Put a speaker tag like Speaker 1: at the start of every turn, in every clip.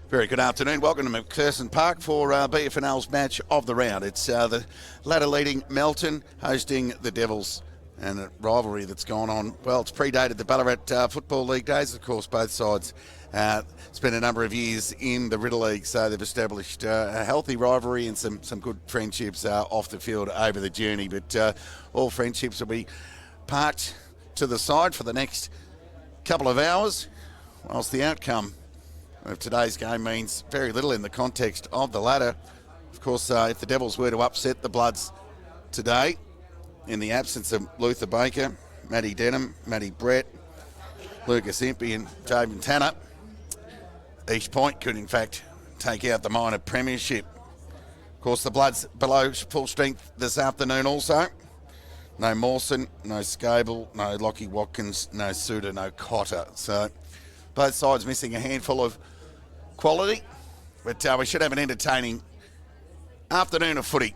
Speaker 1: Very good afternoon. Welcome to McPherson Park for BFNL's match of the round. It's the ladder-leading Melton hosting the Devils, and a rivalry that's gone on. Well, it's predated the Ballarat Football League days. Of course, both sides spent a number of years in the Riddle League, so they've established a healthy rivalry and some good friendships off the field over the journey. But all friendships will be parked to the side for the next couple of hours, whilst the outcome of today's game means very little in the context of the ladder. Of course, if the Devils were to upset the Bloods today, in the absence of Luther Baker, Matty Denham, Matty Brett, Lucas Impey and Jaden Tanner, each point could in fact take out the minor premiership. Of course, the Bloods below full strength this afternoon also. No Mawson, no Scable, no Lockie Watkins, no Suter, no Cotter. So both sides missing a handful of quality, but we should have an entertaining afternoon of footy.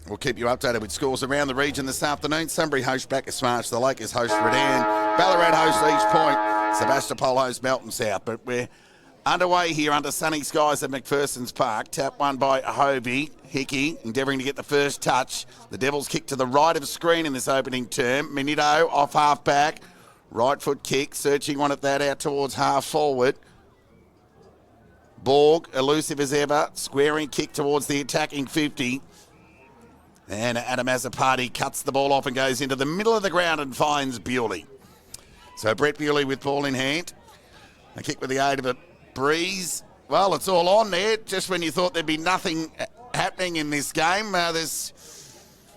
Speaker 1: We'll keep you updated with scores around the region this afternoon. Sunbury host Bacchus-Marsh, the Lakers host Redan, Ballarat host East Point, Sebastopol host Melton South. But we're underway here under sunny skies at McPherson's Park. Tap won by Hobie. Hickey endeavouring to get the first touch. The Devils kick to the right of screen in this opening term. Minito off half back. Right foot kick, searching one at that out towards half forward. Borg, elusive as ever, squaring kick towards the attacking 50. And Adam Azzopardi cuts the ball off and goes into the middle of the ground and finds Bewley. So Brett Bewley with ball in hand. A kick with the aid of a breeze. Well, it's all on there. Just when you thought there'd be nothing happening in this game, there's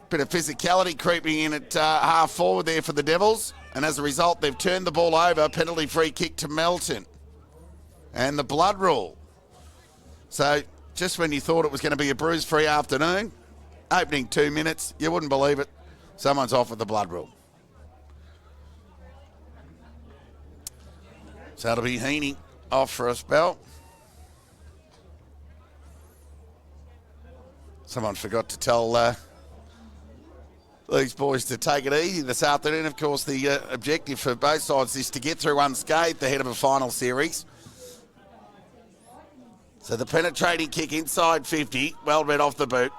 Speaker 1: a bit of physicality creeping in at half forward there for the Devils. And as a result, they've turned the ball over. Penalty-free kick to Melton. And the blood rule. So just when you thought it was going to be a bruise-free afternoon, opening 2 minutes, you wouldn't believe it, someone's off with the blood rule. So it'll be Heaney off for a spell. Someone forgot to tell these boys to take it easy this afternoon. Of course, the objective for both sides is to get through unscathed ahead of a final series. So the penetrating kick inside 50, well read off the boot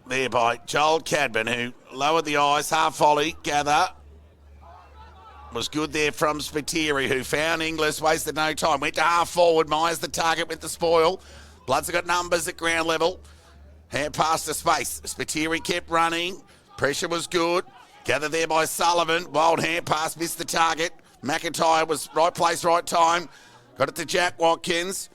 Speaker 1: there by Joel Cadman, who lowered the eyes, half volley, gather. Was good there from Spiteri, who found Inglis, wasted no time, went to half forward, Myers the target with the spoil. Bloods have got numbers at ground level. Hand pass to space. Spiteri kept running. Pressure was good. Gathered there by Sullivan. Wild hand pass, missed the target. McIntyre was right place, right time. Got it to Jack Watkins.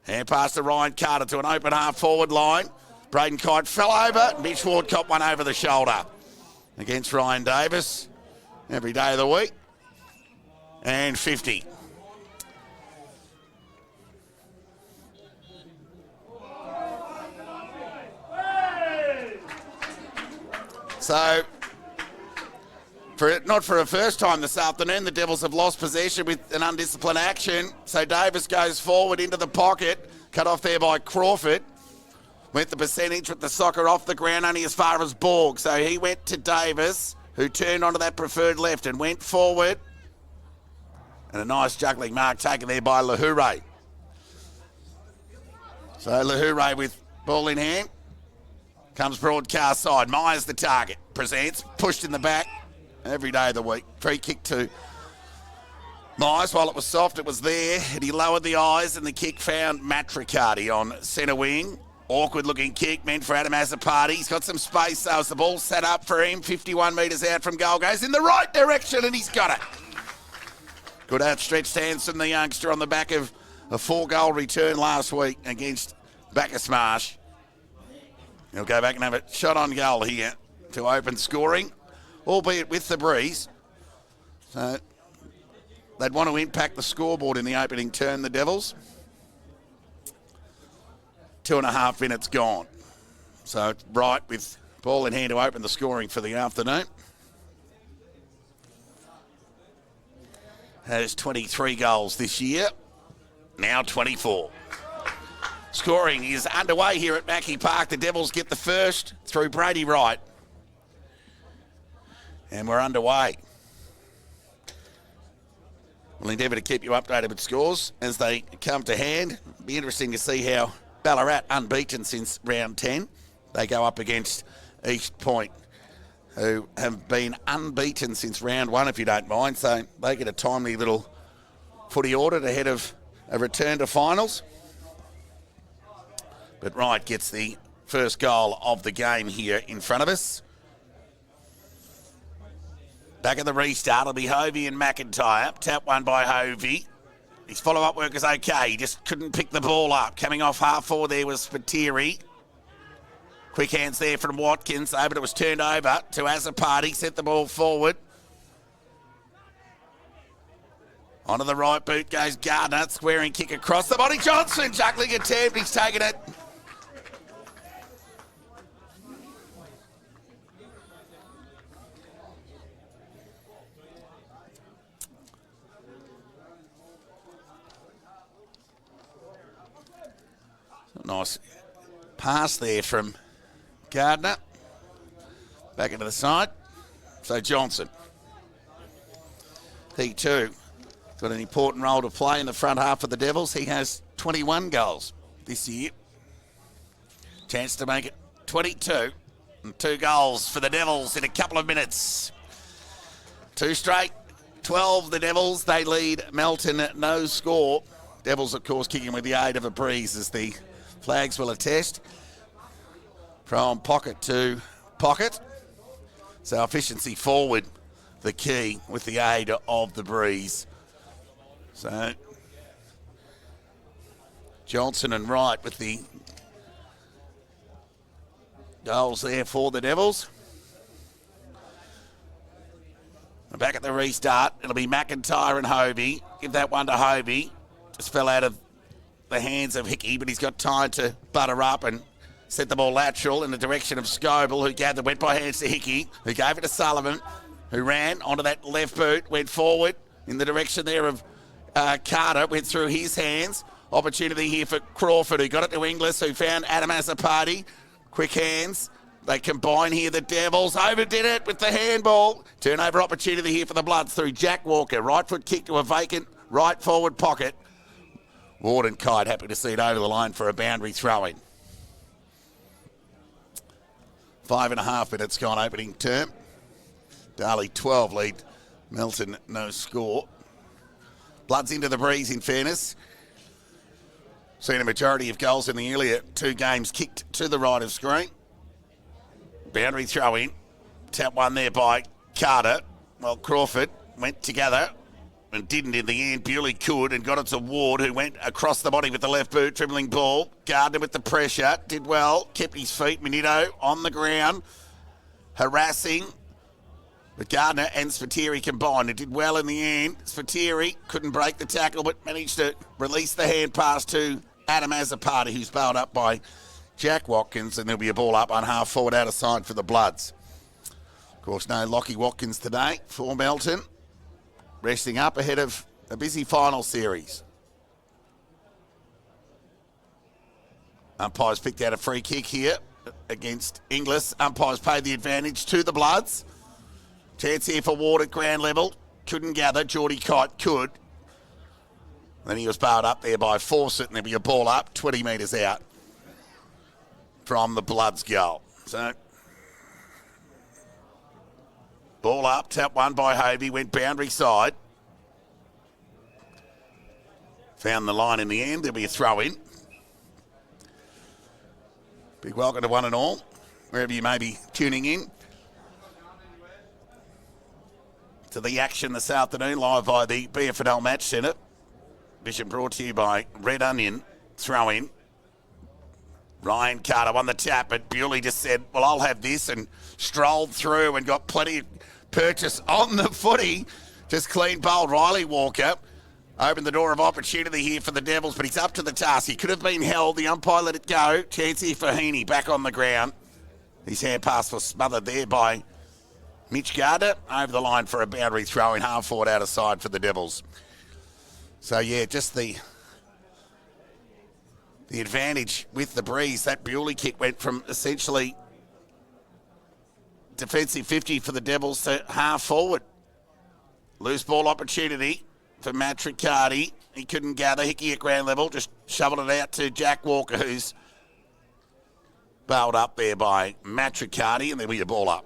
Speaker 1: Hand pass to Ryan Carter to an open half forward line. Braden Kite fell over. Mitch Ward caught one over the shoulder against Ryan Davis every day of the week. And 50. So, not for a first time this afternoon, the Devils have lost possession with an undisciplined action. So Davis goes forward into the pocket, cut off there by Crawford. Went the percentage with the soccer off the ground only as far as Borg. So he went to Davis, who turned onto that preferred left and went forward. And a nice juggling mark taken there by Lahoure. So Lahoure with ball in hand. Comes broadcast side. Myers the target. Presents. Pushed in the back. Every day of the week. Free kick to Myers. While it was soft, it was there. And he lowered the eyes and the kick found Matt Riccardi on centre wing. Awkward looking kick meant for Adam Azzopardi. He's got some space though as the ball set up for him. 51 metres out from goal. Goes in the right direction and he's got it. Good outstretched hands from the youngster on the back of a 4-goal return last week against Bacchus-Marsh. He'll go back and have a shot on goal here to open scoring, albeit with the breeze. So they'd want to impact the scoreboard in the opening turn, the Devils. 2.5 minutes gone. So it's right with ball in hand to open the scoring for the afternoon. Has 23 goals this year, now 24. Scoring is underway here at Mackey Park. The Devils get the first through Brady Wright. And we're underway. We'll endeavour to keep you updated with scores as they come to hand. Be interesting to see how Ballarat, unbeaten since round 10, they go up against East Point, who have been unbeaten since round 1, if you don't mind. So they get a timely little footy audit ahead of a return to finals. But Wright gets the first goal of the game here in front of us. Back at the restart, it'll be Hovey and McIntyre. Tap one by Hovey. His follow-up work is okay. He just couldn't pick the ball up. Coming off half forward there was Spiteri. Quick hands there from Watkins. But it was turned over to Azapati. Sent the ball forward. Onto the right boot goes Gardner. Squaring kick across the body. Johnson juggling attempt. He's taken it. Nice pass there from Gardner. Back into the side. So Johnson. He too got an important role to play in the front half of the Devils. He has 21 goals this year. Chance to make it 22. And 2 goals for the Devils in a couple of minutes. 2 straight. 12 the Devils. They lead Melton at no score. Devils, of course, kicking with the aid of a breeze, as the flags will attest. From pocket to pocket. So efficiency forward, the key with the aid of the breeze. So Johnson and Wright with the goals there for the Devils. Back at the restart, it'll be McIntyre and Hovey. Give that one to Hovey. Just fell out of the hands of Hickey, but he's got time to butter up and set the ball lateral in the direction of Scoble, who gathered, went by hands to Hickey, who gave it to Sullivan, who ran onto that left boot, went forward in the direction there of Carter, went through his hands. Opportunity here for Crawford, who got it to Inglis, who found Adam Azapati. Quick hands. They combine here, the Devils. Overdid it with the handball. Turnover opportunity here for the Bloods through Jack Walker. Right foot kick to a vacant right forward pocket. Ward and Kite happy to see it over the line for a boundary throw-in. 5.5 minutes gone opening term. Darley 12 lead. Melton no score. Bloods into the breeze, in fairness. Seen a majority of goals in the earlier 2 games kicked to the right of screen. Boundary throw-in. Tap one there by Carter. Well, Crawford went together and didn't in the end. Bewley could and got it to Ward, who went across the body with the left boot, dribbling ball. Gardner with the pressure, did well, kept his feet. Minito on the ground, harassing. But Gardner and Spiteri combined. It did well in the end. Spiteri couldn't break the tackle, but managed to release the hand pass to Adam Azapati, who's bailed up by Jack Watkins, and there'll be a ball up on half forward out of side for the Bloods. Of course, no Lockie Watkins today for Melton. Resting up ahead of a busy final series. Umpires picked out a free kick here against Inglis. Umpires paid the advantage to the Bloods. Chance here for Ward at ground level. Couldn't gather. Geordie Kite could. Then he was barred up there by Fawcett, and there'll be a ball up 20 metres out from the Bloods goal. So ball up, tap one by Hovey, went boundary side. Found the line in the end. There'll be a throw in. Big welcome to one and all, wherever you may be tuning in to the action this afternoon, live by the BFNL Match Centre. Vision brought to you by Red Onion. Throw in. Ryan Carter won the tap, but Bewley just said, well, I'll have this, and strolled through and got plenty of purchase on the footy. Just clean bowled Riley Walker. Opened the door of opportunity here for the Devils, but he's up to the task. He could have been held. The umpire let it go. Chance here for Heaney back on the ground. His hand pass was smothered there by Mitch Gardner. Over the line for a boundary throw in, half forward out of side for the Devils. So, yeah, just the advantage with the breeze. That Bewley kick went from essentially defensive 50 for the Devils to half forward. Loose ball opportunity for Matt Riccardi. He couldn't gather. Hickey at ground level, just shoveled it out to Jack Walker, who's bailed up there by Matricardi, and there'll be a ball up.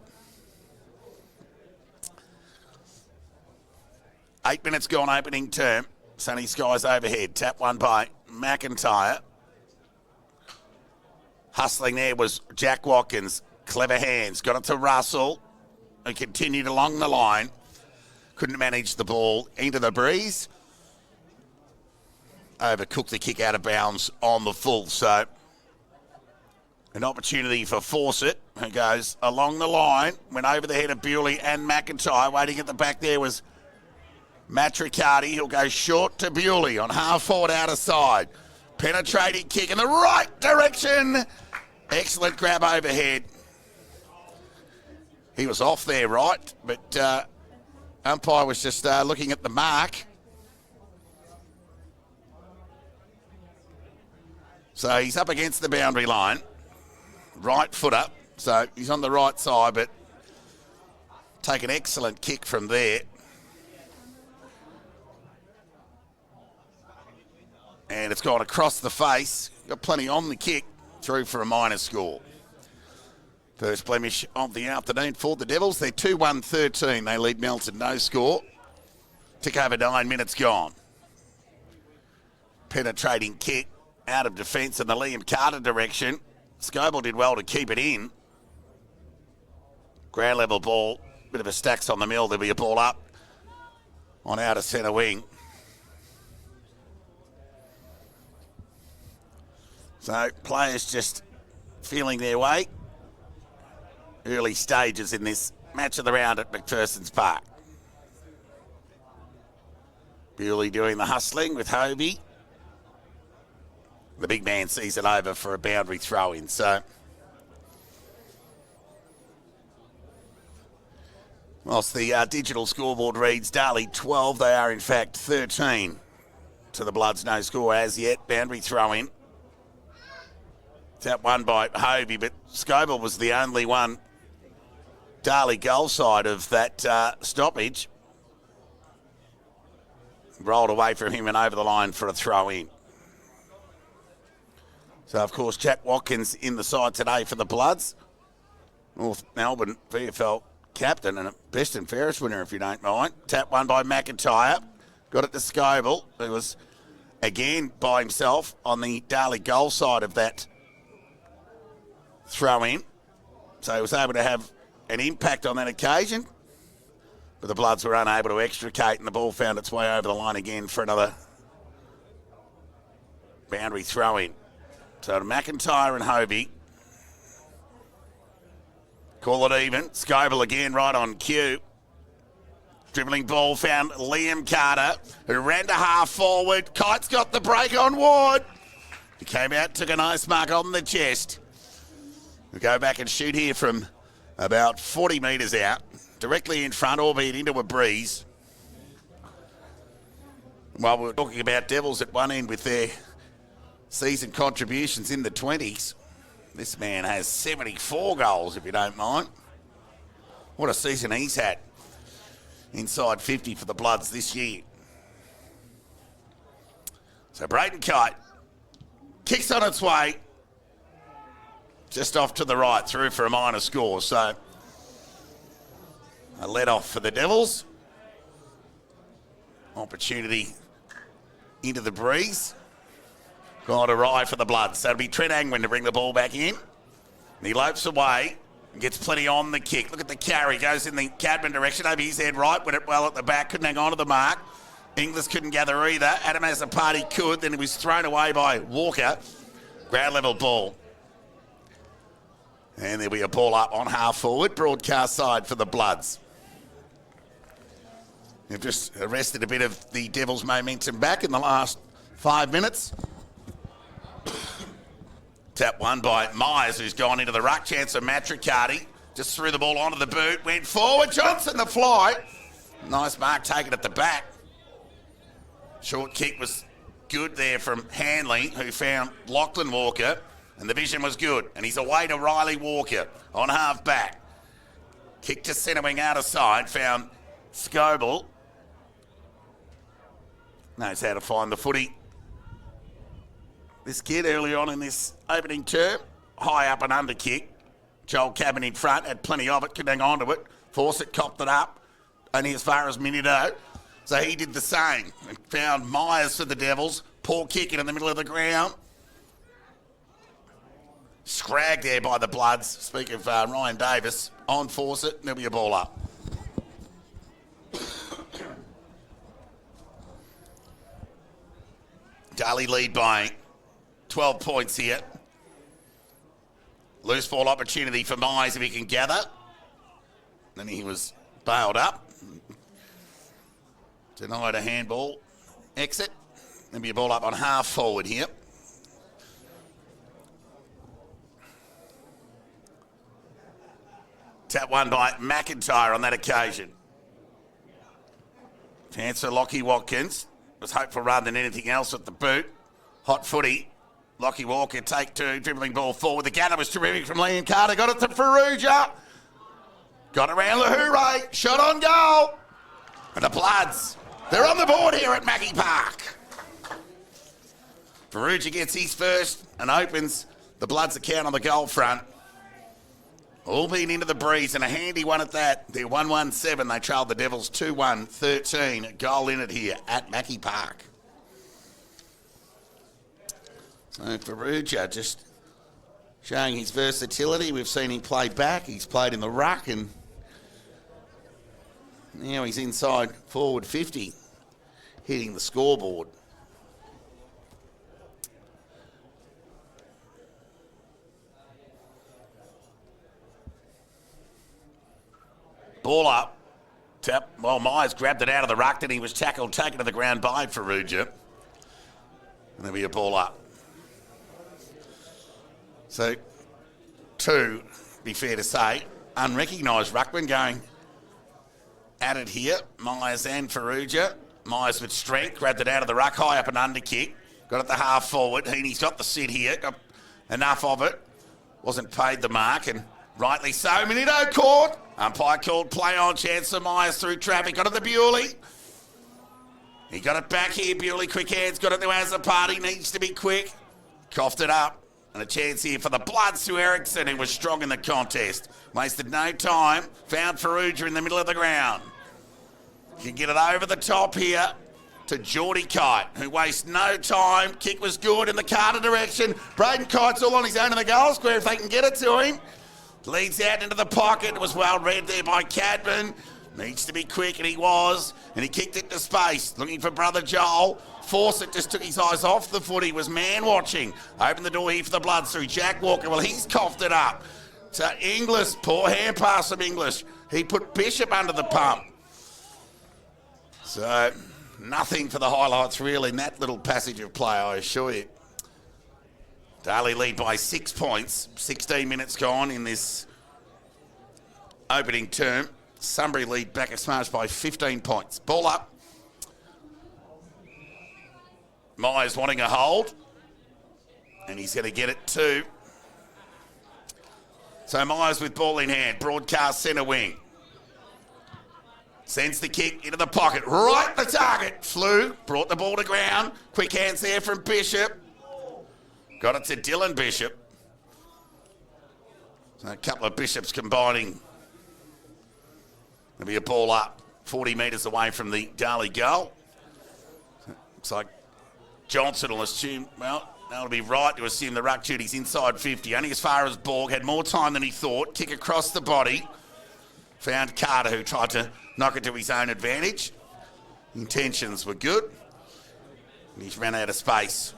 Speaker 1: 8 minutes gone opening term. Sunny skies overhead. Tap one by McIntyre. Hustling there was Jack Watkins. Clever hands. Got it to Russell, and continued along the line. Couldn't manage the ball into the breeze. Overcooked the kick out of bounds on the full. So an opportunity for Fawcett, who goes along the line. Went over the head of Bewley and McIntyre. Waiting at the back there was Matricardi. He'll go short to Bewley on half forward outer side. Penetrating kick in the right direction. Excellent grab overhead. He was off there, right? But umpire was just looking at the mark. So he's up against the boundary line. Right foot up. So he's on the right side, but take an excellent kick from there. And it's gone across the face. Got plenty on the kick. Through for a minor score. First blemish of the afternoon for the Devils. They're 2-1-13. They lead Melton, no score. Tick over 9 minutes gone. Penetrating kick out of defence in the Liam Carter direction. Scoble did well to keep it in. Ground level ball. Bit of a stacks on the mill. There'll be a ball up on outer centre wing. So players just feeling their way. Early stages in this match of the round at McPherson's Park. Bewley doing the hustling with Hovey. The big man sees it over for a boundary throw in. So whilst the digital scoreboard reads Darley 12, they are in fact 13 to the Bloods. No score as yet. Boundary throw in. That one by Hovey, but Scoble was the only one Darley goal side of that stoppage. Rolled away from him and over the line for a throw in. So, of course, Jack Watkins in the side today for the Bloods. North Melbourne VFL captain and a best and fairest winner, if you don't mind. Tap one by McIntyre. Got it to Scoble, who was again by himself on the Darley goal side of that throw in. So he was able to have an impact on that occasion. But the Bloods were unable to extricate and the ball found its way over the line again for another boundary throw in. So to McIntyre and Hovey. Call it even. Scoble again right on cue. Dribbling ball found Liam Carter, who ran to half forward. Kite's got the break on Ward. He came out, took a nice mark on the chest. We'll go back and shoot here from about 40 metres out, directly in front, albeit into a breeze. While we're talking about Devils at one end with their season contributions in the 20s, this man has 74 goals, if you don't mind. What a season he's had. Inside 50 for the Bloods this year. So Braden Kite kicks on its way. Just off to the right, through for a minor score. So a let off for the Devils. Opportunity into the breeze. Gone awry for the Bloods. So it'll be Trent Angwin to bring the ball back in. And he lopes away and gets plenty on the kick. Look at the carry. Goes in the Cadman direction over his head right. Went it well at the back. Couldn't hang on to the mark. Inglis couldn't gather either. Adam Azzopardi could. Then he was thrown away by Walker. Ground level ball. And there'll be a ball up on half forward. Broadcast side for the Bloods. They've just arrested a bit of the Devils' momentum back in the last 5 minutes. Tap one by Myers, who's gone into the ruck. Chance of Matricardi. Just threw the ball onto the boot. Went forward. Johnson the fly. Nice mark taken at the back. Short kick was good there from Hanley, who found Lachlan Walker. And the vision was good. And he's away to Riley Walker on half back. Kick to centre wing outer side. Found Scoble. Knows how to find the footy. This kid early on in this opening term, high up and under kick. Joel Cabin in front, had plenty of it, could hang on to it. Fawcett copped it up, only as far as Minuto. So he did the same and found Myers for the Devils. Poor kick in the middle of the ground. Scragged there by the Bloods. Speak of Ryan Davis on Fawcett, and there'll be a ball up. Darley lead by 12 points here. Loose ball opportunity for Myers if he can gather. Then he was bailed up. Denied a handball. Exit. There'll be a ball up on half forward here. Tap one by McIntyre on that occasion. Chance for Lockie Watkins. Was hopeful rather than anything else at the boot. Hot footy. Lockie Walker, take two, dribbling ball forward. The gather was terrific from Liam Carter. Got it to Ferrugia. Got around Lahure. Shot on goal. And the Bloods, they're on the board here at Mackie Park. Ferrugia gets his first and opens the Bloods' account on the goal front. All been into the breeze and a handy one at that. They're 1-1-7. They trailed the Devils 2-1-13. Goal in it here at Mackie Park. So Ferrugia just showing his versatility. We've seen him play back. He's played in the ruck and now he's inside forward 50, hitting the scoreboard. Ball up. Tap. Well, Myers grabbed it out of the ruck, then he was tackled, taken to the ground by Ferrugia. And there'll be a ball up. So, two, be fair to say, unrecognised ruckman going at it here. Myers and Ferrugia. Myers with strength, grabbed it out of the ruck, high up and under kick. Got it the half forward. Heaney's got the sit here, got enough of it. Wasn't paid the mark, and rightly so. Minuto caught. Umpire called play on. Chance for Myers through traffic. Got it to Bewley. He got it back here. Bewley, quick hands. Got it to Azzopardi. Needs to be quick. Coughed it up. And a chance here for the Bloods to Erickson, who was strong in the contest. Wasted no time. Found Ferrugia in the middle of the ground. Can get it over the top here to Geordie Kite, who wastes no time. Kick was good in the Carter direction. Braden Kite's all on his own in the goal square if they can get it to him. Leads out into the pocket. It was well read there by Cadman. Needs to be quick, and he was. And he kicked it to space, looking for brother Joel. Fawcett just took his eyes off the footy, was man watching. Opened the door here for the Bloods through Jack Walker. Well, he's coughed it up to Inglis. Poor hand pass from English. He put Bishop under the pump. So, nothing for the highlights reel in that little passage of play, I assure you. Darley lead by 6 points. 16 minutes gone in this opening term. Sunbury lead back a smash by 15 points. Ball up. Myers wanting a hold. And he's going to get it too. So Myers with ball in hand. Broadcast centre wing. Sends the kick into the pocket. Right the target. Flew. Brought the ball to ground. Quick hands there from Bishop. Got it to Dylan Bishop. So a couple of Bishops combining. There'll be a ball up 40 metres away from the Darley goal. Looks like Johnson will assume, well, that'll be right to assume the ruck duty's inside 50. Only as far as Borg. Had more time than he thought. Kick across the body. Found Carter, who tried to knock it to his own advantage. Intentions were good. And he's ran out of space.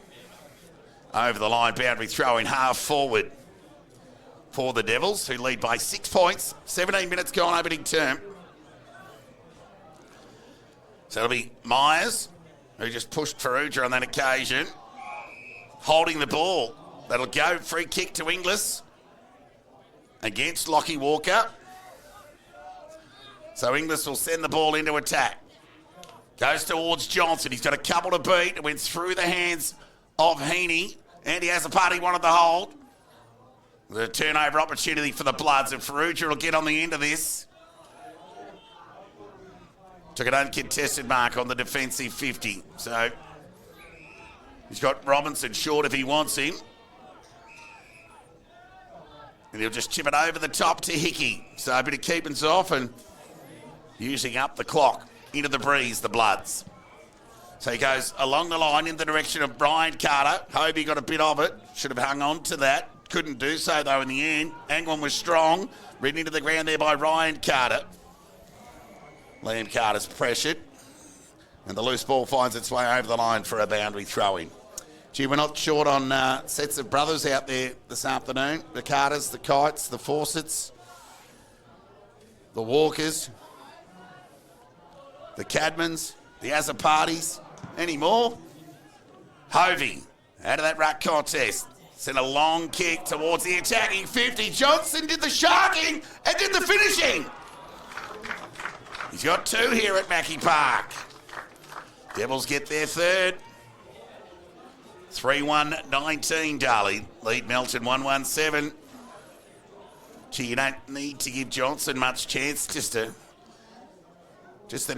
Speaker 1: Over the line, boundary throw in half forward for the Devils, who lead by 6 points. 17 minutes gone opening term. So it'll be Myers, who just pushed Ferrugia on that occasion, holding the ball. That'll go. Free kick to Inglis against Lockie Walker. So Inglis will send the ball into attack. Goes towards Johnson. He's got a couple to beat. It went through the hands of Heaney. Andy Azzopardi wanted the hold. The turnover opportunity for the Bloods, and Ferrugia will get on the end of this. took an uncontested mark on the defensive 50. So he's got Robinson short if he wants him. And he'll just chip it over the top to Hickey. So a bit of keeping's off and using up the clock. Into the breeze, the Bloods. So he goes along the line in the direction of Brian Carter. Hobie got a bit of it. Should have hung on to that. Couldn't do so, though, in the end. Angwin was strong. Ridden into the ground there by Ryan Carter. Liam Carter's pressured. And the loose ball finds its way over the line for a boundary throw-in. Gee, we're not short on sets of brothers out there this afternoon. The Carters, the Kites, the Fawcett's, the Walkers, the Cadmans, the Azzapartis. Any more? Hovey, out of that ruck contest. Sent a long kick towards the attacking 50. Johnson did the sharking and did the finishing. He's got two here at Mackie Park. Devils get their third. 3-1-19, Darley. Lead Melton 1-1-7. Gee, you don't need to give Johnson much chance. Just an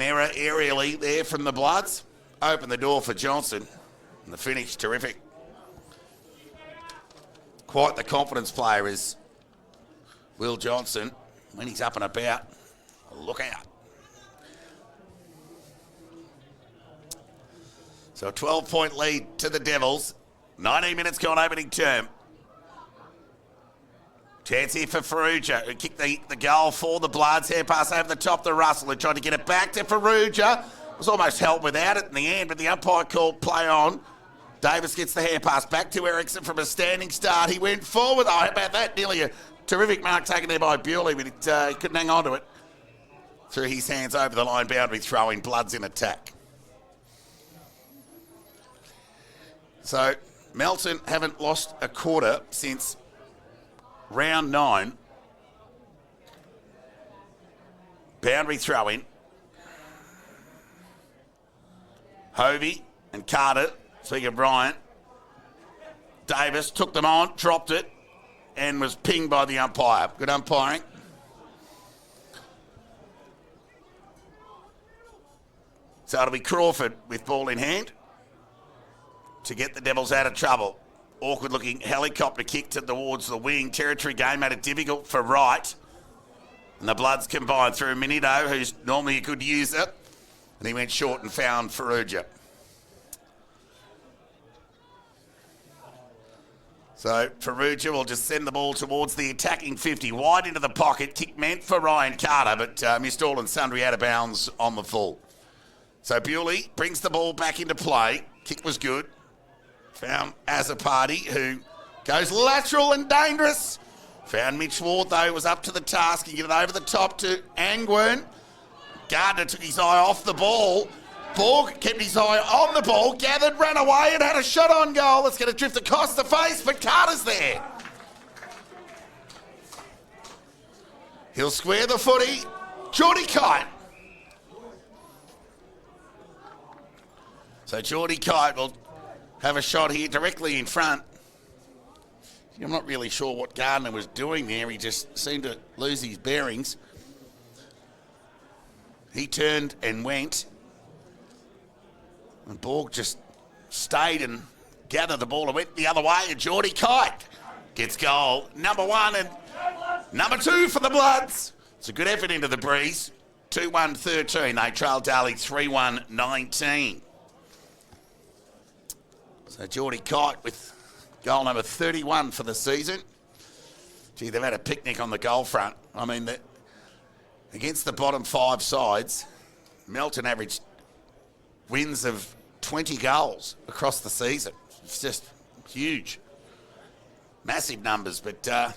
Speaker 1: error aerially there from the Bloods. Open the door for Johnson. And the finish, terrific. Quite the confidence player is Will Johnson. When he's up and about, look out. So a 12-point lead to the Devils. 19 minutes gone opening term. Chance here for Farrugia, who kicked the goal for the Bloods. Hair pass over the top to Russell, who tried to get it back to Farrugia. Was almost helped without it in the end, but the umpire called play on. Davis gets the hair pass back to Ericsson from a standing start. He went forward. Oh, how about that? Nearly a terrific mark taken there by Bewley, but he couldn't hang on to it. Threw his hands over the line, boundary throwing. Bloods in attack. So Melton haven't lost a quarter since round 9. Boundary throw-in. Hovey and Carter, speaking of Bryant. Davis took them on, dropped it, and was pinged by the umpire. Good umpiring. So it'll be Crawford with ball in hand to get the Devils out of trouble. Awkward looking helicopter kick towards the wing. Territory game made it difficult for Wright. And the Bloods combined through Minito, who's normally a good user. And he went short and found Farrugia. So Farrugia will just send the ball towards the attacking 50. Wide into the pocket. Kick meant for Ryan Carter, but missed all and sundry out of bounds on the full. So Bewley brings the ball back into play. Kick was good. Found Azzaparti, who goes lateral and dangerous. Found Mitch Ward, though, was up to the task. He get it over the top to Angwin. Gardner took his eye off the ball. Borg kept his eye on the ball, gathered, ran away and had a shot on goal. It's going to drift across the face, but Carter's there. He'll square the footy. Geordie Kite. So Geordie Kite will have a shot here directly in front. I'm not really sure what Gardner was doing there. He just seemed to lose his bearings. He turned and went. And Borg just stayed and gathered the ball and went the other way. And Geordie Kite gets goal number 1 and number 2 for the Bloods. It's a good effort into the breeze. 2-1-13. They trail Darley 3-1-19. So Geordie Kite with goal number 31 for the season. Gee, they've had a picnic on the goal front. I mean, against the bottom 5 sides, Melton averaged wins of 20 goals across the season. It's just huge. Massive numbers, but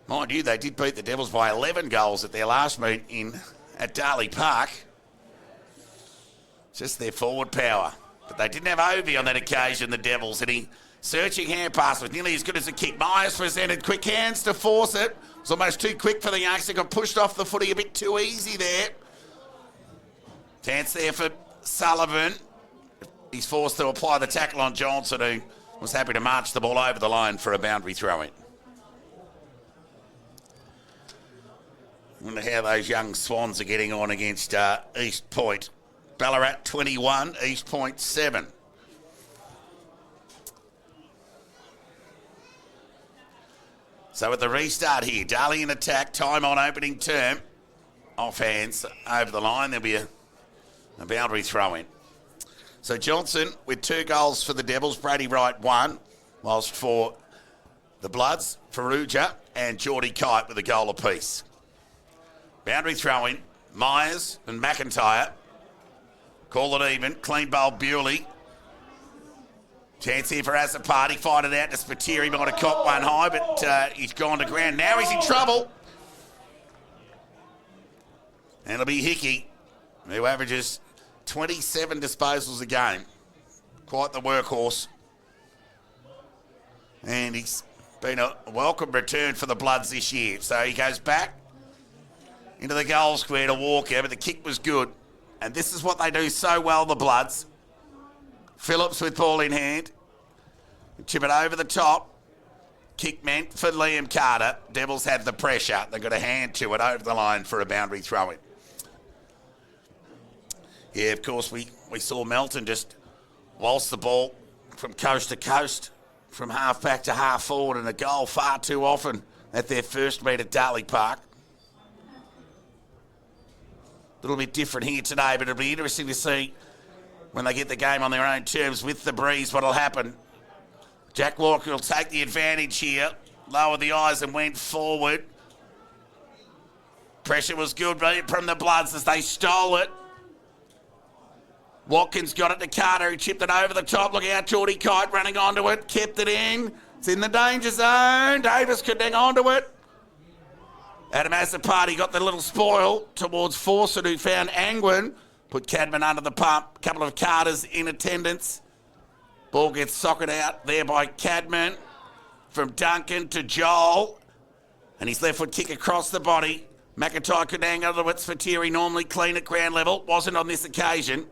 Speaker 1: mind you, they did beat the Devils by 11 goals at their last meet at Darley Park. Just their forward power. But they didn't have Ovi on that occasion, the Devils, and he searching hand pass was nearly as good as a kick. Myers presented quick hands to force it. It was almost too quick for the youngster. Got pushed off the footy a bit too easy there. Chance there for Sullivan. He's forced to apply the tackle on Johnson, who was happy to march the ball over the line for a boundary throw-in. Wonder how those young Swans are getting on against East Point. Ballarat 21, East Point 7. So with the restart here, Darley in attack, time on opening term. Off hands, over the line, there'll be a boundary throw in. So Johnson with 2 goals for the Devils, Brady Wright 1, whilst for the Bloods, Farrugia and Geordie Kite with a goal apiece. Boundary throw in, Myers and McIntyre. Call it even, clean bowl Bewley. Chance here for Azapati, fight it out to Spiteri, might have caught one high, but he's gone to ground. Now he's in trouble. And it'll be Hickey, who averages 27 disposals a game. Quite the workhorse. And he's been a welcome return for the Bloods this year. So he goes back into the goal square to Walker, but the kick was good. And this is what they do so well, the Bloods. Phillips with ball in hand. Chip it over the top. Kick meant for Liam Carter. Devils have the pressure. They've got a hand to it over the line for a boundary throw-in. Yeah, of course, we saw Melton just waltz the ball from coast to coast, from half back to half forward, and a goal far too often at their first meet at Darley Park. A little bit different here today, but it'll be interesting to see when they get the game on their own terms with the breeze what'll happen. Jack Walker will take the advantage here, lowered the eyes and went forward. Pressure was good from the Bloods as they stole it. Watkins got it to Carter, who chipped it over the top. Look out, Geordie Kite running onto it, kept it in. It's in the danger zone. Davis could hang onto it. Adam Azapati got the little spoil towards Fawcett, who found Angwin. Put Cadman under the pump. Couple of Carters in attendance. Ball gets socked out there by Cadman. From Duncan to Joel. And his left foot kick across the body. McIntyre could hang onto it. Spiteri normally clean at ground level. Wasn't on this occasion.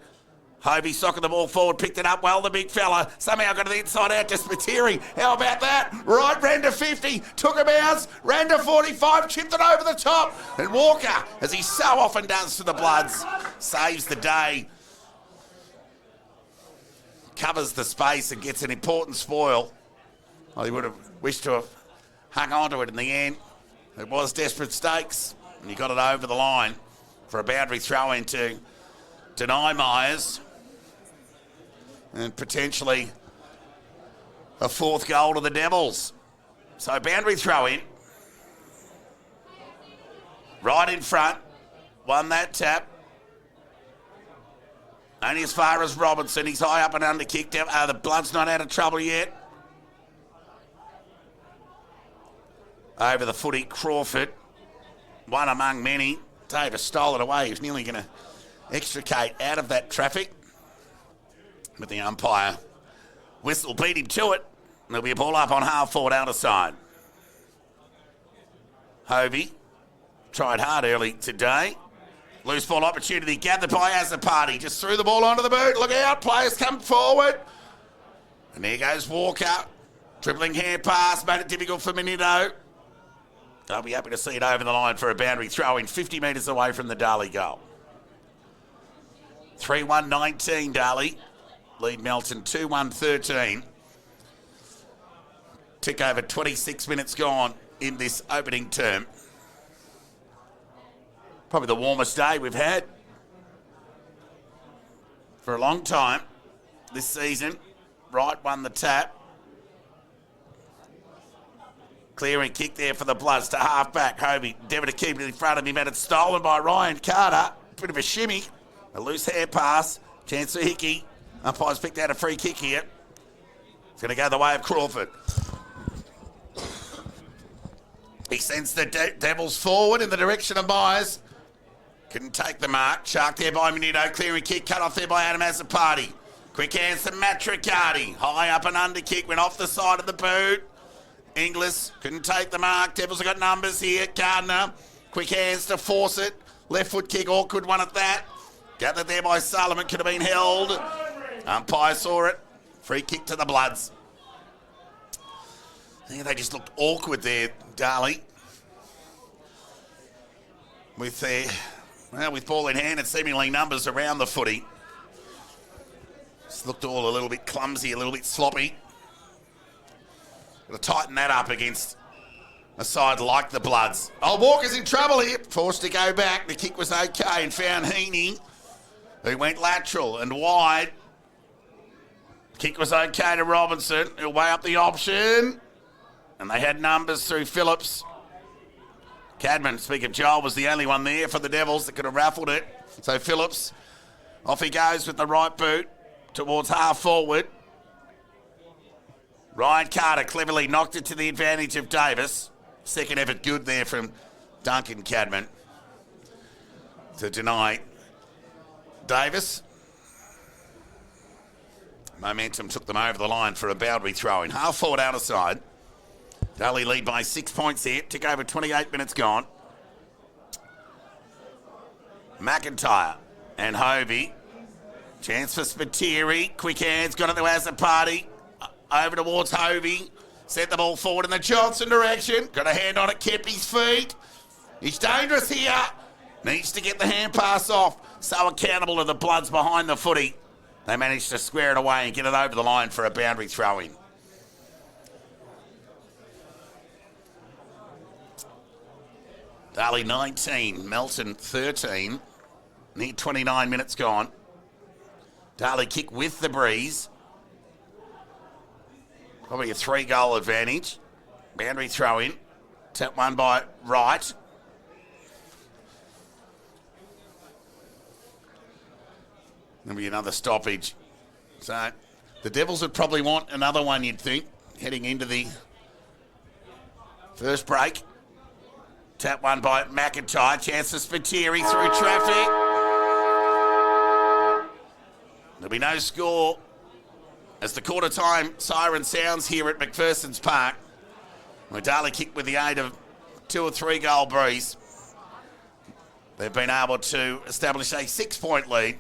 Speaker 1: Hovey socking the ball forward, picked it up well, the big fella. Somehow got to the inside out to Spiteri. How about that? Right, ran to 50, took a bounce, ran to 45, chipped it over the top. And Walker, as he so often does to the Bloods, saves the day. Covers the space and gets an important spoil. Well, he would have wished to have hung on to it in the end. It was desperate stakes, and he got it over the line for a boundary throw in to deny Myers. And potentially a 4th goal to the Devils. So boundary throw in. Right in front. Won that tap. Only as far as Robinson. He's high up and under kicked out. The Blood's not out of trouble yet. Over the footy, Crawford. One among many. Davis stole it away. He was nearly going to extricate out of that traffic. But the umpire whistle beat him to it. There'll be a ball up on half forward outer side. Hovey tried hard early today. Loose ball opportunity gathered by Azapati. Just threw the ball onto the boot. Look out, players come forward. And there goes Walker. Dribbling hand pass, made it difficult for Minito. I'll be happy to see it over the line for a boundary throw in 50 metres away from the Darley goal. 3-1-19 Darley. Lead Melton 2-1-13. Tick over 26 minutes gone in this opening term. Probably the warmest day we've had for a long time this season. Wright won the tap. Clearing kick there for the Bloods to half back. Hovey endeavoured to keep it in front of him, and it's stolen by Ryan Carter. Bit of a shimmy. A loose hair pass. Chance for Hickey. Umpire's picked out a free kick here. It's going to go the way of Crawford. He sends the Devils forward in the direction of Myers. Couldn't take the mark. Shark there by Minito. Clearing kick cut off there by Adam Azapati. Quick hands to Matt Riccardi. High up and under kick. Went off the side of the boot. Inglis couldn't take the mark. Devils have got numbers here. Gardner. Quick hands to Fawcett. Left foot kick. Awkward one at that. Gathered there by Sullivan. Could have been held. Umpire saw it. Free kick to the Bloods. I think they just looked awkward there, Darley. with ball in hand and seemingly numbers around the footy. It's looked all a little bit clumsy, a little bit sloppy. Got to tighten that up against a side like the Bloods. Oh, Walker's in trouble here. Forced to go back. The kick was okay and found Heaney, who went lateral and wide. Kick was okay to Robinson, who'll weigh up the option. And they had numbers through Phillips. Cadman, speaking of Joel, was the only one there for the Devils that could have raffled it. So Phillips, off he goes with the right boot towards half forward. Ryan Carter cleverly knocked it to the advantage of Davis. Second effort good there from Duncan Cadman to deny Davis. Momentum took them over the line for a boundary throw in. Half forward outer side. Darley lead by 6 points here. Tick over 28 minutes gone. McIntyre and Hovey. Chance for Spiteri. Quick hands. Got it to Azapati. Over towards Hovey. Set the ball forward in the Johnson direction. Got a hand on it. Kept his feet. He's dangerous here. Needs to get the hand pass off. So accountable to the Bloods behind the footy. They managed to square it away and get it over the line for a boundary throw-in. Darley 19, Melton 13. Near 29 minutes gone. Darley kick with the breeze. Probably a 3-goal advantage. Boundary throw-in. Tap one by Wright. There'll be another stoppage. So the Devils would probably want another one, you'd think, heading into the first break. Tap one by McIntyre. Chance for Spiteri through traffic. There'll be no score as the quarter time siren sounds here at McPherson's Park. Where Darley kicked with the aid of 2 or 3 goal breeze. They've been able to establish a 6-point lead.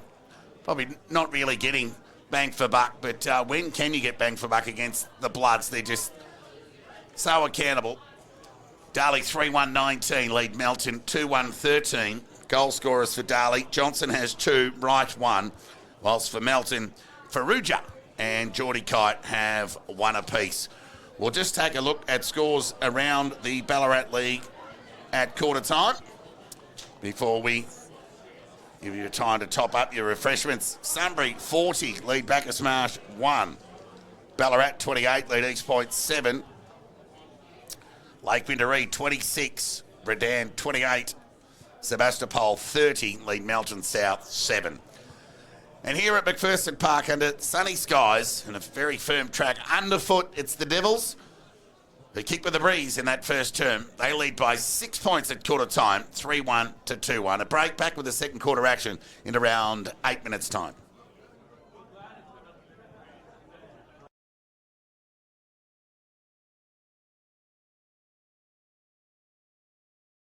Speaker 1: Probably not really getting bang for buck, but when can you get bang for buck against the Bloods? They're just so accountable. Darley 3-1-19, lead Melton 2-1-13. Goal scorers for Darley. Johnson has 2, Wright 1, whilst for Melton, Farrugia and Geordie Kite have 1 apiece. We'll just take a look at scores around the Ballarat League at quarter time before we give you time to top up your refreshments. Sunbury 40, lead Bacchus Marsh 1. Ballarat 28, lead East Point 7. Lake Windaree 26, Redan 28. Sebastopol 30, lead Melton South 7. And here at McPherson Park, under sunny skies and a very firm track underfoot, it's the Devils who kick with the breeze in that first term. They lead by 6 points at quarter time, 3-1 to 2-1. A break back with the second quarter action in around 8 minutes' time.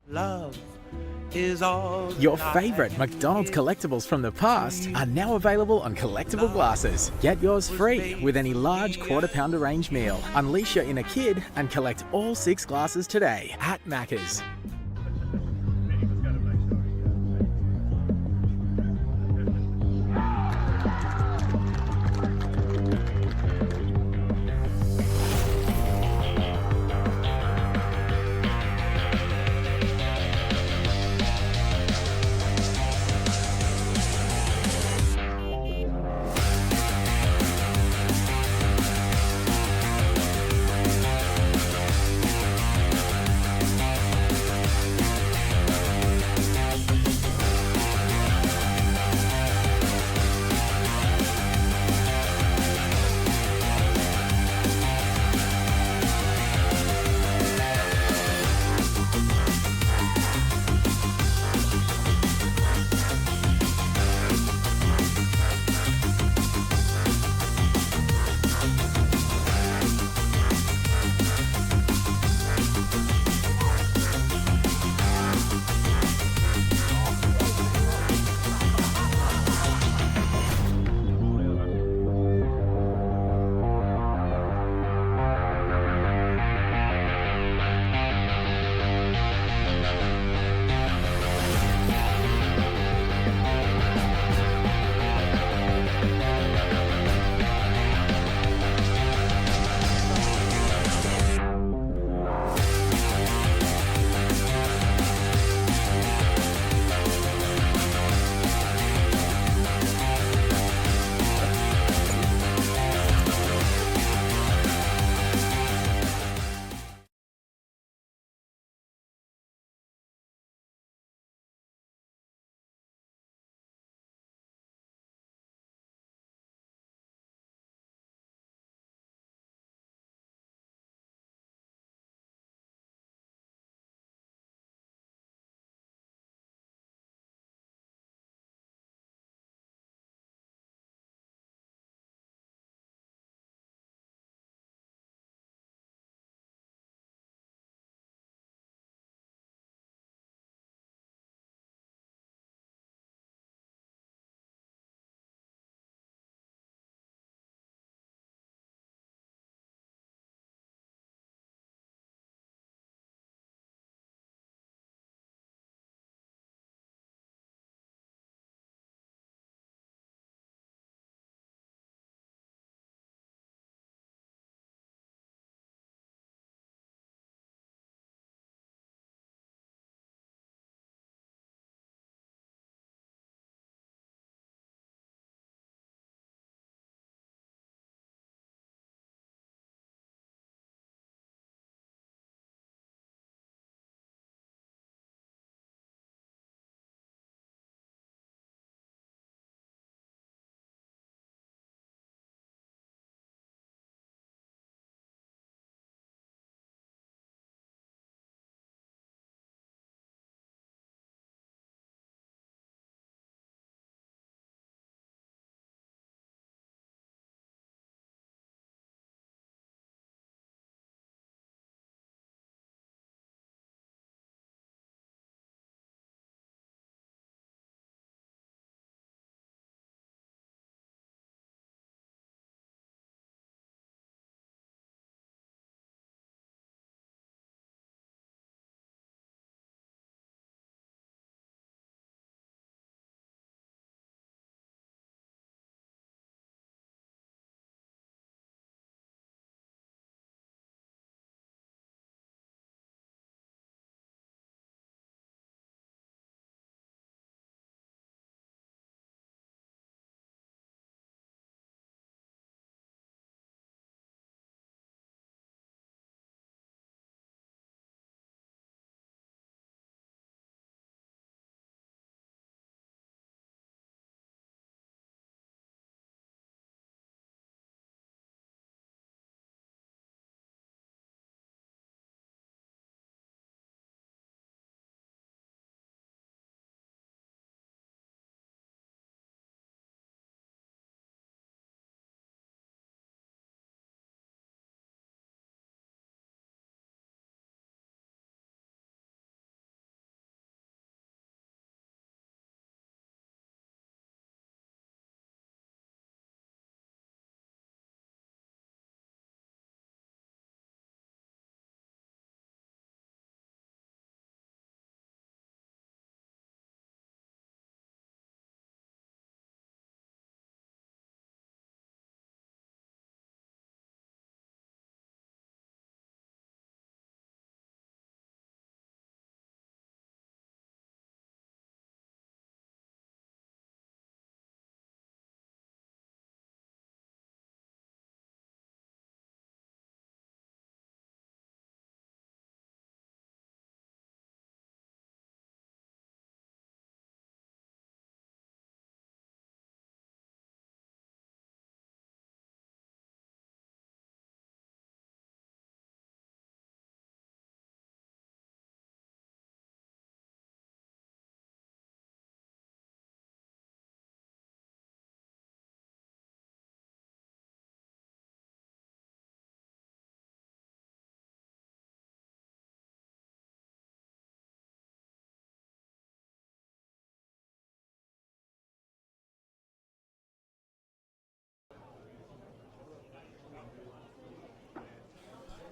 Speaker 2: Love is all
Speaker 3: your favourite McDonald's collectibles from the past are now available on collectible glasses. Get yours free with any large quarter-pounder range meal. Unleash your inner kid and collect all 6 glasses today at Macca's.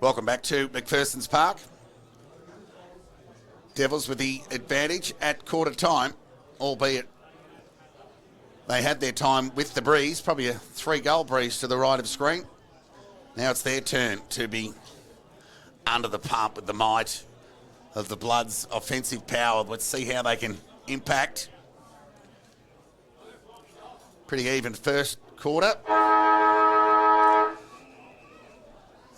Speaker 1: Welcome back to McPherson's Park. Devils with the advantage at quarter time, albeit they had their time with the breeze, probably a 3-goal breeze to the right of screen. Now it's their turn to be under the pump with the might of the Bloods' offensive power. Let's see how they can impact. Pretty even first quarter.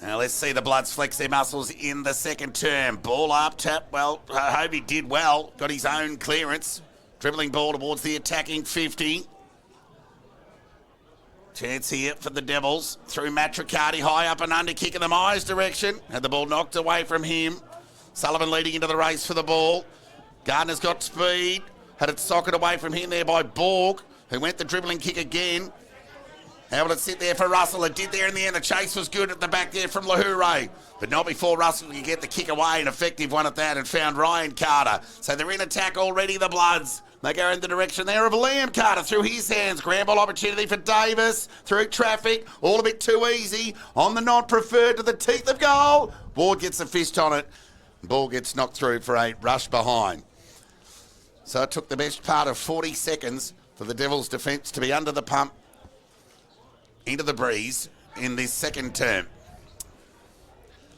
Speaker 1: Now let's see the Bloods flex their muscles in the second term. Ball up, tap. Well, Hobie did well. Got his own clearance. Dribbling ball towards the attacking 50. Chance here for the Devils. Through Matricati, high up and under, kick in the Myers direction. Had the ball knocked away from him. Sullivan leading into the race for the ball. Gardner's got speed. Had it socket away from him there by Borg, who went the dribbling kick again. How will it sit there for Russell? It did there in the end. The chase was good at the back there from Lahoure, but not before Russell could get the kick away, an effective one at that, and found Ryan Carter. So they're in attack already, the Bloods. They go in the direction there of Liam Carter through his hands. Grand ball opportunity for Davis through traffic. All a bit too easy. On the non-preferred to the teeth of goal. Ward gets a fist on it. Ball gets knocked through for a rush behind. So it took the best part of 40 seconds for the Devils' defence to be under the pump into the breeze in this second term.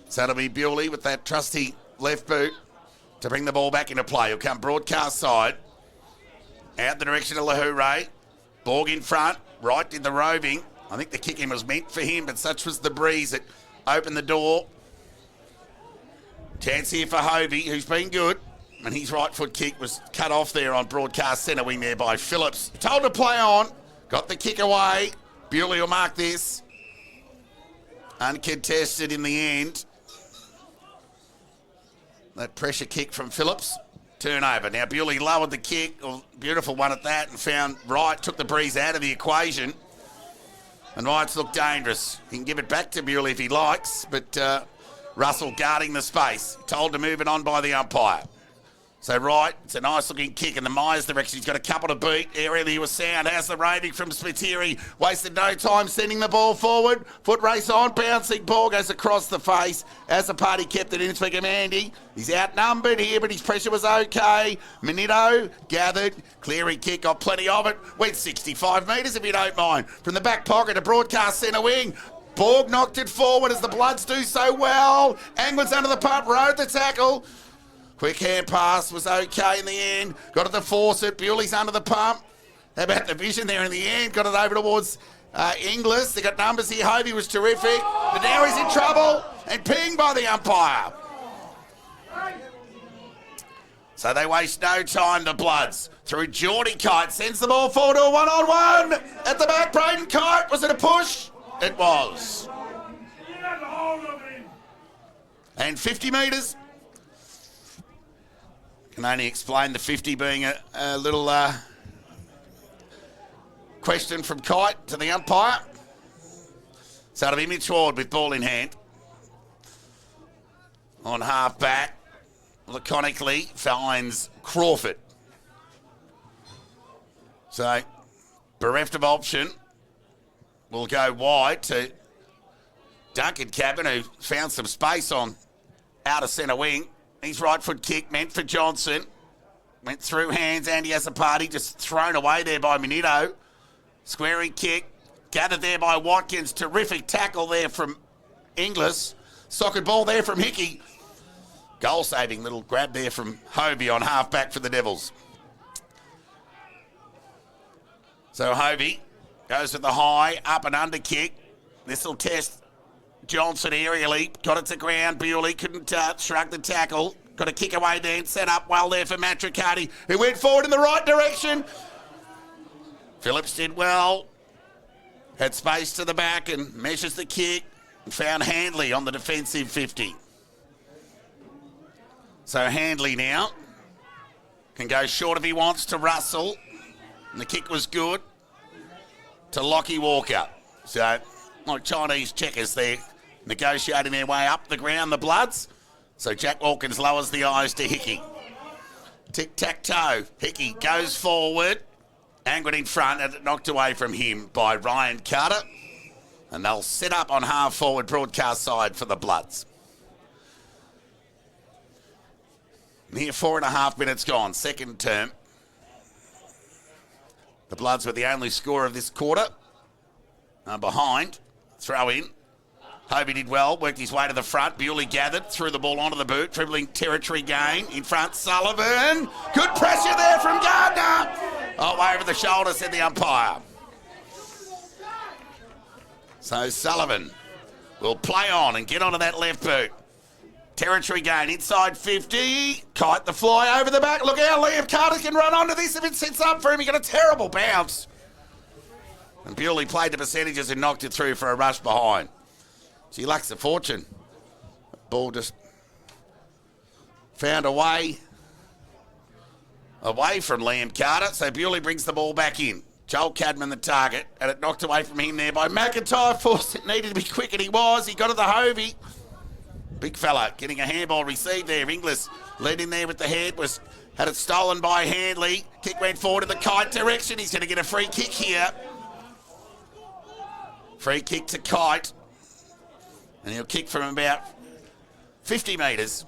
Speaker 1: So it'll be Bewley with that trusty left boot to bring the ball back into play. He'll come broadcast side. Out the direction of Lahoure. Borg in front. Right did the roving. I think the kicking was meant for him, but such was the breeze that opened the door. Chance here for Hovey, who's been good. And his right foot kick was cut off there on broadcast centre wing there by Phillips. Told to play on. Got the kick away. Bewley will mark this. Uncontested in the end. That pressure kick from Phillips. Turnover. Now Bewley lowered the kick. Beautiful one at that, and found Wright. Took the breeze out of the equation. And Wright's looked dangerous. He can give it back to Bewley if he likes, but Russell guarding the space. Told to move it on by the umpire. So Wright, it's a nice looking kick in the Myers direction. He's got a couple to beat. Aerially was sound. Has the raving from Spiteri. Wasted no time sending the ball forward. Foot race on. Bouncing ball goes across the face. As the party kept it in, it's for Mandy. He's outnumbered here, but his pressure was okay. Minito gathered. Cleary kick, got plenty of it. Went 65 metres if you don't mind. From the back pocket to broadcast centre wing. Borg knocked it forward as the Bloods do so well. Anglin's under the pump, rode the tackle. Quick hand pass was okay in the end. Got it to force it. Bewley's under the pump. How about the vision there in the end? Got it over towards Inglis. They got numbers here. Hovey was terrific. But now he's in trouble and pinged by the umpire. So they waste no time, the Bloods. Through Geordie Kite. Sends the ball forward to a one-on-one. At the back, Braden Kite. Was it a push? It was. And 50 metres. Can only explain the 50 being a little question from Kite to the umpire. So it'll be Mitch Ward with ball in hand. On half back, laconically finds Crawford. So bereft of option, will go wide to Duncan Cabin, who found some space on outer centre wing. His right foot kick meant for Johnson. Went through hands. Andy has a party. Just thrown away there by Minito. Squaring kick. Gathered there by Watkins. Terrific tackle there from Inglis. Socket ball there from Hickey. Goal saving little grab there from Hovey on half back for the Devils. So Hovey goes with the high up and under kick. This will test Johnson aerially, got it to ground. Bewley couldn't shrug the tackle. Got a kick away then, set up well there for Matricati, who went forward in the right direction. Phillips did well. Had space to the back and measures the kick. And found Handley on the defensive 50. So Handley now can go short if he wants to Russell. And the kick was good to Lockie Walker. So, like Chinese checkers there, negotiating their way up the ground, the Bloods. So Jack Wilkins lowers the eyes to Hickey. Tic-tac-toe. Hickey goes forward. Angled in front and knocked away from him by Ryan Carter. And they'll set up on half-forward broadcast side for the Bloods. Near 4.5 minutes gone, second term. The Bloods were the only scorer of this quarter. Behind, throw in. Hobie did well, worked his way to the front. Bewley gathered, threw the ball onto the boot, dribbling territory gain. In front, Sullivan. Good pressure there from Gardner. Oh, over the shoulder, said the umpire. So Sullivan will play on and get onto that left boot. Territory gain, inside 50. Kite the fly over the back. Look out, Liam Carter can run onto this if it sits up for him. He got a terrible bounce. And Bewley played the percentages and knocked it through for a rush behind. She lacks a fortune. Ball just found a way away from Liam Carter. So Bewley brings the ball back in. Joel Cadman the target, and it knocked away from him there by McIntyre. Forced it, needed to be quick, and he was. He got to the Hovey. Big fella getting a handball received there. Inglis led in there with the head, had it stolen by Handley. Kick went forward in the Kite direction. He's going to get a free kick here. Free kick to Kite. And he'll kick from about 50 metres.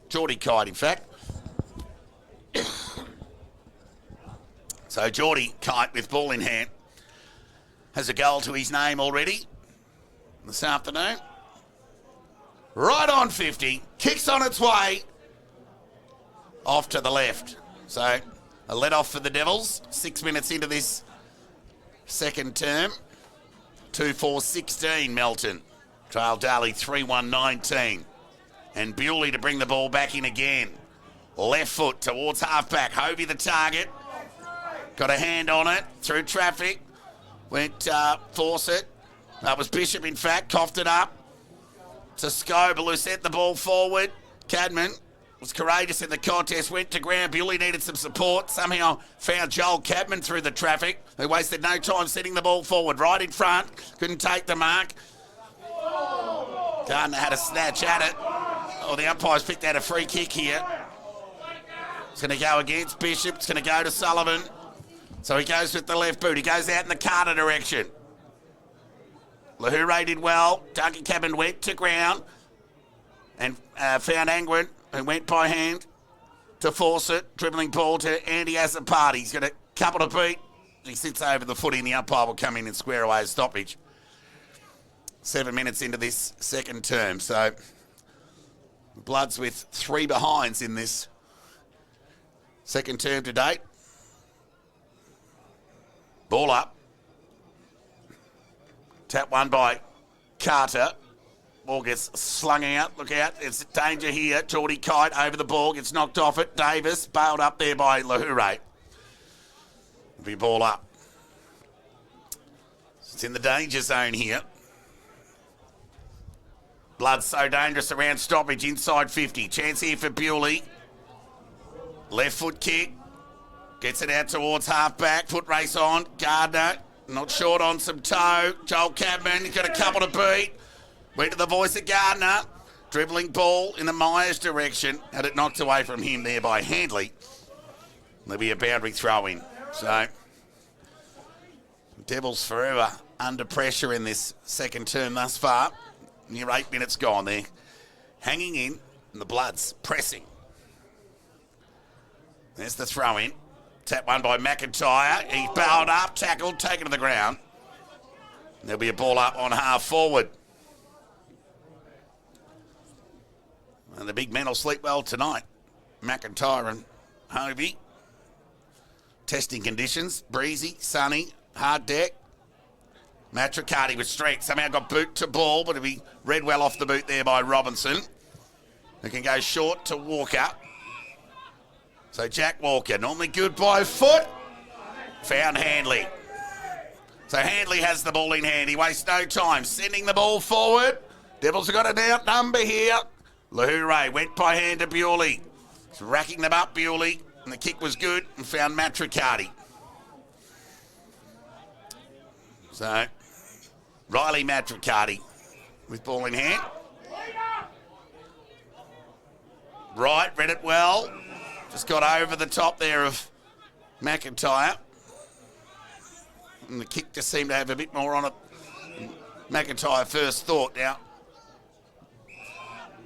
Speaker 1: Geordie Kite, in fact. So Geordie Kite with ball in hand has a goal to his name already this afternoon. Right on 50, kicks on its way off to the left. So a let off for the Devils, 6 minutes into this second term. 2-4-16 Melton. Trail Darley 3-1-19. And Bewley to bring the ball back in again. Left foot towards half-back. Hovey the target. Got a hand on it through traffic. Went Fawcett. That was Bishop, in fact. Coughed it up to Scoble, who sent the ball forward. Cadman was courageous in the contest. Went to ground. Bewley needed some support. Somehow found Joel Cadman through the traffic, who wasted no time sending the ball forward. Right in front. Couldn't take the mark. Gardner had a snatch at it. Oh, the umpire's picked out a free kick here. It's going to go against Bishop. It's going to go to Sullivan. So he goes with the left boot. He goes out in the Carter direction. Lahoure did well. Duncan Cabin went to ground and found Angwin, who went by hand to Fawcett. Dribbling ball to Andy Azapati. He's got a couple to beat. He sits over the footy and the umpire will come in and square away a stoppage. 7 minutes into this second term. So Bloods with 3 behinds in this second term to date. Ball up. Tap one by Carter. Ball gets slung out. Look out. It's danger here. Geordie Kite over the ball. Gets knocked off it. Davis bailed up there by Lahoure. Be ball up. It's in the danger zone here. Blood so dangerous around stoppage. Inside 50. Chance here for Bewley. Left foot kick. Gets it out towards half-back. Foot race on. Gardner. Not short on some toe. Joel Cadman. He's got a couple to beat. Went to the voice of Gardner. Dribbling ball in the Myers direction. Had it knocked away from him there by Handley. There'll be a boundary throw in. So, Devils forever under pressure in this second term thus far. Near 8 minutes gone there. Hanging in, and the Bloods pressing. There's the throw in. Tap one by McIntyre. He's barreled up, tackled, taken to the ground. There'll be a ball up on half forward. And the big men will sleep well tonight. McIntyre and Hovey. Testing conditions. Breezy, sunny, hard deck. Matricati with strength. Somehow got boot to ball, but it'll be read well off the boot there by Robinson. Who can go short to Walker. So Jack Walker, normally good by foot. Found Handley. So Handley has the ball in hand. He wastes no time. Sending the ball forward. Devils have got an outnumber here. Lahoure went by hand to Bewley. He's racking them up, Bewley. And the kick was good and found Matricati. So Riley Matricati with ball in hand. Right, read it well. Just got over the top there of McIntyre. And the kick just seemed to have a bit more on it. McIntyre first thought. Now,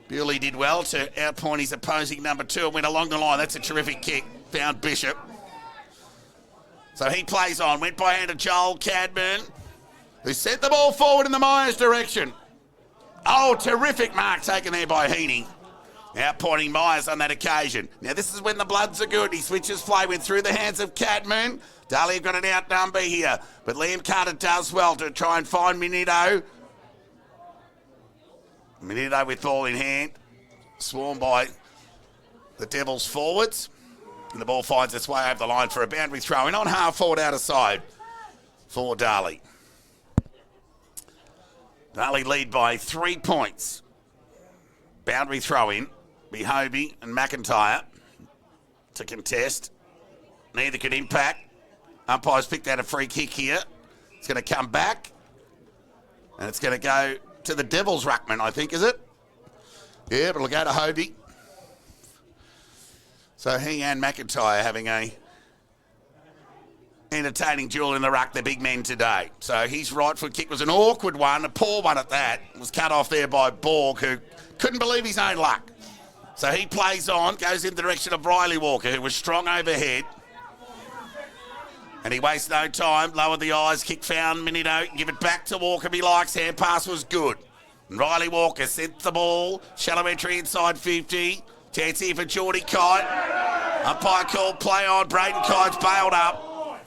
Speaker 1: Bewley did well to outpoint his opposing number 2 and went along the line. That's a terrific kick. Found Bishop. So he plays on. Went by hand to Joel Cadman, who sent the ball forward in the Myers direction. Oh, terrific mark taken there by Heaney. Outpointing Myers on that occasion. Now this is when the Bloods are good. He switches play, went through the hands of Cadman. Darley have got an outnumber here, but Liam Carter does well to try and find Minito. Minito with ball in hand, swarmed by the Devils forwards. And the ball finds its way over the line for a boundary throw in on half forward outer side for Darley. Darley lead by 3 points. Boundary throw in, be Hobie and McIntyre to contest. Neither could impact. Umpires picked out a free kick here. It's going to come back. And it's going to go to the Devils ruckman, I think, is it? Yeah, but it'll go to Hobie. So he and McIntyre having a entertaining duel in the ruck, the big men today. So his right foot kick was an awkward one, a poor one at that. It was cut off there by Borg, who couldn't believe his own luck. So he plays on, goes in the direction of Riley Walker, who was strong overhead. And he wastes no time, lowered the eyes, kick found Minito, give it back to Walker, he likes, hand pass was good. And Riley Walker sent the ball, shallow entry inside 50. Chance here for Geordie Kite. Umpire called play on, Braden Kite's bailed up.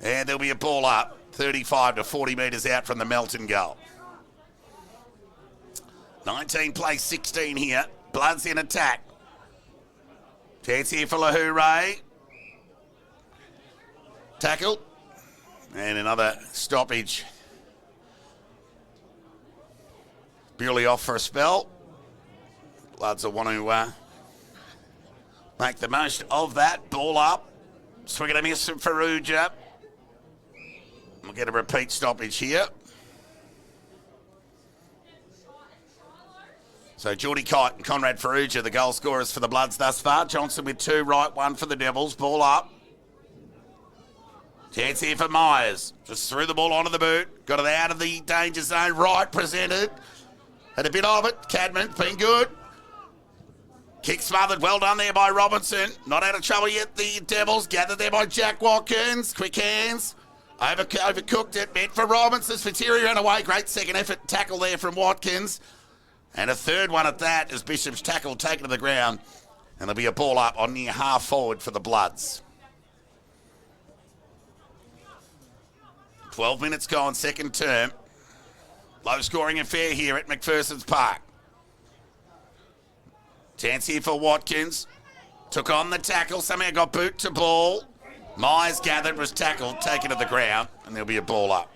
Speaker 1: And there'll be a ball up, 35 to 40 metres out from the Melton goal. 19 plays 16 here, Bloods in attack. Chance here for Lahoure. Tackle. And another stoppage. Bewley off for a spell. Bloods will want to make the most of that. Ball up. Swing and a miss from Farrugia. We'll get a repeat stoppage here. So Geordie Kite and Conrad Farrugia, the goal scorers for the Bloods thus far. Johnson with 2 right, 1 for the Devils. Ball up. Chance here for Myers. Just threw the ball onto the boot. Got it out of the danger zone. Right presented. Had a bit of it. Cadman's been good. Kick smothered. Well done there by Robinson. Not out of trouble yet. The Devils gathered there by Jack Watkins. Quick hands. Overcooked it. Meant for Robinson. Spiteri ran away. Great second effort tackle there from Watkins. And a third one at that as Bishop's tackle taken to the ground. And there'll be a ball up on near half forward for the Bloods. 12 minutes gone, second term. Low scoring affair here at McPherson's Park. Chance here for Watkins. Took on the tackle, somehow got boot to ball. Myers gathered, was tackled, taken to the ground, and there'll be a ball up.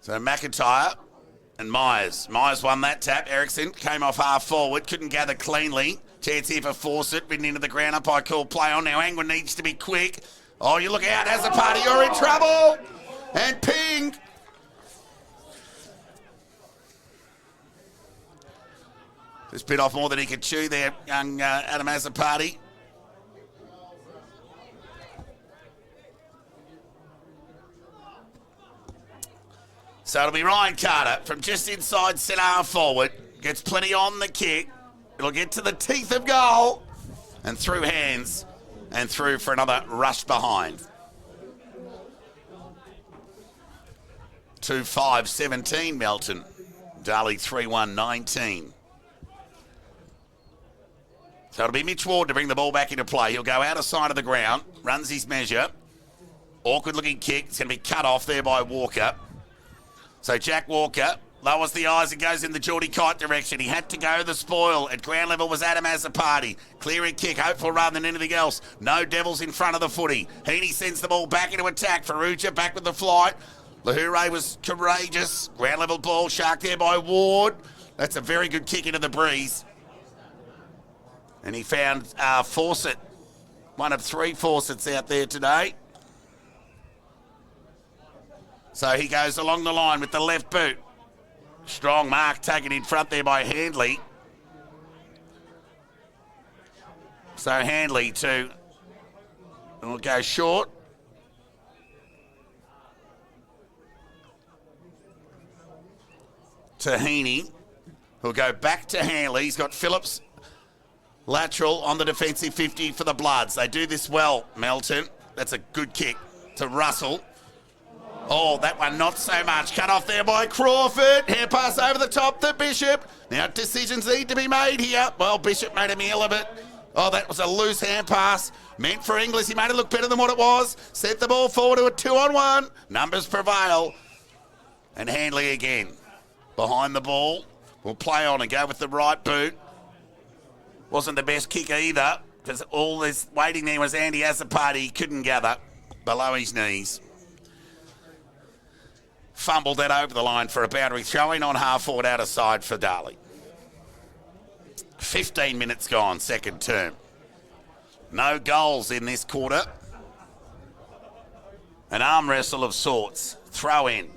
Speaker 1: So McIntyre and Myers. Myers won that tap. Erickson came off half forward, couldn't gather cleanly. Chance here for Fawcett, ridden into the ground. Umpire call play on. Now Angwin needs to be quick. Oh, you look out, has a party, you're in trouble. And ping. Just bit off more than he could chew there, young Adam Azzopardi. So it'll be Ryan Carter from just inside centre half forward. Gets plenty on the kick. It'll get to the teeth of goal. And through hands. And through for another rush behind. 2-5-17 Melton. Darley 3-1-19. So it'll be Mitch Ward to bring the ball back into play. He'll go out of side of the ground. Runs his measure. Awkward looking kick. It's going to be cut off there by Walker. So Jack Walker lowers the eyes and goes in the Geordie Kite direction. He had to go the spoil. At ground level was Adam Azzopardi. Clearing kick, hopeful rather than anything else. No Devils in front of the footy. Heaney sends the ball back into attack. Farrugia back with the flight. Lahoure was courageous. Ground level ball, shark there by Ward. That's a very good kick into the breeze. And he found Fawcett. One of 3 Fawcett's out there today. So he goes along the line with the left boot. Strong mark taken in front there by Handley. So Handley will go short. to Heaney, who'll go back to Hanley. He's got Phillips lateral on the defensive 50 for the Bloods. They do this well, Melton. That's a good kick to Russell. Oh, that one not so much. Cut off there by Crawford. Hair pass over the top to Bishop. Now decisions need to be made here. Well, Bishop made a meal of it. Oh, that was a loose hand pass. Meant for Inglis. He made it look better than what it was. Sent the ball forward to a 2-on-1. Numbers prevail. And Handley again. Behind the ball. Will play on and go with the right boot. Wasn't the best kick either, because all this waiting there was Andy Azzopardi. He couldn't gather below his knees. Fumbled that over the line for a boundary throw-in on half-forward outer side for Darley. 15 minutes gone, second term. No goals in this quarter. An arm wrestle of sorts. Throw in.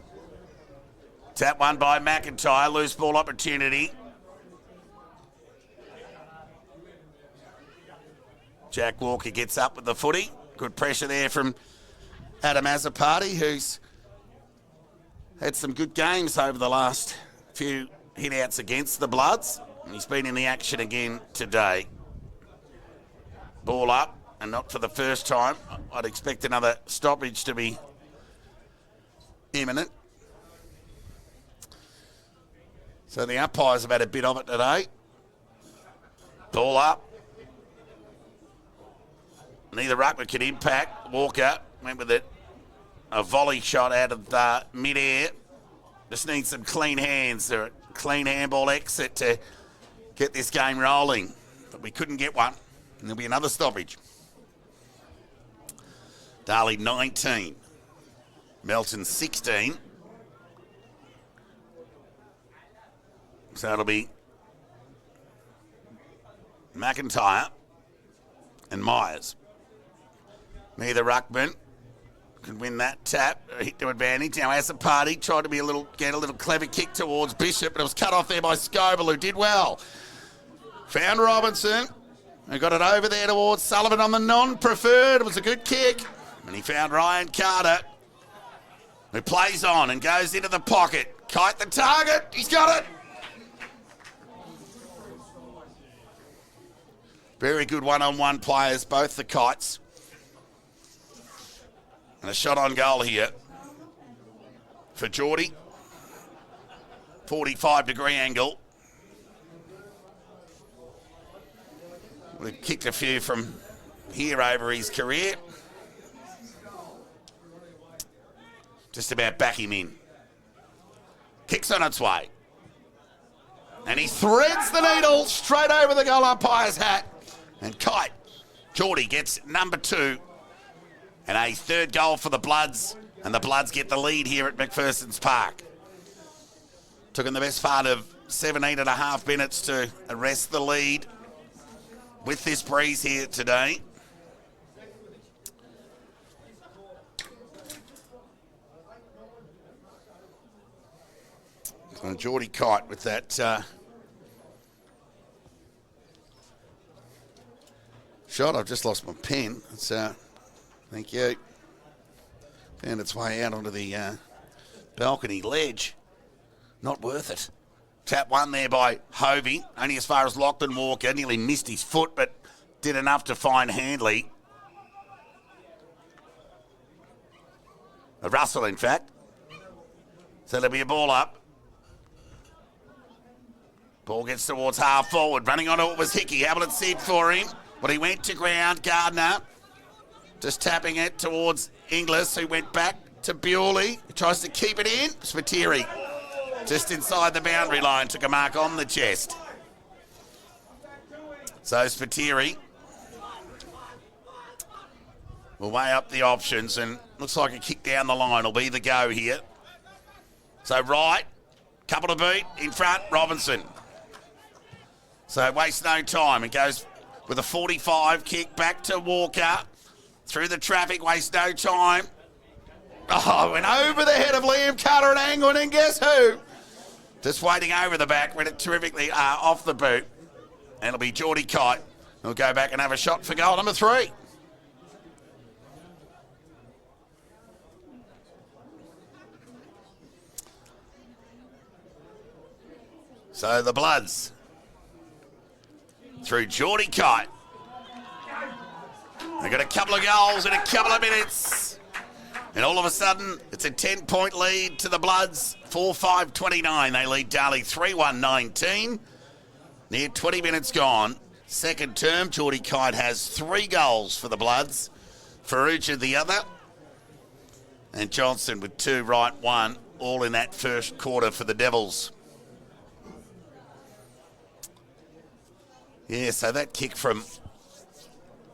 Speaker 1: Tap one by McIntyre. Loose ball opportunity. Jack Walker gets up with the footy. Good pressure there from Adam Azzopardi, who's had some good games over the last few hit-outs against the Bloods. He's been in the action again today. Ball up, and not for the first time. I'd expect another stoppage to be imminent. So the umpires have had a bit of it today. Ball up. Neither ruckman could impact. Walker went with it. A volley shot out of mid-air. Just needs some clean hands or a clean handball exit to get this game rolling. But we couldn't get one. And there'll be another stoppage. Darley 19. Melton 16. So it'll be McIntyre and Myers. Neither ruckman can win that tap. Hit to advantage. Now Azzopardi tried to get a little clever kick towards Bishop, but it was cut off there by Scoble, who did well. Found Robinson, who got it over there towards Sullivan on the non-preferred. It was a good kick. And he found Ryan Carter, who plays on and goes into the pocket. Kite the target. He's got it. Very good one-on-one players, both the Kites. And a shot on goal here for Geordie. 45-degree angle. We've kicked a few from here over his career. Just about back him in. Kicks on its way. And he threads the needle straight over the goal umpire's hat. And Kite, Geordie gets number 2. And a third goal for the Bloods. And the Bloods get the lead here at McPherson's Park. Took in the best part of 17 and a half minutes to arrest the lead with this breeze here today. So Geordie Kite with that shot. I've just lost my pen. It's thank you. Found its way out onto the balcony ledge. Not worth it. Tap one there by Hovey. Only as far as Lachlan Walker. Nearly missed his foot, but did enough to find Handley. A Russell, in fact. So there'll be a ball up. Ball gets towards half forward. Running onto it was Hickey. Hamilton Sid for him. But he went to ground. Gardner just tapping it towards Inglis, who went back to Bewley. He tries to keep it in. Spiteri just inside the boundary line. Took a mark on the chest. So Spiteri will weigh up the options, and looks like a kick down the line will be the go here. So right, couple to beat, in front, Robinson. So waste no time. It goes with a 45 kick back to Walker. Through the traffic, waste no time. Oh, went over the head of Liam Carter and Angwin, and guess who? Just waiting over the back, went it terrifically off the boot. And it'll be Geordie Kite. He'll go back and have a shot for goal number 3. So the Bloods through Geordie Kite. They've got a couple of goals in a couple of minutes. And all of a sudden, it's a 10-point lead to the Bloods. 4-5-29. They lead Darley 3-1-19. Near 20 minutes gone. Second term, Geordie Kite has 3 goals for the Bloods. Faruja the other. And Johnson with 2, Wright 1. All in that first quarter for the Devils. Yeah, so that kick from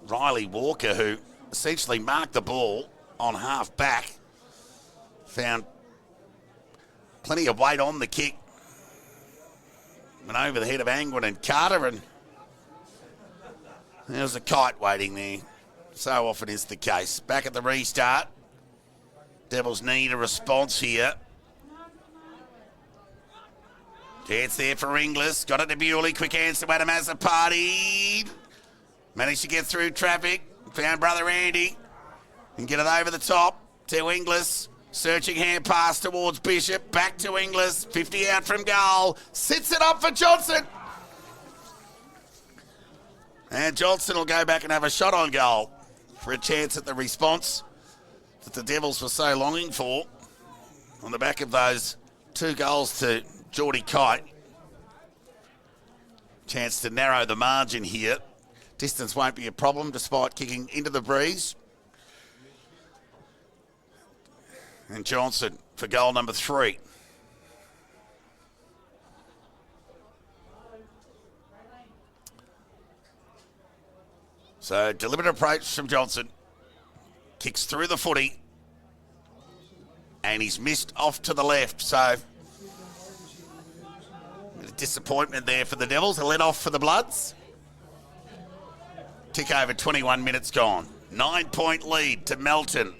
Speaker 1: Riley Walker, who essentially marked the ball on half back, found plenty of weight on the kick. Went over the head of Angwin and Carter, and there was a kite waiting there. So often is the case. Back at the restart. Devils need a response here. Chance there for Inglis. Got it to Bewley. Quick answer. Party. Managed to get through traffic. Found brother Andy. And get it over the top to Inglis. Searching hand pass towards Bishop. Back to Inglis. 50 out from goal. Sits it up for Johnson. And Johnson will go back and have a shot on goal for a chance at the response that the Devils were so longing for on the back of those 2 goals to Geordie Kite. Chance to narrow the margin here. Distance won't be a problem despite kicking into the breeze. And Johnson for goal number 3. So deliberate approach from Johnson. Kicks through the footy. And he's missed off to the left. So a bit of disappointment there for the Devils. A let off for the Bloods. Tick over 21 minutes gone. 9-point lead to Melton.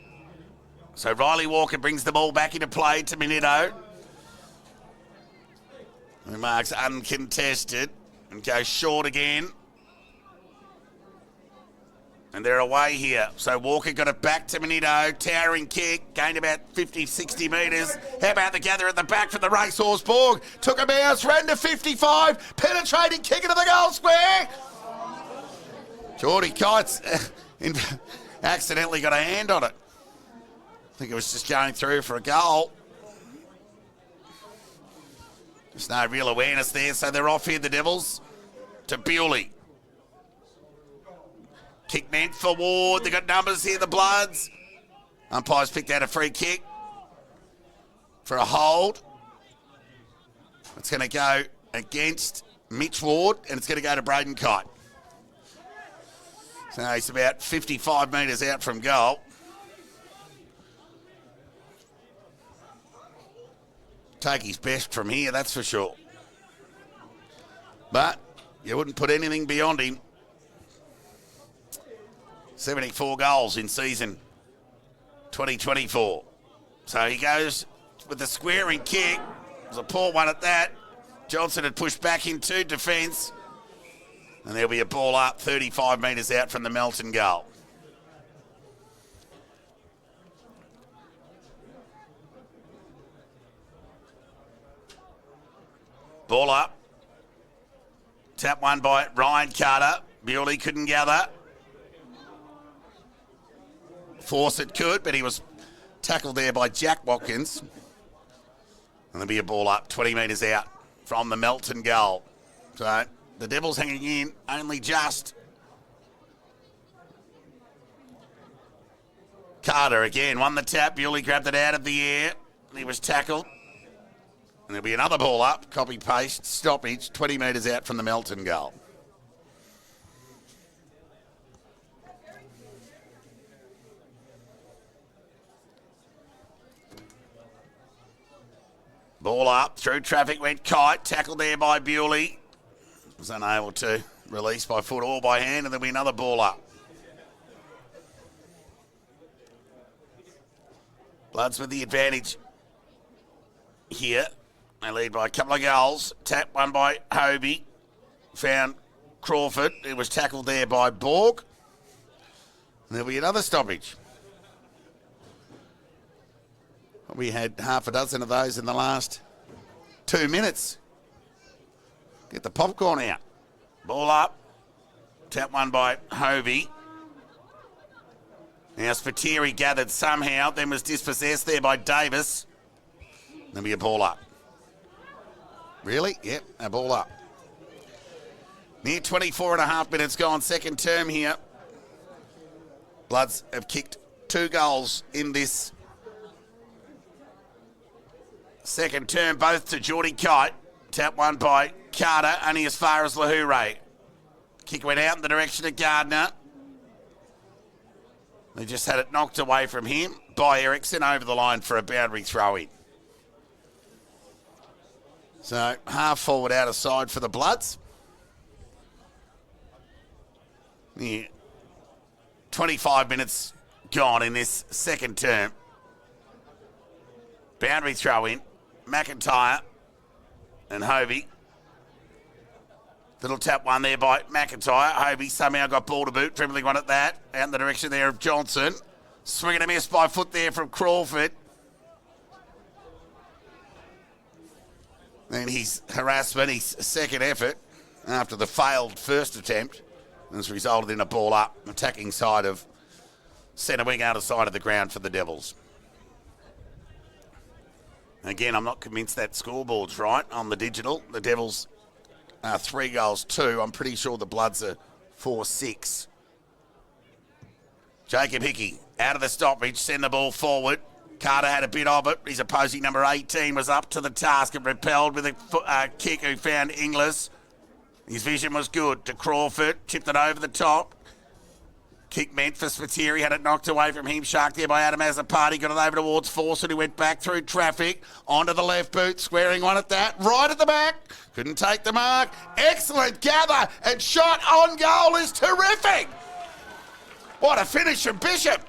Speaker 1: So Riley Walker brings the ball back into play to Minito. Who marks uncontested and goes short again. And they're away here. So Walker got it back to Minito. Towering kick. Gained about 50, 60 metres. How about the gather at the back from the Racehorse Borg? Took a bounce, ran to 55. Penetrating kick into the goal square. Geordie Kites accidentally got a hand on it. I think it was just going through for a goal. There's no real awareness there. So they're off here, the Devils, to Bewley. Kick meant for Ward. They got numbers here, the Bloods. Umpires picked out a free kick for a hold. It's going to go against Mitch Ward, and it's going to go to Braden Kite. So he's about 55 metres out from goal. Take his best from here, that's for sure. But you wouldn't put anything beyond him. 74 goals in season 2024. So he goes with the squaring kick. It was a poor one at that. Johnson had pushed back into defence. And there'll be a ball up 35 metres out from the Melton goal. Ball up. Tap one by Ryan Carter. Bewley couldn't gather. Fawcett could, but he was tackled there by Jack Watkins. And there'll be a ball up 20 metres out from the Melton goal. So the Devils hanging in only just. Carter again won the tap. Bewley grabbed it out of the air. He was tackled. And there'll be another ball up. Copy paste stoppage 20 metres out from the Melton goal. Ball up, through traffic went Kite, tackled there by Bewley. Was unable to release by foot or by hand, and there'll be another ball up. Bloods with the advantage here. They lead by a couple of goals. Tap one by Hobie. Found Crawford. It was tackled there by Borg. And there'll be another stoppage. We had half a dozen of those in the last 2 minutes. Get the popcorn out. Ball up. Tap one by Hovey. Now Spiteri gathered somehow, then was dispossessed there by Davis. There'll be a ball up. Really? Yep, a ball up. Near 24 and a half minutes gone, second term here. Bloods have kicked 2 goals in this second term, both to Geordie Kite. Tap one by Carter, only as far as Lahoure. Kick went out in the direction of Gardner. They just had it knocked away from him by Ericsson over the line for a boundary throw-in. So half forward out of side for the Bloods. Yeah. 25 minutes gone in this second term. Boundary throw-in. McIntyre and Hovey. Little tap one there by McIntyre. Hovey somehow got ball to boot, dribbling one at that. Out in the direction there of Johnson. Swing and a miss by foot there from Crawford. And his harassment, his second effort after the failed first attempt, has resulted in a ball up, attacking side of centre wing out of side of the ground for the Devils. Again, I'm not convinced that scoreboard's right on the digital. The Devils are 3 goals 2. I'm pretty sure the Bloods are 4-6. Jacob Hickey out of the stoppage, send the ball forward. Carter had a bit of it. His opposing number 18 was up to the task and repelled with a kick who found Inglis. His vision was good to Crawford, chipped it over the top. Kick meant for Spiteri, had it knocked away from him. Shark there by Adam Azzopardi, got it over towards Fawcett, who went back through traffic, onto the left boot, squaring one at that, right at the back. Couldn't take the mark. Excellent gather and shot on goal is terrific. What a finish from Bishop.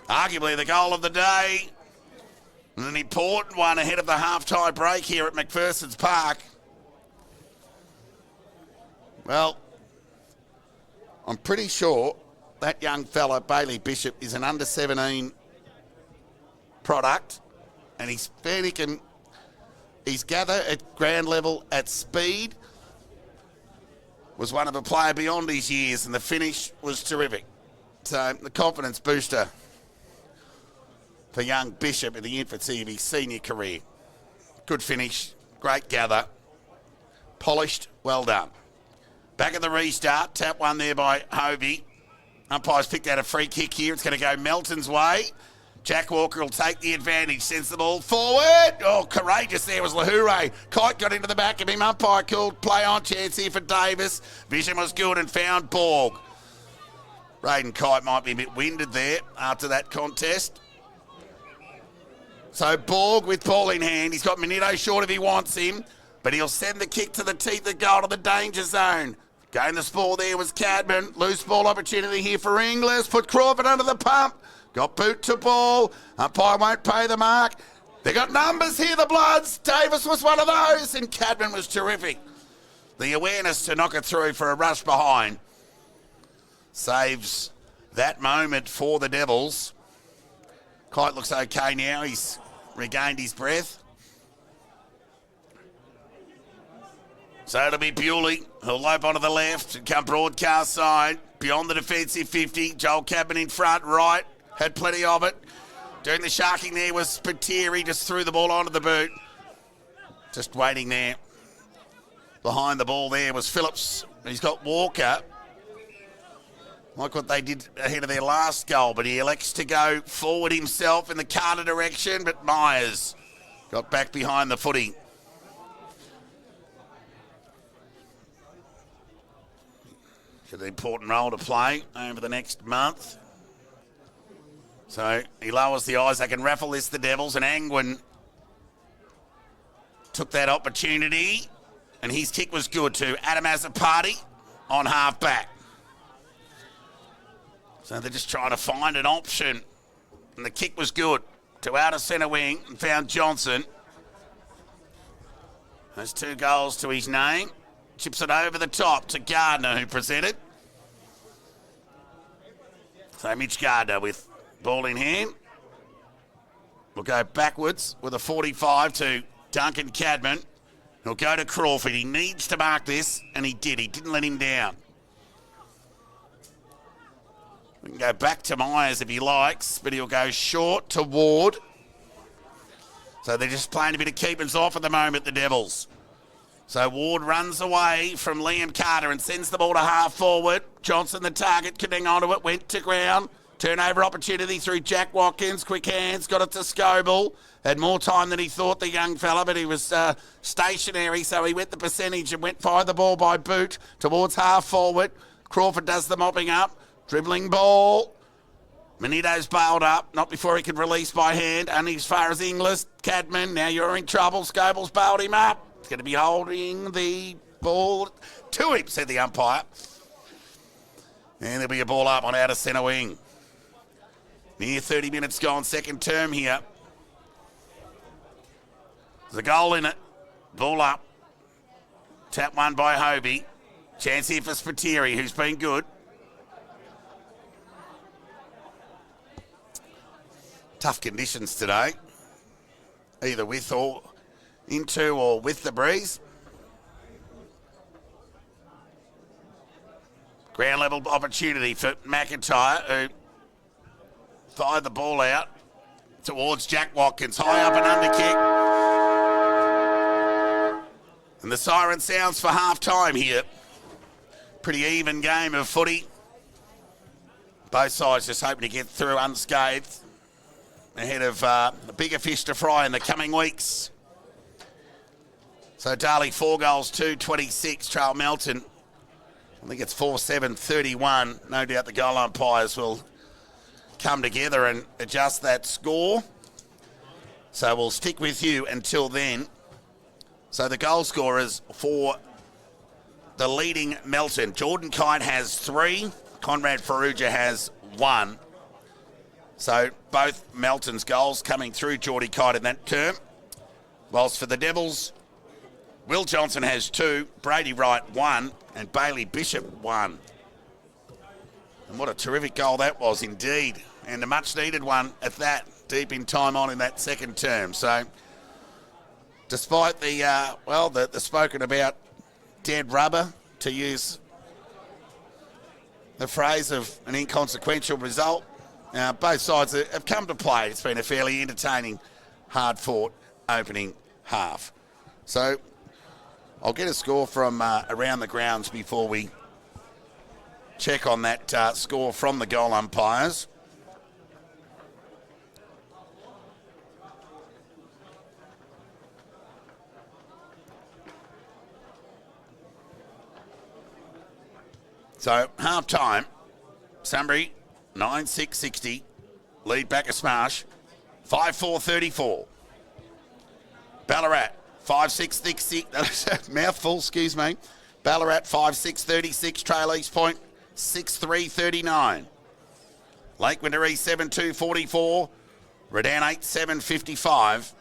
Speaker 1: Arguably the goal of the day. And an important one ahead of the half-time break here at McPherson's Park. Well, I'm pretty sure that young fella, Bailey Bishop, is an under-17 product, and he's gather at ground level at speed, was one of a player beyond his years, and the finish was terrific. So the confidence booster for young Bishop in the infancy of his senior career. Good finish, great gather, polished, well done. Back at the restart, tap one there by Hovey. Umpire's picked out a free kick here. It's going to go Melton's way. Jack Walker will take the advantage, sends the ball forward. Oh, courageous there was Lahoure. Kite got into the back of him. Umpire called play on chance here for Davis. Vision was good and found Borg. Braden Kite might be a bit winded there after that contest. So Borg with ball in hand. He's got Minito short if he wants him, but he'll send the kick to the teeth of goal to the danger zone. Going the ball there was Cadman. Loose ball opportunity here for Inglis. Put Crawford under the pump. Got boot to ball. Umpire won't pay the mark. They got numbers here, the Bloods. Davis was one of those, and Cadman was terrific. The awareness to knock it through for a rush behind saves that moment for the Devils. Kite looks okay now. He's regained his breath. So it'll be Bewley, who'll lope onto the left and come broadcast side. Beyond the defensive 50. Joel Cadman in front, right. Had plenty of it. Doing the sharking there was Spiteri. Just threw the ball onto the boot. Just waiting there. Behind the ball there was Phillips. He's got Walker. Like what they did ahead of their last goal, but he elects to go forward himself in the Carter direction, but Myers got back behind the footy. Got an important role to play over the next month. So he lowers the Isaac and raffle list the Devils, and Angwin took that opportunity, and his kick was good to Adam Azzopardi on half back. So they're just trying to find an option, and the kick was good to outer centre wing and found Johnson. There's 2 goals to his name. Chips it over the top to Gardner, who presented. So Mitch Gardner with ball in hand. We'll go backwards with a 45 to Duncan Cadman. He'll go to Crawford. He needs to mark this, and he did. He didn't let him down. We can go back to Myers if he likes, but he'll go short to Ward. So they're just playing a bit of keepers off at the moment, the Devils. So Ward runs away from Liam Carter and sends the ball to half forward. Johnson, the target, getting onto it, went to ground. Turnover opportunity through Jack Watkins. Quick hands, got it to Scoble. Had more time than he thought, the young fella, but he was stationary, so he went the percentage and fired the ball by boot towards half forward. Crawford does the mopping up. Dribbling ball. Manito's bailed up, not before he could release by hand. Only as far as Inglis. Cadman, now you're in trouble. Scoble's bailed him up. He's going to be holding the ball to him, said the umpire. And there'll be a ball up on outer centre wing. Near 30 minutes gone, second term here. There's a goal in it. Ball up. Tap one by Hobie. Chance here for Spiteri, who's been good. Tough conditions today, either with or into or with the breeze. Ground level opportunity for McIntyre, who fired the ball out towards Jack Watkins. High up and under kick. And the siren sounds for half time here. Pretty even game of footy. Both sides just hoping to get through unscathed ahead of the bigger fish to fry in the coming weeks. So Darley 4 goals, 2-26, trail Melton. I think it's 4-7-31. No doubt the goal umpires will come together and adjust that score. So we'll stick with you until then. So the goal scorers for the leading Melton. Jordan Kite has 3. Conrad Farrugia has 1. So both Melton's goals coming through Geordie Kite in that term. Whilst for the Devils, Will Johnson has 2, Brady Wright 1, and Bailey Bishop 1. And what a terrific goal that was indeed. And a much needed one at that, deep in time on in that second term. So despite the spoken about dead rubber, to use the phrase of an inconsequential result, both sides have come to play. It's been a fairly entertaining, hard-fought opening half. So I'll get a score from around the grounds before we check on that score from the goal umpires. So half-time, Sunbury 9-6-60, lead back a smash, 5-4-34. Ballarat 5-6-36, mouthful, excuse me. Ballarat 5-6-36, trail East Point 6-3-39. Lake Windermere 7-2-44, Redan 8-7-55,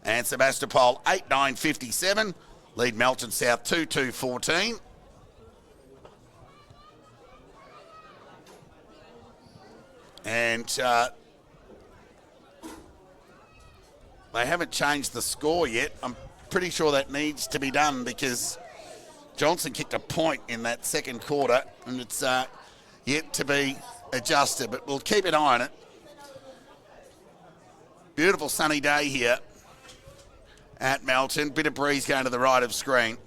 Speaker 1: and Sebastopol 8-9-57. Lead Melton South 2-2-14. And they haven't changed the score yet. I'm pretty sure that needs to be done because Johnson kicked a point in that second quarter and it's yet to be adjusted, but we'll keep an eye on it. Beautiful sunny day here at Melton. Bit of breeze going to the right of screen.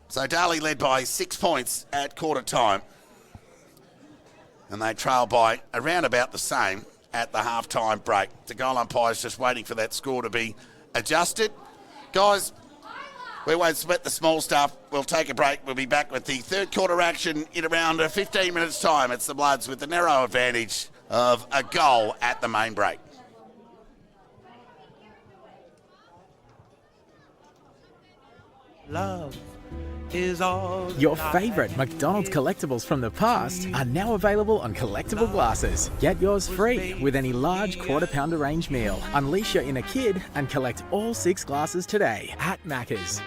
Speaker 1: So Darley led by 6 points at quarter time. And they trail by around about the same at the half-time break. The goal umpire's just waiting for that score to be adjusted. Guys, we won't sweat the small stuff. We'll take a break. We'll be back with the third quarter action in around 15 minutes' time. It's the Bloods with the narrow advantage of a goal at the main break.
Speaker 2: Love is all
Speaker 3: Your favourite McDonald's collectibles from the past are now available on collectible glasses. Get yours free with any large quarter pounder range meal. Unleash your inner kid and collect all 6 glasses today at Macca's.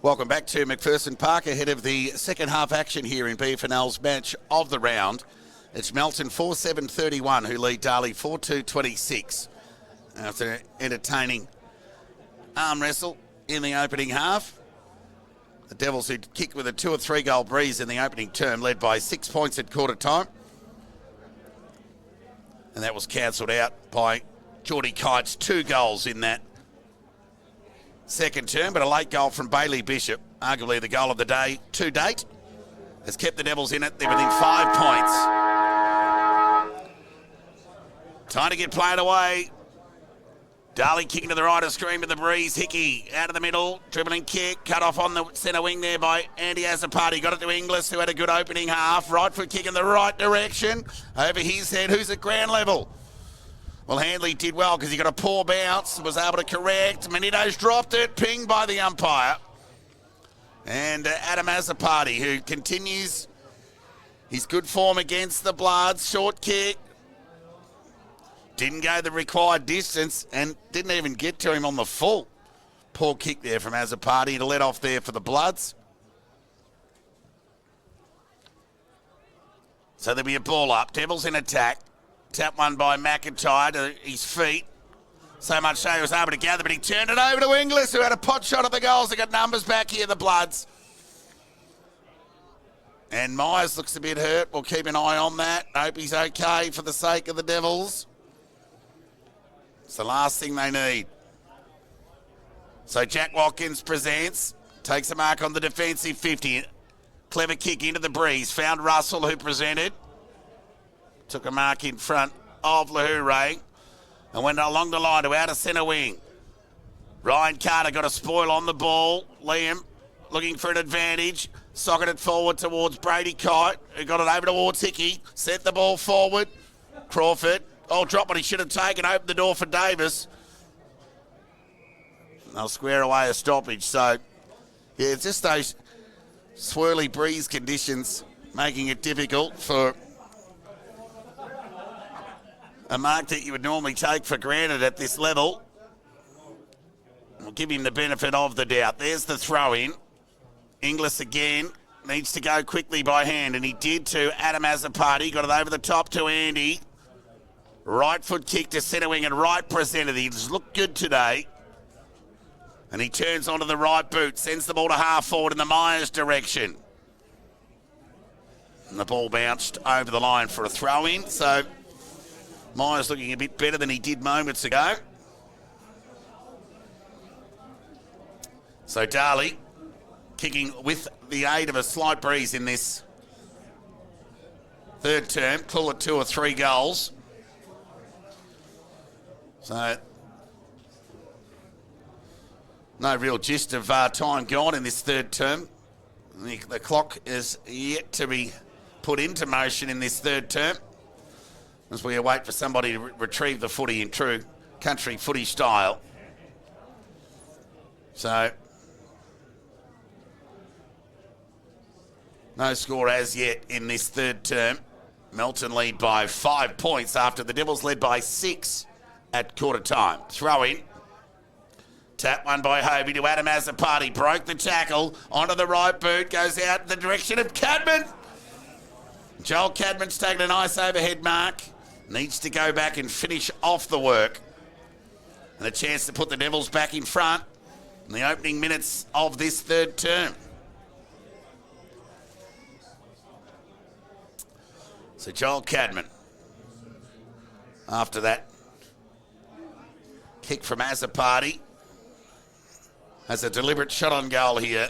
Speaker 1: Welcome back to McPherson Park ahead of the second half action here in BFNL's match of the round. It's Melton 4-7-31 who lead Darley 4-2-26. After an entertaining arm wrestle in the opening half. The Devils, who kicked with a 2 or 3 goal breeze in the opening term, led by 6 points at quarter time. And that was cancelled out by Geordie Kite's 2 goals in that second term, but a late goal from Bailey Bishop, arguably the goal of the day to date, has kept the Devils in it. They're within 5 points. Time to get played away. Darley kicking to the right of screen with the breeze. Hickey out of the middle, dribbling kick, cut off on the centre wing there by Andy Azzopardi. Got it to Inglis, who had a good opening half. Right foot kick in the right direction. Over his head, who's at ground level? Well, Handley did well because he got a poor bounce, was able to correct. Menito's dropped it, pinged by the umpire. And Adam Azzopardi, who continues his good form against the Bloods. Short kick. Didn't go the required distance and didn't even get to him on the full. Poor kick there from Azzopardi to let off there for the Bloods. So there'll be a ball up. Devils in attack. Tap one by McIntyre to his feet. So much so he was able to gather, but he turned it over to Inglis, who had a pot shot at the goals. They got numbers back here, the Bloods. And Myers looks a bit hurt. We'll keep an eye on that. Hope he's okay for the sake of the Devils. It's the last thing they need. So Jack Watkins presents, takes a mark on the defensive 50. Clever kick into the breeze. Found Russell, who presented. Took a mark in front of Lahoure and went along the line to outer centre wing. Ryan Carter got a spoil on the ball. Liam looking for an advantage. Socketed forward towards Brady Kite, who got it over towards Hickey. Sent the ball forward. Crawford. Oh, drop what he should have taken. Opened the door for Davis. They'll square away a stoppage. So, yeah, it's just those swirly breeze conditions making it difficult for a mark that you would normally take for granted at this level. We'll give him the benefit of the doubt. There's the throw in. Inglis again needs to go quickly by hand, and he did to Adam Azzopardi. Got it over the top to Andy. Right foot kick to centre wing and right presented. He's looked good today. And he turns onto the right boot, sends the ball to half forward in the Myers direction. And the ball bounced over the line for a throw in. So Myers looking a bit better than he did moments ago. So Darley kicking with the aid of a slight breeze in this third term. Call it 2 or 3 goals. So no real gist of time gone in this third term. The clock is yet to be put into motion in this third term as we await for somebody to retrieve the footy in true country footy style. So no score as yet in this third term. Melton lead by 5 points after the Devils led by 6 at quarter time. Throw in. Tap one by Hovey to Adam Azzopardi. Broke the tackle. Onto the right boot. Goes out in the direction of Cadman. Joel Cadman's taken a nice overhead mark. Needs to go back and finish off the work. And a chance to put the Devils back in front in the opening minutes of this third term. So Joel Cadman, after that kick from Azzopardi, has a deliberate shot on goal here.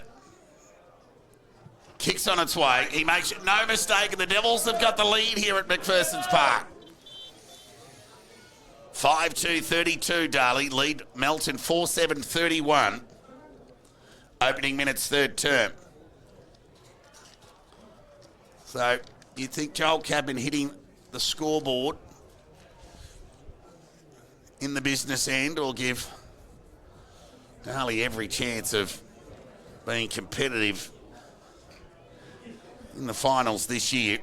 Speaker 1: Kicks on its way. He makes no mistake, and the Devils have got the lead here at McPherson's Park. 5-2-32, Darley. Lead Melton 4-7-31. Opening minutes third term. So you'd think Joel Cadman hitting the scoreboard in the business end will give Darley every chance of being competitive in the finals this year.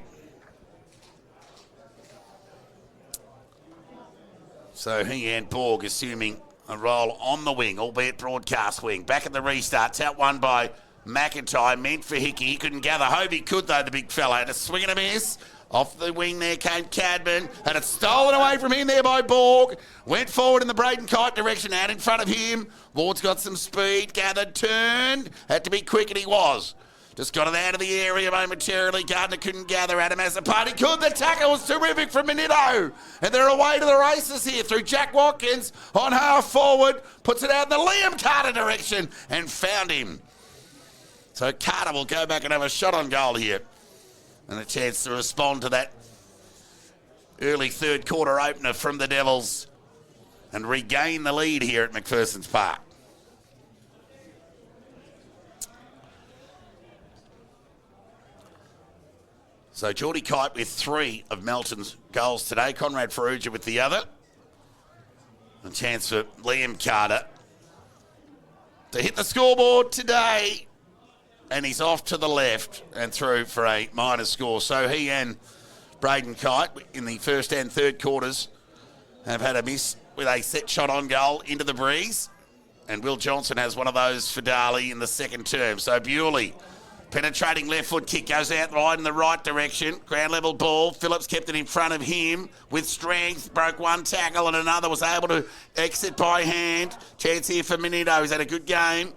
Speaker 1: So he and Borg assuming a role on the wing, albeit broadcast wing. Back at the restart, tap one by McIntyre meant for Hickey. He couldn't gather. Hovey could, though, the big fella. And a swing and a miss. Off the wing there came Cadman. Had it stolen away from him there by Borg. Went forward in the Braden Kite direction. Out in front of him. Ward's got some speed. Gathered, turned. Had to be quick, and he was. Just got it out of the area momentarily. Gardner couldn't gather. Adam as a party could. The tackle was terrific from Minito. And they're away to the races here through Jack Watkins on half forward. Puts it out in the Liam Carter direction and found him. So Carter will go back and have a shot on goal here. And a chance to respond to that early third quarter opener from the Devils and regain the lead here at McPherson's Park. So Geordie Kite with 3 of Melton's goals today. Conrad Ferrugia with the other. A chance for Liam Carter to hit the scoreboard today. And he's off to the left and through for a minor score. So he and Braden Kite in the first and third quarters have had a miss with a set shot on goal into the breeze. And Will Johnson has one of those for Darley in the second term. So Bewley, penetrating left foot kick, goes out wide in the right direction. Ground level ball. Phillips kept it in front of him with strength. Broke one tackle and another was able to exit by hand. Chance here for Minito. He's had a good game.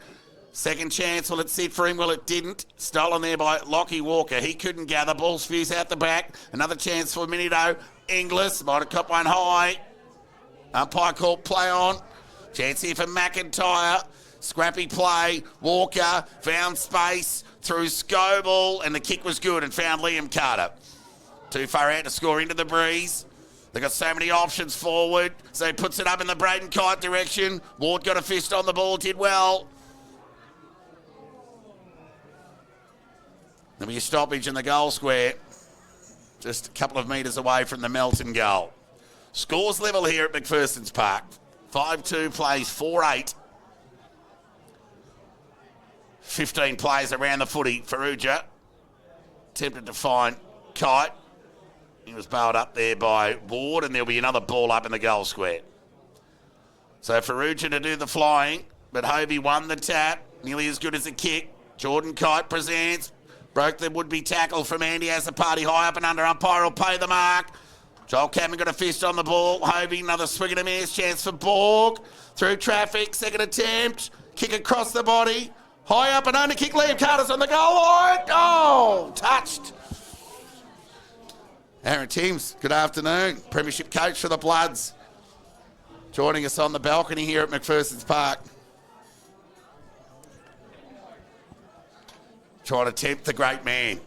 Speaker 1: Second chance, will it sit for him? Well, it didn't. Stolen there by Lockie Walker. He couldn't gather. Ball spews out the back. Another chance for Minito. Inglis might have caught one high. Umpire called play on. Chance here for McIntyre. Scrappy play. Walker found space through Scoble, and the kick was good and found Liam Carter. Too far out to score into the breeze. They've got so many options forward. So he puts it up in the Braden Kite direction. Ward got a fist on the ball, did well. There'll be a stoppage in the goal square, just a couple of metres away from the Melton goal. Scores level here at McPherson's Park. 5-2 plays 4-8. 15 plays around the footy. Ferrugia attempted to find Kite. He was bailed up there by Ward, and there'll be another ball up in the goal square. So Ferrugia to do the flying, but Hovey won the tap. Nearly as good as a kick. Jordan Kite presents. Broke the would-be tackle from Andy as the party high up and under. Umpire will pay the mark. Joel Cadman got a fist on the ball. Hovey, another swing and a miss. Chance for Borg. Through traffic. Second attempt. Kick across the body. High up and under. Kick. Liam Carter's on the goal line. Oh, touched. Aaron Timms, good afternoon. Premiership coach for the Bloods. Joining us on the balcony here at McPherson's Park. Trying to tempt the great man.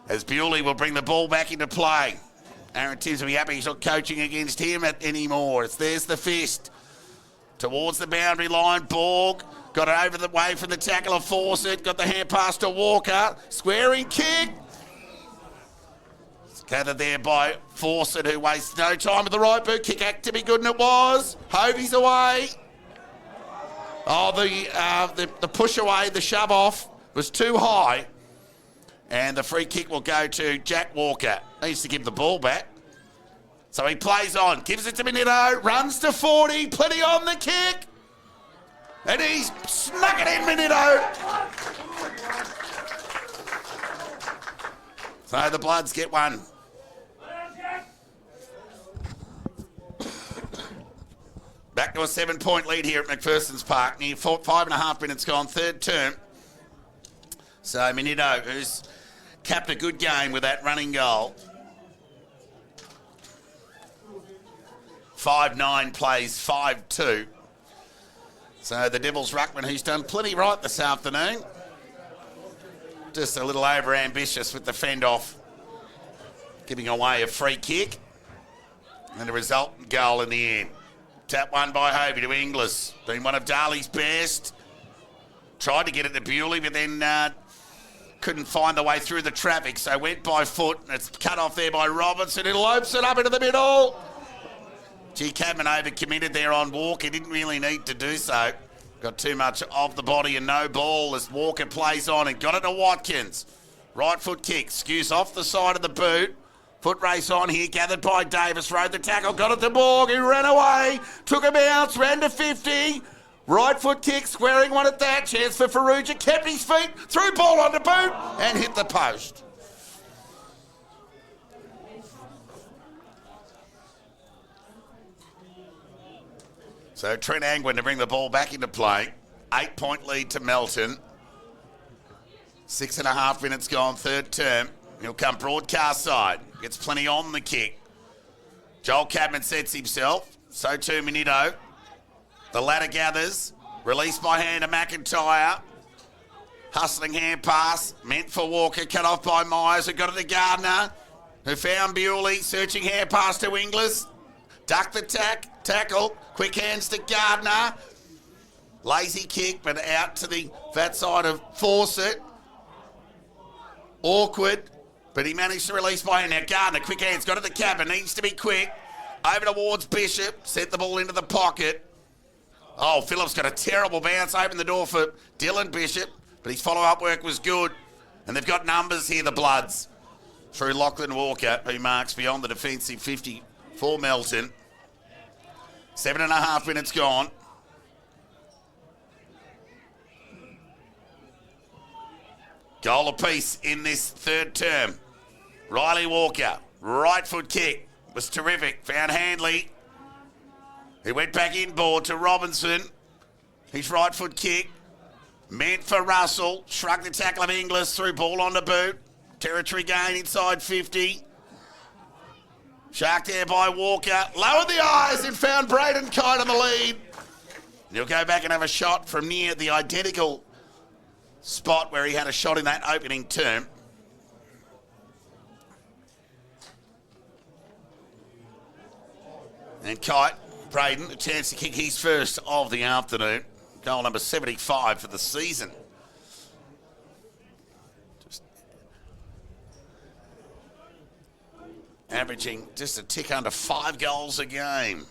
Speaker 1: As Bewley will bring the ball back into play. Aaron Timms will be happy he's not coaching against him anymore. There's the fist. Towards the boundary line, Borg. Got it over the way from the tackle of Fawcett. Got the hand pass to Walker. Squaring kick. It's gathered there by Fawcett, who wastes no time with the right boot. Kick act to be good, and it was. Hovey's away. Oh, the push away, the shove off was too high. And the free kick will go to Jack Walker. Needs to give the ball back. So he plays on, gives it to Minito, runs to 40, plenty on the kick. And he's snuck it in, Minito. So the Bloods get one. Back to a 7-point lead here at McPherson's Park. Near 5.5 minutes gone, third term. So Minito, who's capped a good game with that running goal. 5-9 plays 5-2. So the Devils ruckman, who's done plenty right this afternoon. Just a little over-ambitious with the fend-off. Giving away a free kick. And a resultant goal in the end. Tap one by Hovey to Inglis. Been one of Darley's best. Tried to get it to Bewley, but then couldn't find the way through the traffic, so went by foot. It's cut off there by Robertson. It lopes it up into the middle. Cadman overcommitted there on Walker. Didn't really need to do so. Got too much of the body and no ball as Walker plays on and got it to Watkins. Right foot kick. Skews off the side of the boot. Foot race on here, gathered by Davis. Rode the tackle, got it to Borg, who ran away. Took a bounce, ran to 50. Right foot kick, squaring one at that. Chance for Farrugia. Kept his feet. Threw ball on the boot and hit the post. So Trent Angwin to bring the ball back into play. 8-point lead to Melton. 6.5 minutes gone, third term. He'll come broadcast side. Gets plenty on the kick. Joel Cadman sets himself. So too Minito. The ladder gathers. Released by hand to McIntyre. Hustling hand pass. Meant for Walker. Cut off by Myers. Who got it to Gardner. Who found Bewley. Searching hand pass to Inglis. Duck the tackle. Quick hands to Gardner. Lazy kick, but out to the fat side of Fawcett. Awkward, but he managed to release by hand. Now Gardner, quick hands, got it to Cabin. Needs to be quick. Over towards Bishop. Sent the ball into the pocket. Oh, Phillips got a terrible bounce. Opened the door for Dylan Bishop, but his follow-up work was good. And they've got numbers here, the Bloods. Through Lachlan Walker, who marks beyond the defensive 50 for Melton. 7.5 minutes gone. Goal apiece in this third term. Riley Walker, right foot kick, was terrific. Found Handley. He went back inboard to Robinson. His right foot kick. Meant for Russell. Shrugged the tackle of Inglis. Threw ball on the boot. Territory gain inside 50. Shark there by Walker. Lowered the eyes and found Braden Kite on the lead. And he'll go back and have a shot from near the identical spot where he had a shot in that opening term. And Kite, Braden, a chance to kick his first of the afternoon. Goal number 75 for the season. Just averaging just a tick under 5 goals a game.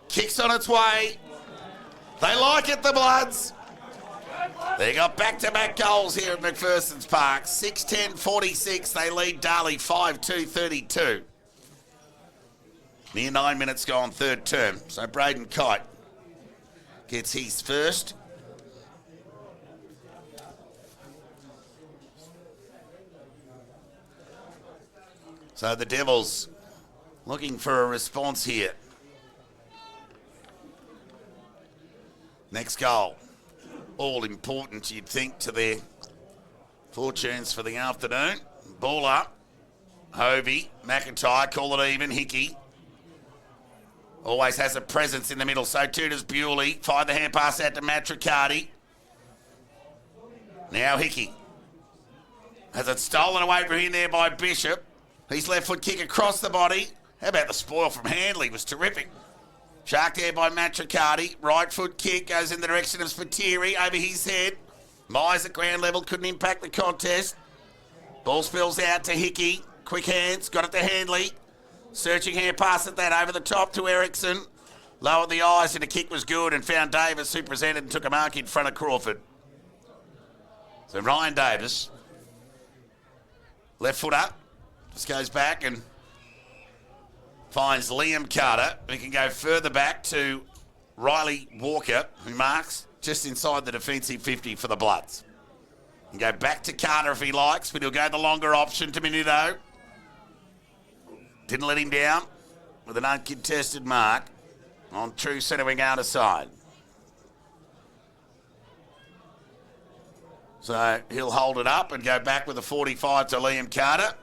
Speaker 1: Kicks on its way. They like it, the Bloods. They got back-to-back goals here at McPherson's Park. 6-10-46. They lead Darley 5-2-32. Near 9 minutes gone, third term. So Braden Kite gets his first. So the Devils looking for a response here. Next goal. All important, you'd think, to their fortunes for the afternoon. Ball up. Hovey, McIntyre, call it even. Hickey always has a presence in the middle. So too does Bewley. Fired the hand pass out to Matricardi. Now Hickey has it stolen away from him there by Bishop. His left foot kick across the body. How about the spoil from Handley? It was terrific. Shark there by Matricardi. Right foot kick goes in the direction of Spiteri over his head. Myers at ground level couldn't impact the contest. Ball spills out to Hickey. Quick hands, got it to Handley. Searching hand pass at that over the top to Erickson. Lowered the eyes and the kick was good and found Davis, who presented and took a mark in front of Crawford. So Ryan Davis, left foot up, just goes back and finds Liam Carter, who can go further back to Riley Walker, who marks just inside the defensive 50 for the Bloods. He can go back to Carter if he likes, but he'll go the longer option to Minito. Didn't let him down with an uncontested mark on true centre wing outer side. So he'll hold it up and go back with a 45 to Liam Carter.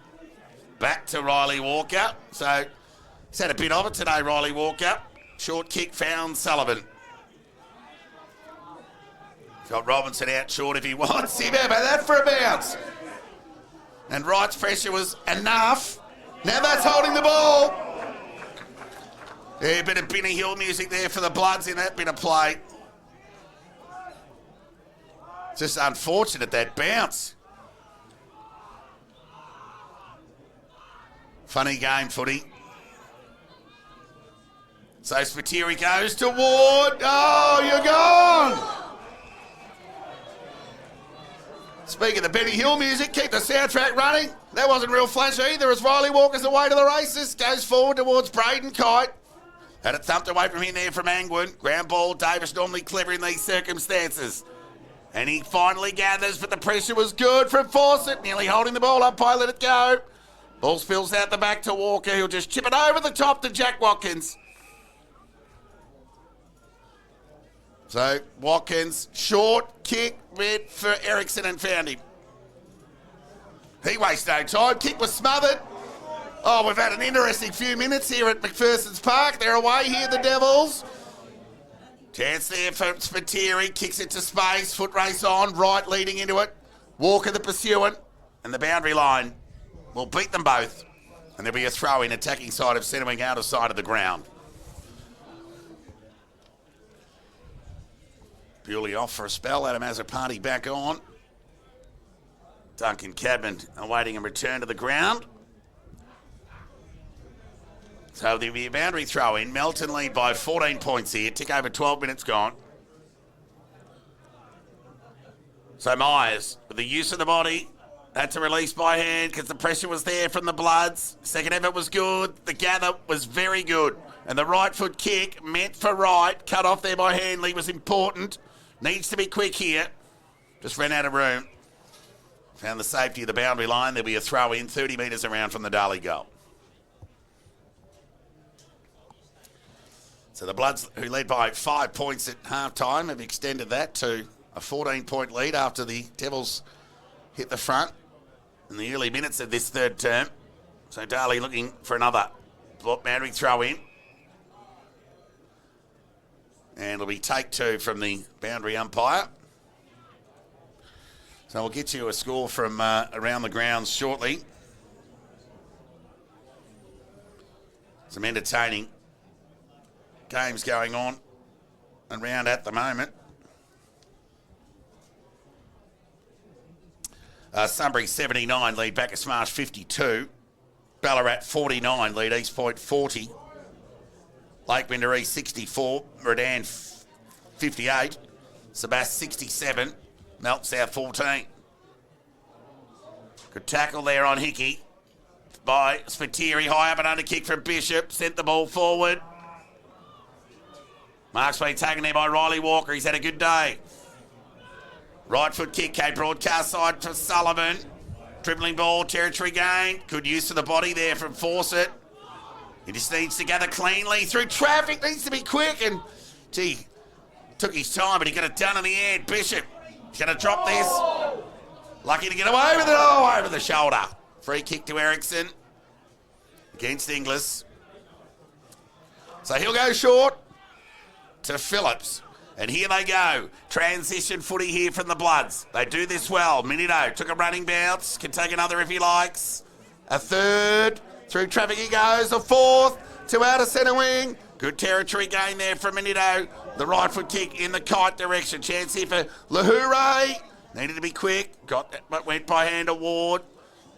Speaker 1: Back to Riley Walker. So he's had a bit of it today, Riley Walker. Short kick found Sullivan. Got Robinson out short if he wants him. How about that for a bounce? And Wright's pressure was enough. Now that's holding the ball. Yeah, a bit of Benny Hill music there for the Bloods in that bit of play. Just unfortunate, that bounce. Funny game, footy. So Spiteri goes to Ward. Oh, you're gone. Speaking of the Benny Hill music, keep the soundtrack running. That wasn't real flash either as Riley Walker's away to the races. Goes forward towards Braden Kite. Had it thumped away from him there from Angwin. Ground ball, Davis normally clever in these circumstances. And he finally gathers, but the pressure was good from Fawcett. Nearly holding the ball up, let it go. Ball spills out the back to Walker. He'll just chip it over the top to Jack Watkins. So Watkins, short kick, red for Ericsson and found him. He wastes no time. Kick was smothered. Oh, we've had an interesting few minutes here at McPherson's Park. They're away here, the Devils. Chance there for Spiteri. Kicks it to space. Foot race on. Right leading into it. Walker the pursuant. And the boundary line will beat them both. And there'll be a throw in attacking side of centre wing out of side of the ground. Bewley off for a spell. Adam Azzopardi back on. Duncan Cadman awaiting a return to the ground. So there'll be a boundary throw in. Melton lead by 14 points here. Tick over 12 minutes gone. So Myers, with the use of the body, had to release by hand because the pressure was there from the Bloods. Second effort was good. The gather was very good. And the right foot kick meant for right. Cut off there by Hanley was important. Needs to be quick here. Just ran out of room. Found the safety of the boundary line. There'll be a throw in 30 metres around from the Darley goal. So the Bloods, who led by 5 points at half-time, have extended that to a 14-point lead after the Devils hit the front in the early minutes of this third term. So Darley looking for another boundary throw in. And it'll be take two from the boundary umpire. So we'll get you a score from around the grounds shortly. Some entertaining games going on around at the moment. Sunbury 79 lead Bacchus Marsh 52. Ballarat 49 lead East Point 40. Lake Winderee 64. Redan 58. Sebas 67. Melt South 14. Good tackle there on Hickey by Spiteri. High up and under kick from Bishop. Sent the ball forward. Mark's been taken there by Riley Walker. He's had a good day. Right foot kick, Cape broadcast side for Sullivan. Dribbling ball, territory gain. Good use of the body there from Fawcett. He just needs to gather cleanly through traffic. Needs to be quick and, gee, took his time, but he got it done in the end. Bishop, he's going to drop this. Lucky to get away with it. Oh, over the shoulder. Free kick to Ericsson against Inglis. So he'll go short to Phillips. And here they go. Transition footy here from the Bloods. They do this well. Minito took a running bounce. Can take another if he likes. A third. Through traffic he goes. A fourth. To outer centre wing. Good territory gain there from Minito. The right foot kick in the kite direction. Chance here for Lahoure. Needed to be quick. Got that, but went by hand to Ward.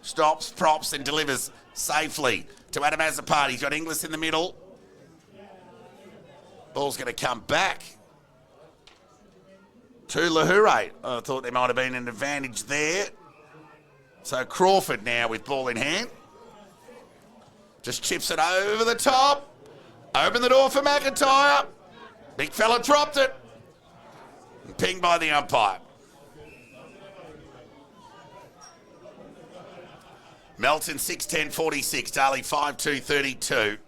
Speaker 1: Stops, props and delivers safely to Adam Azzopardi. He's got Inglis in the middle. Ball's going to come back to Lahoure. I thought there might have been an advantage there. So Crawford now with ball in hand. Just chips it over the top. Open the door for McIntyre. Big fella dropped it. And pinged by the umpire. Melton 6-10-46. Darley 5-2-32.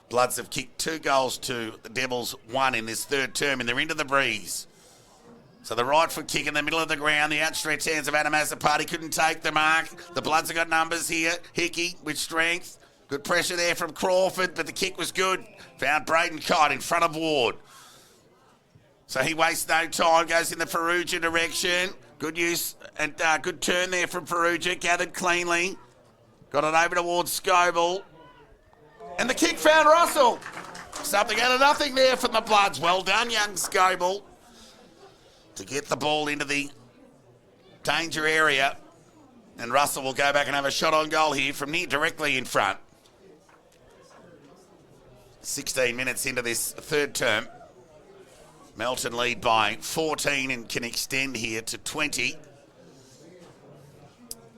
Speaker 1: Bloods have kicked 2 goals to the Devils, 1 in this third term, and they're into the breeze. So the right foot kick in the middle of the ground. The outstretched hands of Adam Azzopardi couldn't take the mark. The Bloods have got numbers here. Hickey with strength. Good pressure there from Crawford, but the kick was good. Found Braden Kite in front of Ward. So he wastes no time, goes in the Farrugia direction. Good use and good turn there from Farrugia. Gathered cleanly. Got it over towards Scoble. And the kick found Russell. Something out of nothing there from the Bloods. Well done, young Scoble, to get the ball into the danger area. And Russell will go back and have a shot on goal here from near directly in front. 16 minutes into this third term. Melton lead by 14 and can extend here to 20.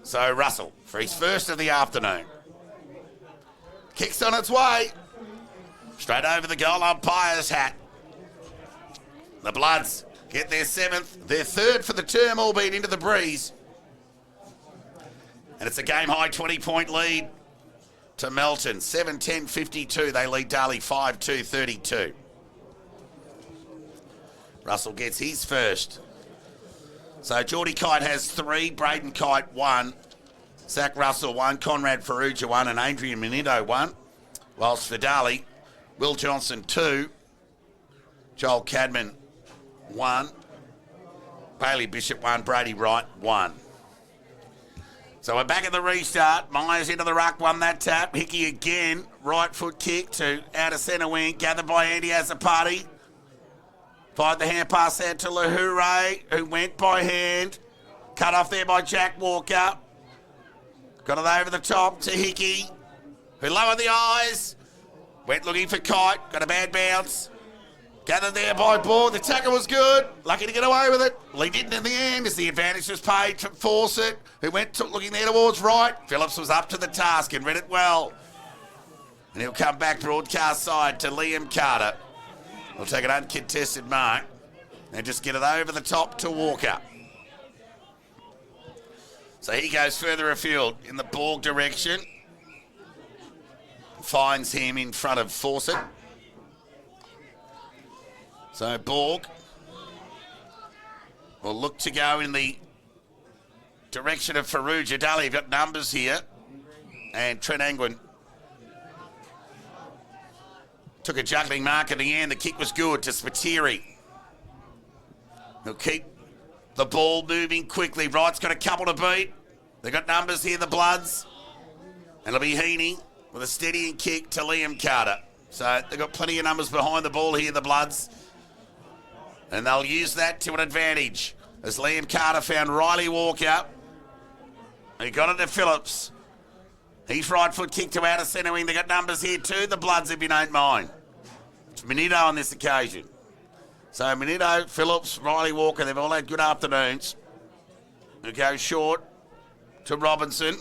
Speaker 1: So Russell for his first of the afternoon. Kicks on its way. Straight over the goal, umpire's hat. The Bloods get their 7th, their 3rd for the term, albeit into the breeze. And it's a game-high 20-point lead to Melton. 7-10-52. They lead Darley 5-2-32. Russell gets his first. So Geordie Kite has 3, Braden Kite 1, Zach Russell 1, Conrad Ferrugia 1, and Adrian Menito 1. Whilst for Darley, Will Johnson 2, Joel Cadman 1, Bailey Bishop 1, Brady Wright 1. So we're back at the restart. Myers into the ruck, won that tap. Hickey again, right foot kick to out of centre wing, gathered by Andy Azapati. Fired the hand pass out to Lahure, who went by hand. Cut off there by Jack Walker. Got it over the top to Hickey, who lowered the eyes. Went looking for Kite, got a bad bounce. Gathered there by Borg. The tackle was good. Lucky to get away with it. Well, he didn't in the end as the advantage was paid to Fawcett, who went looking there towards right. Phillips was up to the task and read it well. And he'll come back broadcast side to Liam Carter. We'll take an uncontested mark and just get it over the top to Walker. So he goes further afield in the Borg direction. Finds him in front of Fawcett. So Borg will look to go in the direction of Ferrugia. Darley have got numbers here. And Trent Angwin took a juggling mark at the end. The kick was good to Spiteri. He'll keep the ball moving quickly. Wright's got a couple to beat. They've got numbers here, the Bloods. And it'll be Heaney with a steadying kick to Liam Carter. So they've got plenty of numbers behind the ball here, the Bloods. And they'll use that to an advantage as Liam Carter found Riley Walker. He got it to Phillips. He's right foot kick to out of centre wing. They got numbers here too, the Bloods, if you don't mind. It's Menito on this occasion. So Menito, Phillips, Riley Walker, they've all had good afternoons. Who goes short to Robinson.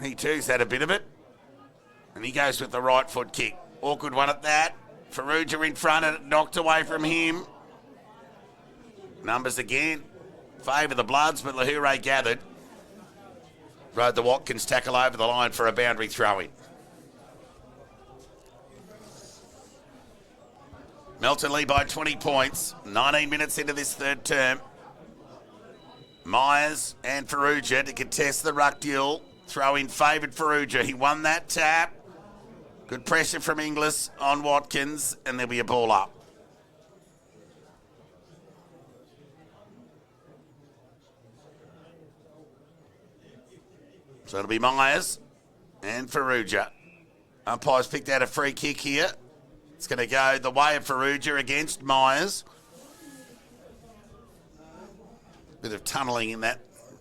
Speaker 1: He too's had a bit of it. And he goes with the right foot kick. Awkward one at that. Ferrugia in front and it knocked away from him. Numbers again. Favour the Bloods, but Lahure gathered. Rode the Watkins tackle over the line for a boundary throw-in. Melton lead by 20 points. 19 minutes into this third term. Myers and Ferrugia to contest the ruck duel. Throw-in favoured Ferrugia. He won that tap. Good pressure from Inglis on Watkins, and there'll be a ball up. So it'll be Myers and Ferrugia. Umpire's picked out a free kick here. It's going to go the way of Ferrugia against Myers. Bit of tunnelling in that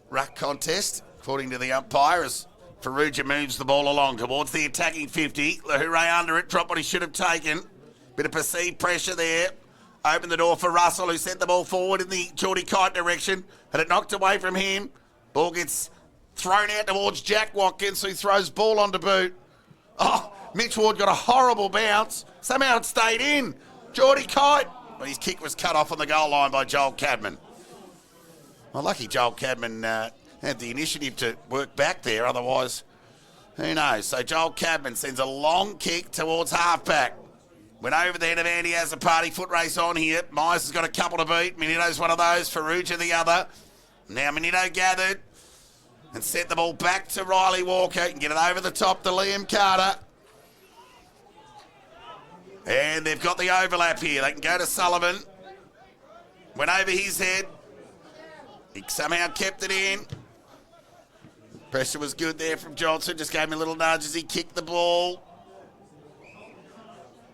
Speaker 1: ruck contest, according to the umpire, as Ferrugia moves the ball along towards the attacking 50. Lahure under it, dropped what he should have taken. Bit of perceived pressure there. Opened the door for Russell, who sent the ball forward in the Geordie Kite direction. Had it knocked away from him. Ball gets thrown out towards Jack Watkins, who throws ball onto boot. Oh, Mitch Ward got a horrible bounce. Somehow it stayed in. Geordie Kite. But his kick was cut off on the goal line by Joel Cadman. Well, lucky Joel Cadman had the initiative to work back there. Otherwise, who knows? So Joel Cadman sends a long kick towards halfback. Went over there to Andy as a party. Foot race on here. Myers has got a couple to beat. Minito's one of those. Ferrugia the other. Now Menito gathered and sent the ball back to Riley Walker and get it over the top to Liam Carter. And they've got the overlap here. They can go to Sullivan. Went over his head. He somehow kept it in. Pressure was good there from Johnson. Just gave him a little nudge as he kicked the ball.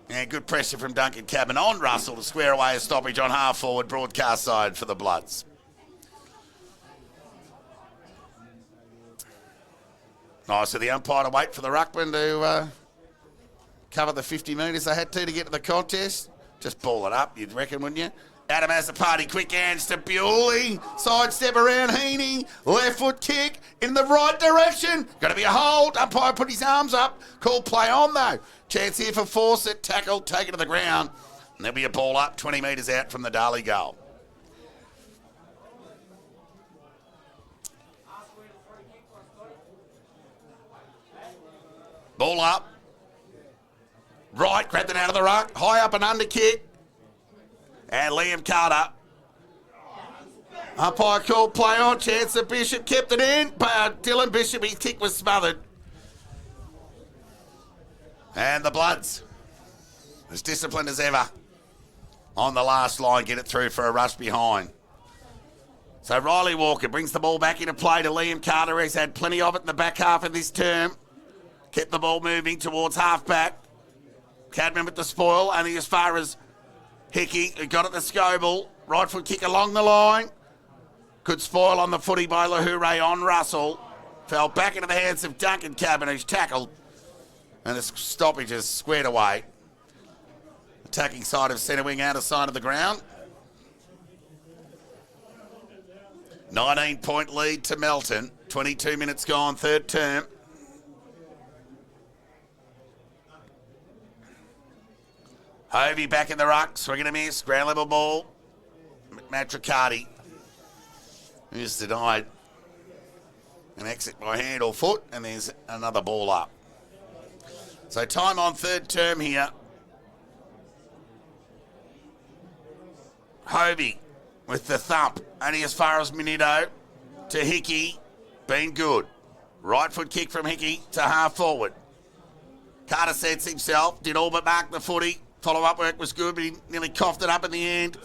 Speaker 1: And good pressure from Duncan Cabin on Russell to square away a stoppage on half forward broadcast side for the Bloods. Nice of the umpire to wait for the ruckman to cover the 50 metres they had to get to the contest. Just ball it up, you'd reckon, wouldn't you? Adam has the party. Quick hands to Bewley. Sidestep around Heaney. Left foot kick in the right direction. Got to be a hold. Umpire put his arms up. Call play on though. Chance here for Fawcett. Tackle, take it to the ground. And there'll be a ball up 20 metres out from the Darley goal. Ball up. Right, grabbed it out of the ruck. High up and under kick. And Liam Carter. Umpire called play on. Chance that Bishop kept it in. But Dylan Bishop, his kick was smothered. And the Bloods, as disciplined as ever, on the last line, get it through for a rush behind. So Riley Walker brings the ball back into play to Liam Carter. He's had plenty of it in the back half of this term. Kept the ball moving towards half-back. Cadman with the spoil, only as far as Hickey, who got it to Scoble. Right foot kick along the line. Good spoil on the footy by Lahoure on Russell. Fell back into the hands of Duncan Cadman, who's tackled. And the stoppage is squared away. Attacking side of centre wing, outer side of the ground. 19-point lead to Melton. 22 minutes gone, third term. Hovey back in the ruck, swinging a miss, ground level ball. Matricati, who's denied an exit by hand or foot, and there's another ball up. So time on third term here. Hovey with the thump, only as far as Minito to Hickey, been good. Right foot kick from Hickey to half forward. Carter sets himself, did all but mark the footy. Follow-up work was good, but he nearly coughed it up in the end.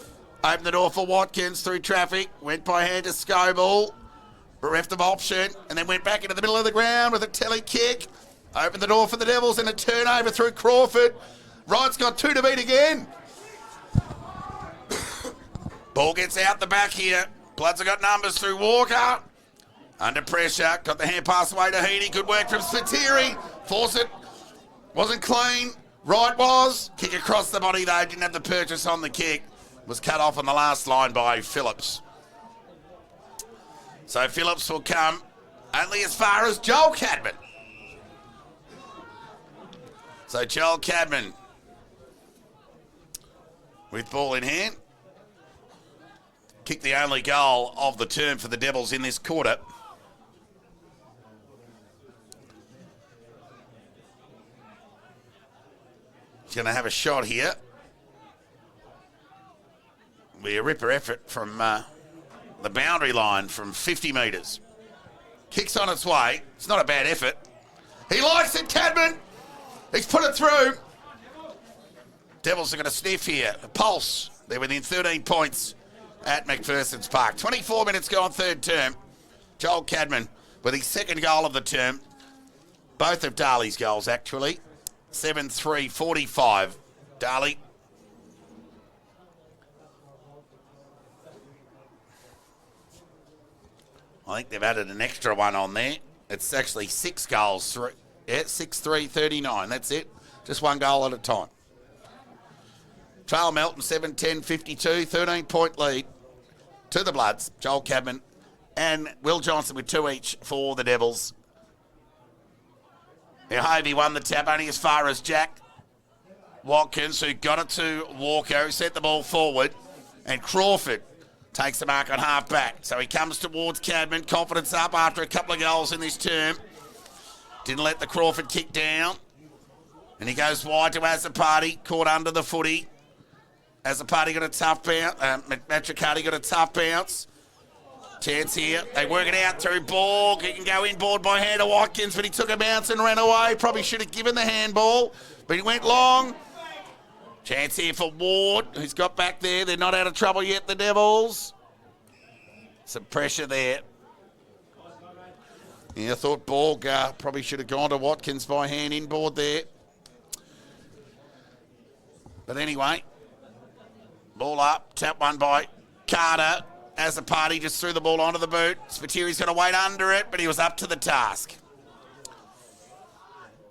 Speaker 1: Opened the door for Watkins through traffic. Went by hand to Scoble. Bereft of option. And then went back into the middle of the ground with a telly kick. Opened the door for the Devils and a turnover through Crawford. Wright's got two to beat again. Ball gets out the back here. Bloods have got numbers through Walker. Under pressure. Got the hand pass away to Heaney. Good work from Spiteri. Fawcett wasn't clean. Wright was. Kick across the body though. Didn't have the purchase on the kick. Was cut off on the last line by Phillips. So Phillips will come only as far as Joel Cadman. So Joel Cadman with ball in hand. Kicked the only goal of the term for the Devils in this quarter. He's going to have a shot here. Be a ripper effort from the boundary line from 50 metres. Kicks on its way. It's not a bad effort. He likes it, Cadman. He's put it through. Devils are going to sniff here. A pulse. They're within 13 points at McPherson's Park. 24 minutes gone, third term. Joel Cadman with his second goal of the term. Both of Darley's goals, actually. 7-3-45. Darley. I think they've added an extra one on there. It's actually 6 goals. Yeah, 6-3-39. That's it. Just one goal at a time. Trail Melton, 7-10-52. 13-point lead to the Bloods. Joel Cadman and Will Johnson with 2 each for the Devils. Now, Hovey won the tap only as far as Jack Watkins, who got it to Walker, who sent the ball forward, and Crawford takes the mark on half-back. So he comes towards Cadman, confidence up after a couple of goals in this term. Didn't let the Crawford kick down. And he goes wide to Azzopardi, caught under the footy. Azzopardi got a tough bounce. Matricati got a tough bounce. Chance here. They work it out through Borg. He can go inboard by hand to Watkins, but he took a bounce and ran away. Probably should have given the handball, but he went long. Chance here for Ward, who's got back there. They're not out of trouble yet, the Devils. Some pressure there. Yeah, I thought Borg probably should have gone to Watkins by hand inboard there. But anyway, ball up, tap one by Carter. As a party, just threw the ball onto the boot. Spiteri's going to wait under it, but he was up to the task.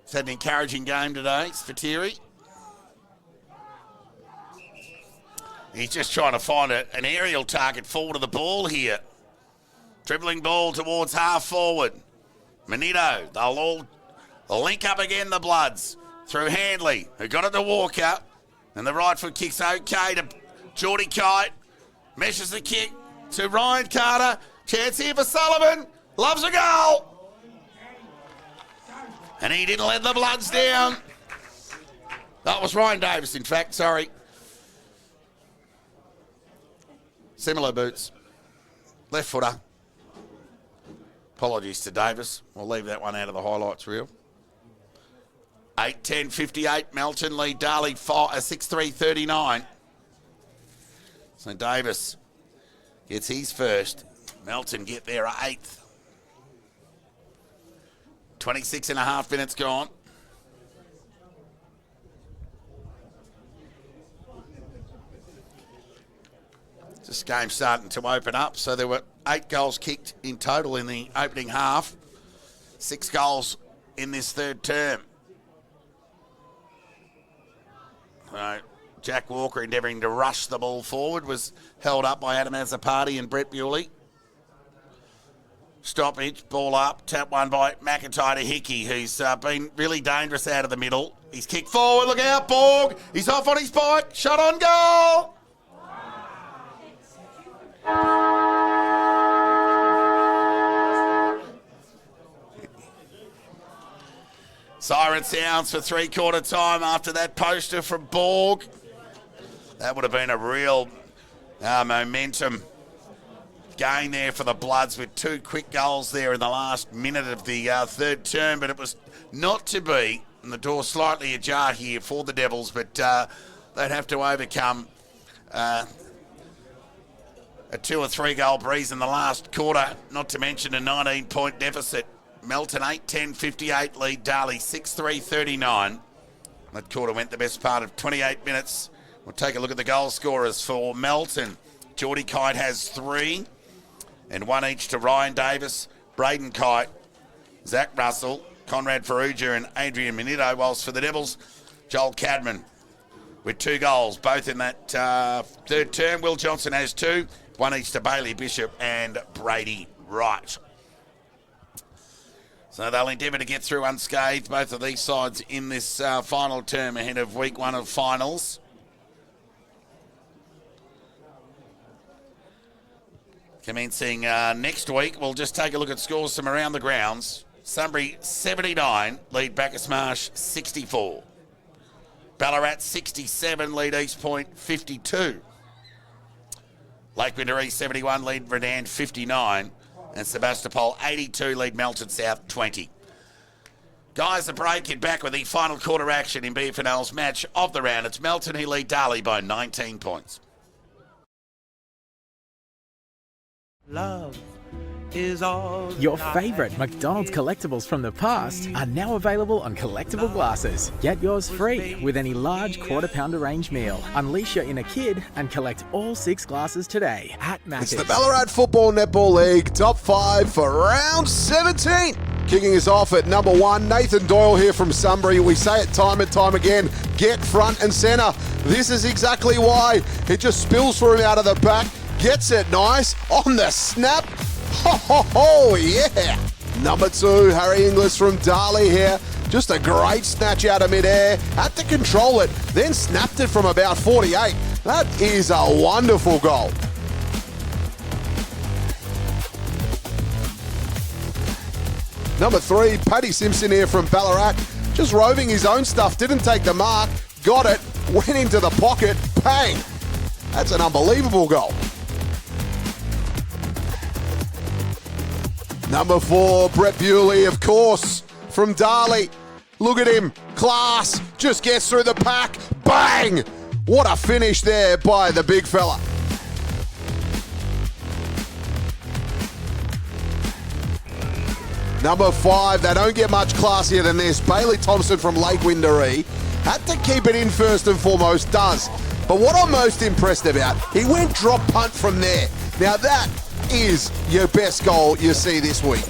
Speaker 1: He's had an encouraging game today, Spiteri. He's just trying to find an aerial target forward of the ball here. Dribbling ball towards half forward. Manito, they'll link up again, the Bloods, through Handley, who got it to Walker. And the right foot kick's okay to Geordie Kite. Meshes the kick to Ryan Carter. Chance here for Sullivan. Loves a goal. And he didn't let the Bloods down. That was Ryan Davis, in fact, sorry. Similar boots. Left footer. Apologies to Davis. We'll leave that one out of the highlights reel. 8:10:58. Melton lead Darley 6-3-39. So Davis gets his first. Melton get their 8th. 26 and a half minutes gone. This game's starting to open up. So there were 8 goals kicked in total in the opening half. 6 goals in this third term. Jack Walker endeavouring to rush the ball forward was held up by Adam Azzopardi and Brett Bewley. Stoppage, ball up, tap one by McIntyre to Hickey, who's been really dangerous out of the middle. He's kicked forward, look out, Borg. He's off on his bike, shot on goal. Siren sounds for three-quarter time after that poster from Borg. That would have been a real momentum gain there for the Bloods with 2 quick goals there in the last minute of the third term, but it was not to be. And the door slightly ajar here for the Devils, but they'd have to overcome a 2 or 3 goal breeze in the last quarter, not to mention a 19-point deficit. Melton 8:10:58 lead Darley 6-3-39. That quarter went the best part of 28 minutes. We'll take a look at the goal scorers for Melton. Geordie Kite has 3 and 1 each to Ryan Davis, Braden Kite, Zach Russell, Conrad Ferrugia and Adrian Manito, whilst for the Devils, Joel Cadman with 2 goals, both in that third term. Will Johnson has 2, 1 each to Bailey Bishop and Brady Wright. So they'll endeavour to get through unscathed, both of these sides in this final term ahead of week 1 of finals. Commencing next week, we'll just take a look at scores from around the grounds. Sunbury 79, lead Bacchus Marsh 64. Ballarat 67, lead East Point 52. Lake Windermere 71, lead Redan 59. And Sebastopol 82, lead Melton South 20. Guys, the break get back with the final quarter action in BFNL's match of the round. It's Melton who lead Darley by 19 points.
Speaker 2: Love is all
Speaker 3: Your
Speaker 2: that
Speaker 3: favourite
Speaker 2: I
Speaker 3: McDonald's
Speaker 2: need.
Speaker 3: collectibles from the past are now available on collectible glasses. Get yours free with any large quarter-pounder range meal. Unleash your inner kid and collect all 6 glasses today at Macca's.
Speaker 4: It's the Ballarat Football Netball League Top 5 for round 17. Kicking us off at number 1, Nathan Doyle here from Sunbury. We say it time and time again, get front and centre. This is exactly why. It just spills for him out of the back, gets it nice, on the snap. Ho, ho, ho, yeah. Number 2, Harry Inglis from Darley here. Just a great snatch out of midair. Had to control it, then snapped it from about 48. That is a wonderful goal. Number 3, Paddy Simpson here from Ballarat. Just roving his own stuff, didn't take the mark, got it, went into the pocket, bang. That's an unbelievable goal. Number 4, Brett Bewley, of course, from Darley. Look at him, class, just gets through the pack, bang! What a finish there by the big fella. Number 5, they don't get much classier than this. Bailey Thompson from Lake Windermere. Had to keep it in first and foremost, does. But what I'm most impressed about, he went drop punt from there. Now that is your best goal you see this week.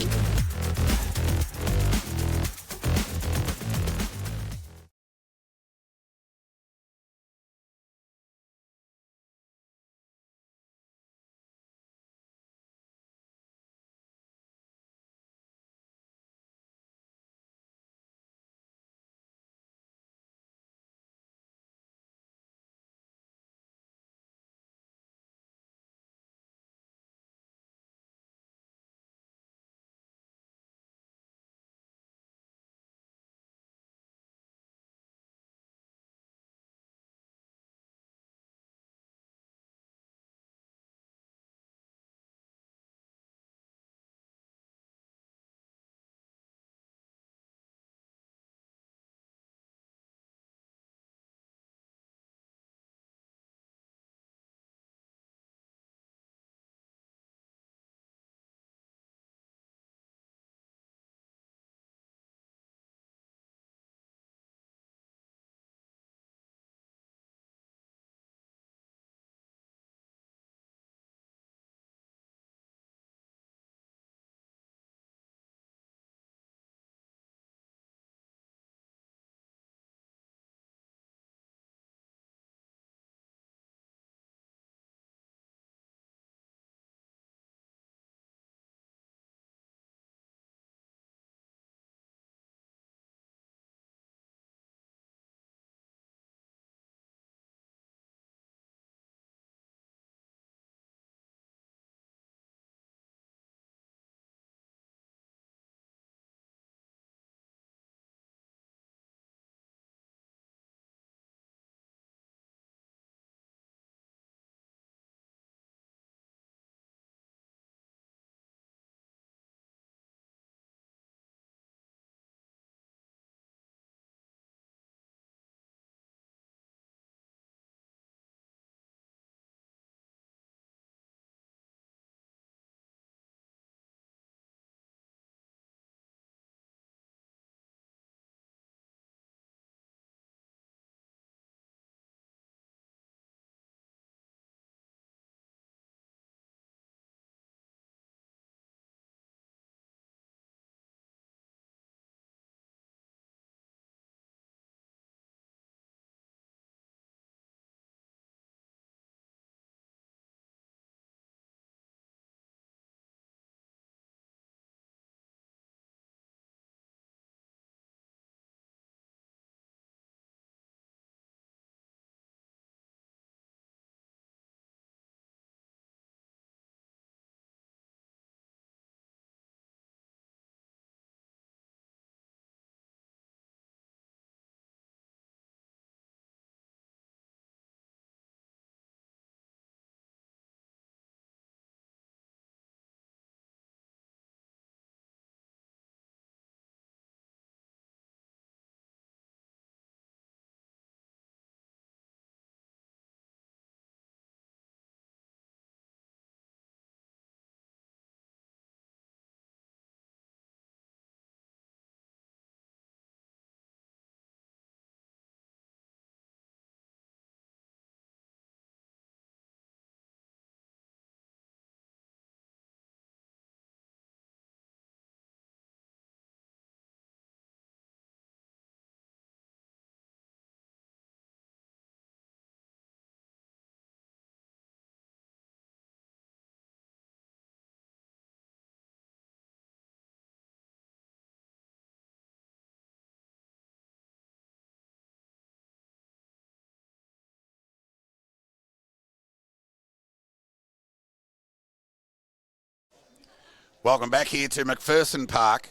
Speaker 1: Welcome back here to McPherson Park.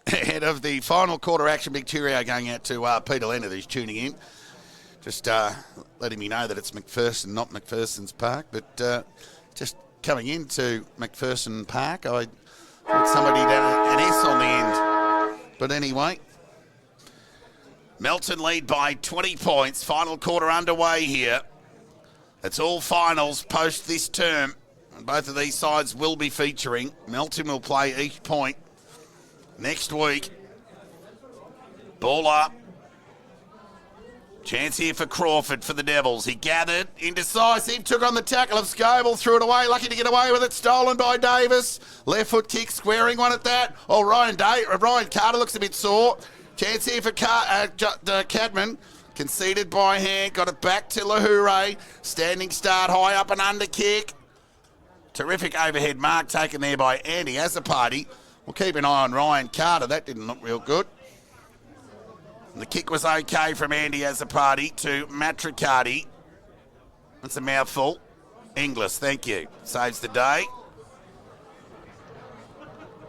Speaker 1: Ahead of the final quarter action, big cheerio going out to Peter Leonard, who's tuning in. Just letting me know that it's McPherson, not McPherson's Park. But just coming into McPherson Park, I thought somebody had an S on the end. But anyway, Melton lead by 20 points. Final quarter underway here. It's all finals post this term. Both of these sides will be featuring. Melton will play each point next week. Ball up. Chance here for Crawford for the Devils. He gathered, indecisive, took on the tackle of Scoble, threw it away, lucky to get away with it, stolen by Davis. Left foot kick, squaring one at that. Oh, Ryan Carter looks a bit sore. Chance here for Cadman. Conceded by hand, got it back to Lahoure. Standing start, high up and under kick. Terrific overhead mark taken there by Andy Azzopardi. We'll keep an eye on Ryan Carter. That didn't look real good. And the kick was okay from Andy Azzopardi to Matricardi. That's a mouthful. Inglis, thank you. Saves the day.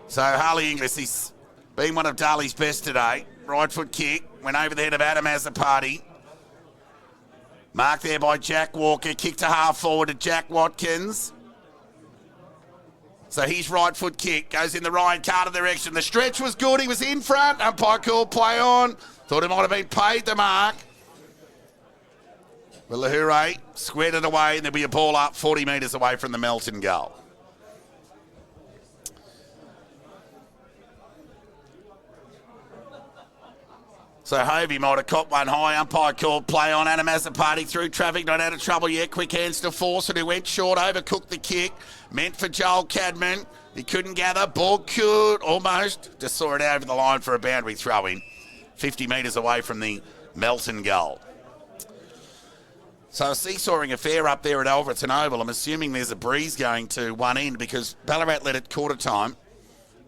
Speaker 1: So Harley Inglis, he's been one of Darley's best today. Right foot kick, went over the head of Adam Azzopardi. Marked there by Jack Walker. Kick to half forward to Jack Watkins. So his right foot kick goes in the Ryan Carter direction. The stretch was good. He was in front. Umpire called play on. Thought it might have been paid the mark. But Lahoure squared it away, and there'll be a ball up 40 metres away from the Melton goal. So Hovey might have caught one high. Umpire called play on. Adam Azzopardi through traffic, not out of trouble yet. Quick hands to Fawcett, who went short, overcooked the kick. Meant for Joel Cadman. He couldn't gather. Ball could almost. Just saw it over the line for a boundary throw in. 50 metres away from the Melton goal. So a seesawing affair up there at Alfredson Oval. I'm assuming there's a breeze going to one end because Ballarat led at quarter time.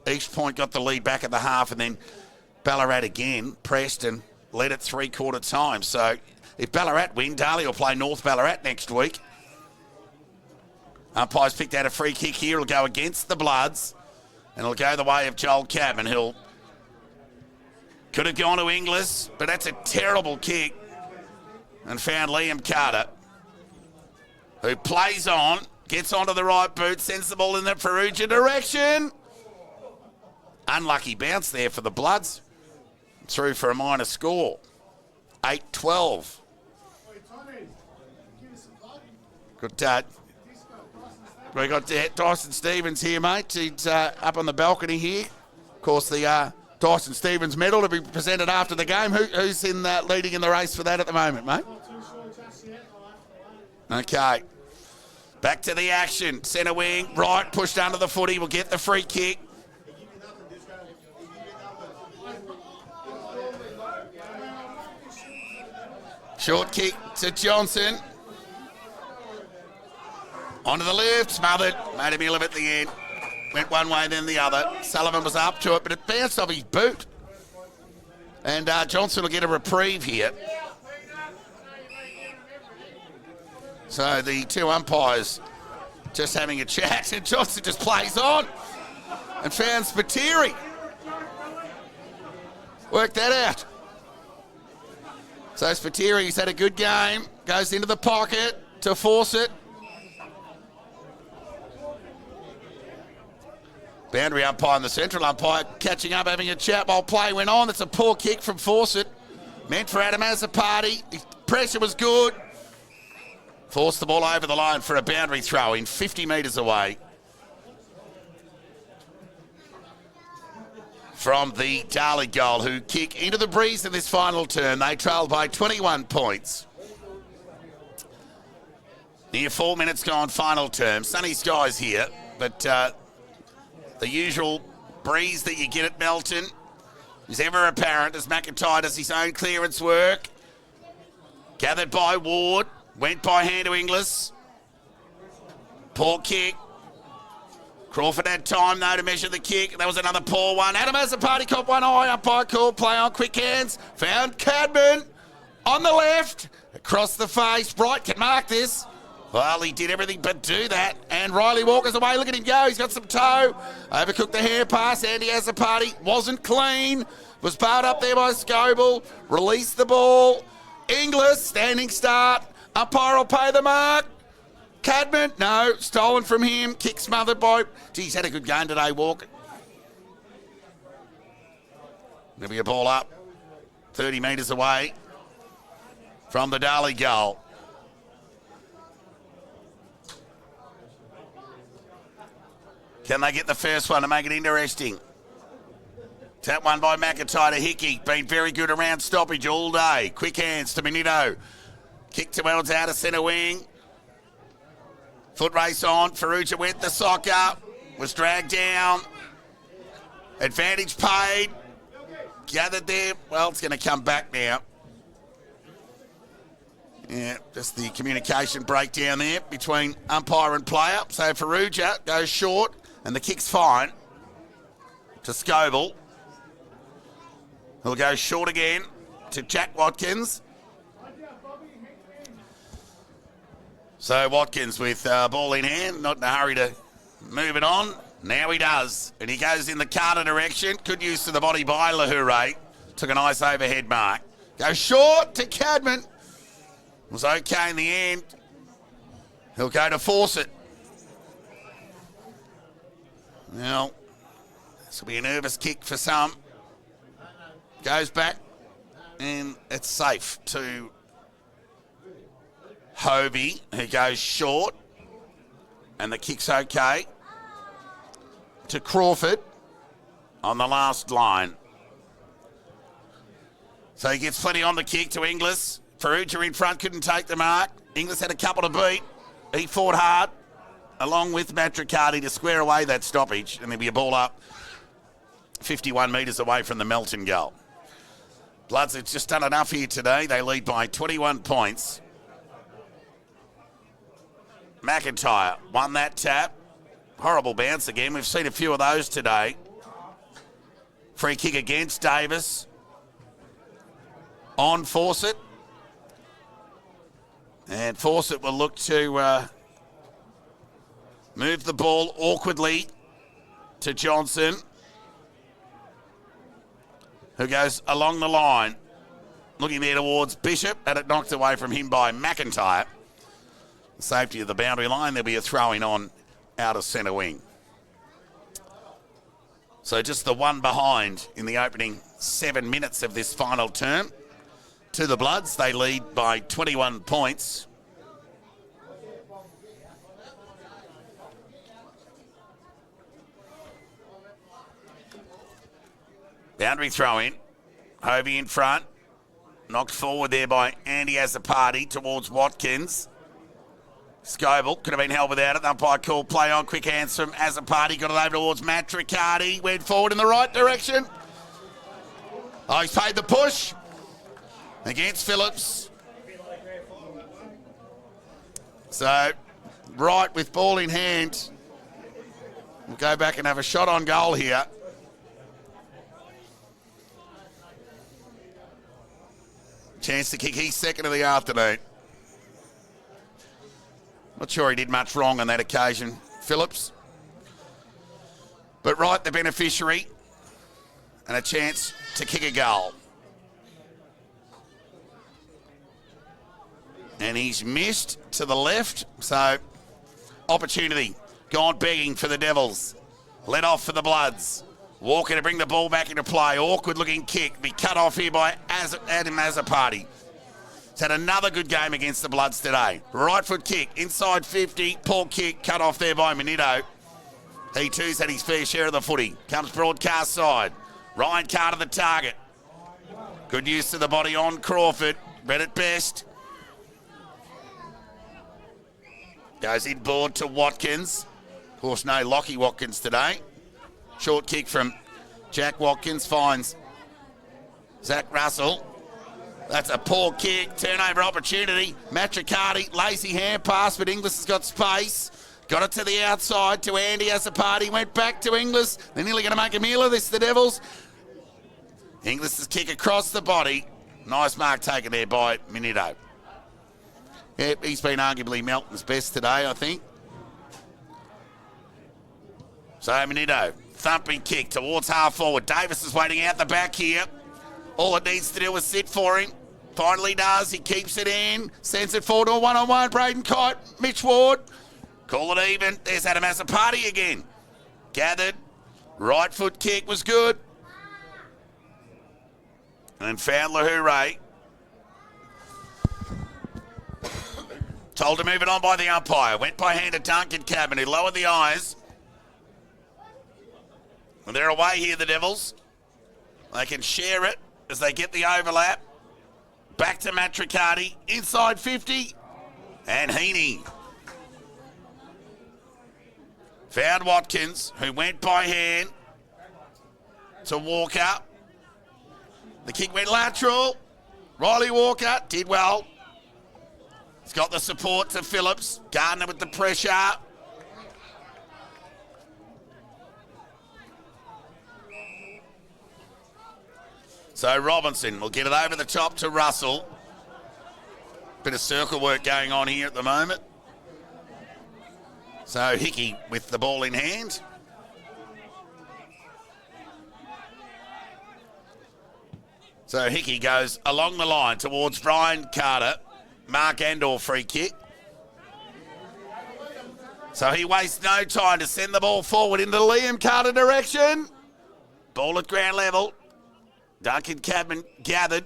Speaker 1: East Point got the lead back at the half, and then Ballarat again pressed and led at three-quarter time. So if Ballarat win, Darley will play North Ballarat next week. Umpire's picked out a free kick here. It'll go against the Bloods, and it'll go the way of Joel Cadman, who'll could have gone to Inglis, but that's a terrible kick, and found Liam Carter, who plays on, gets onto the right boot, sends the ball in the Ferrugia direction. Unlucky bounce there for the Bloods. Through for a minor score. 8-12. Good. We got Dyson Stevens here, mate. He's up on the balcony here. Of course, the Dyson Stevens medal to be presented after the game. Who's in leading in the race for that at the moment, mate? Okay. Back to the action. Centre wing, right, pushed under the footy. Will get the free kick. Short kick to Johnson. Onto the left, smothered. Made a meal of it at the end. Went one way, then the other. Sullivan was up to it, but it bounced off his boot. And Johnson will get a reprieve here. So the two umpires just having a chat, and Johnson just plays on and found Spiteri. Work that out. So Spiteri, had a good game, goes into the pocket to force it. Boundary umpire and the central umpire catching up, having a chat while play went on. That's a poor kick from Fawcett. Meant for Adam Azzopardi. His pressure was good. Forced the ball over the line for a boundary throw in 50 metres away from the Darley goal, who kick into the breeze in this final turn. They trail by 21 points. Near 4 minutes gone, final term. Sunny skies here, but the usual breeze that you get at Melton is ever apparent as McIntyre does his own clearance work. Gathered by Ward, went by hand to Inglis. Poor kick. Crawford had time, though, to measure the kick. That was another poor one. Adam Azzopardi caught one eye. Umpire called play on. Quick hands. Found Cadman on the left. Across the face. Bright can mark this. Well, he did everything but do that. And Riley Walker's away. Look at him go. He's got some toe. Overcooked the hair pass. Andy has a party. Wasn't clean. Was barred up there by Scoble. Released the ball. Inglis, standing start. Umpire will pay the mark. Cadman, no. Stolen from him. Kick smothered by... Geez, had a good game today, Walker. There'll be a ball up. 30 metres away from the Darley goal. Can they get the first one to make it interesting? Tap one by McIntyre to Hickey. Been very good around stoppage all day. Quick hands to Minito. Kick to Wells out of centre wing. Foot race on. Farrugia went the sock up. Was dragged down. Advantage paid. Gathered there. Well, it's going to come back now. Yeah, just the communication breakdown there between umpire and player. So Farrugia goes short. And the kick's fine to Scoble. He'll go short again to Jack Watkins. So Watkins with ball in hand, not in a hurry to move it on. Now he does. And he goes in the Carter direction. Good use of the body by Lahoure. Took a nice overhead mark. Goes short to Cadman. Was okay in the end. He'll go to force it. Well, this will be a nervous kick for some. Goes back, and it's safe to Hovey, who goes short, and the kick's okay. To Crawford on the last line. So he gets plenty on the kick to Inglis. Farrugia in front, couldn't take the mark. Inglis had a couple to beat. He fought hard, along with Matricardi, to square away that stoppage, and there'll be a ball up 51 metres away from the Melton goal. Bloods have just done enough here today. They lead by 21 points. McIntyre won that tap. Horrible bounce again. We've seen a few of those today. Free kick against Davis. On Fawcett. And Fawcett will look to... move the ball awkwardly to Johnson, who goes along the line, looking there towards Bishop, and it knocked away from him by McIntyre. The safety of the boundary line, there'll be a throwing on out of centre wing. So just the one behind in the opening 7 minutes of this final term. To the Bloods, they lead by 21 points. Boundary throw in. Hovey in front. Knocked forward there by Andy Azzopardi towards Watkins. Scoble could have been held without it. The umpire called play on. Quick hands from Azzopardi. Got it over towards Matricardi. Went forward in the right direction. Oh, he's paid the push against Phillips. So, Wright with ball in hand. We'll go back and have a shot on goal here. Chance to kick his second of the afternoon. Not sure he did much wrong on that occasion, Phillips. But Wright, the beneficiary, and a chance to kick a goal. And he's missed to the left, so opportunity gone begging for the Devils. Let off for the Bloods. Walker to bring the ball back into play. Awkward looking kick. Be cut off here by Adam Azzopardi. He's had another good game against the Bloods today. Right foot kick, inside 50. Poor kick, cut off there by Minito. He too's had his fair share of the footy. Comes broadcast side. Ryan Carter the target. Good use of the body on Crawford. Read it best. Goes inboard to Watkins. Of course, no Lockie Watkins today. Short kick from Jack Watkins finds Zach Russell. That's a poor kick. Turnover opportunity. Matricardi, lazy hand pass, but Inglis has got space. Got it to the outside to Andy Azzopardi. Went back to Inglis. They're nearly going to make a meal of this, the Devils. Inglis's kick across the body. Nice mark taken there by Minito. Yep, he's been arguably Melton's best today, I think. So Manito, thumping kick towards half forward. Davis is waiting out the back here. All it needs to do is sit for him. Finally does. He keeps it in. Sends it forward to a one-on-one. Braden Kite, Mitch Ward. Call it even. There's Adam Azapati again. Gathered. Right foot kick was good. And found Lahure. Told to move it on by the umpire. Went by hand to Duncan Cabin, who lowered the eyes. And they're away here, the Devils. They can share it as they get the overlap. Back to Matricati, inside 50. And Heaney. Found Watkins, who went by hand to Walker. The kick went lateral. Riley Walker did well. He's got the support to Phillips. Gardner with the pressure. So Robinson will get it over the top to Russell. Bit of circle work going on here at the moment. So Hickey with the ball in hand. So Hickey goes along the line towards Brian Carter. Mark Andor free kick. So he wastes no time to send the ball forward into the Liam Carter direction. Ball at ground level. Duncan Cadman gathered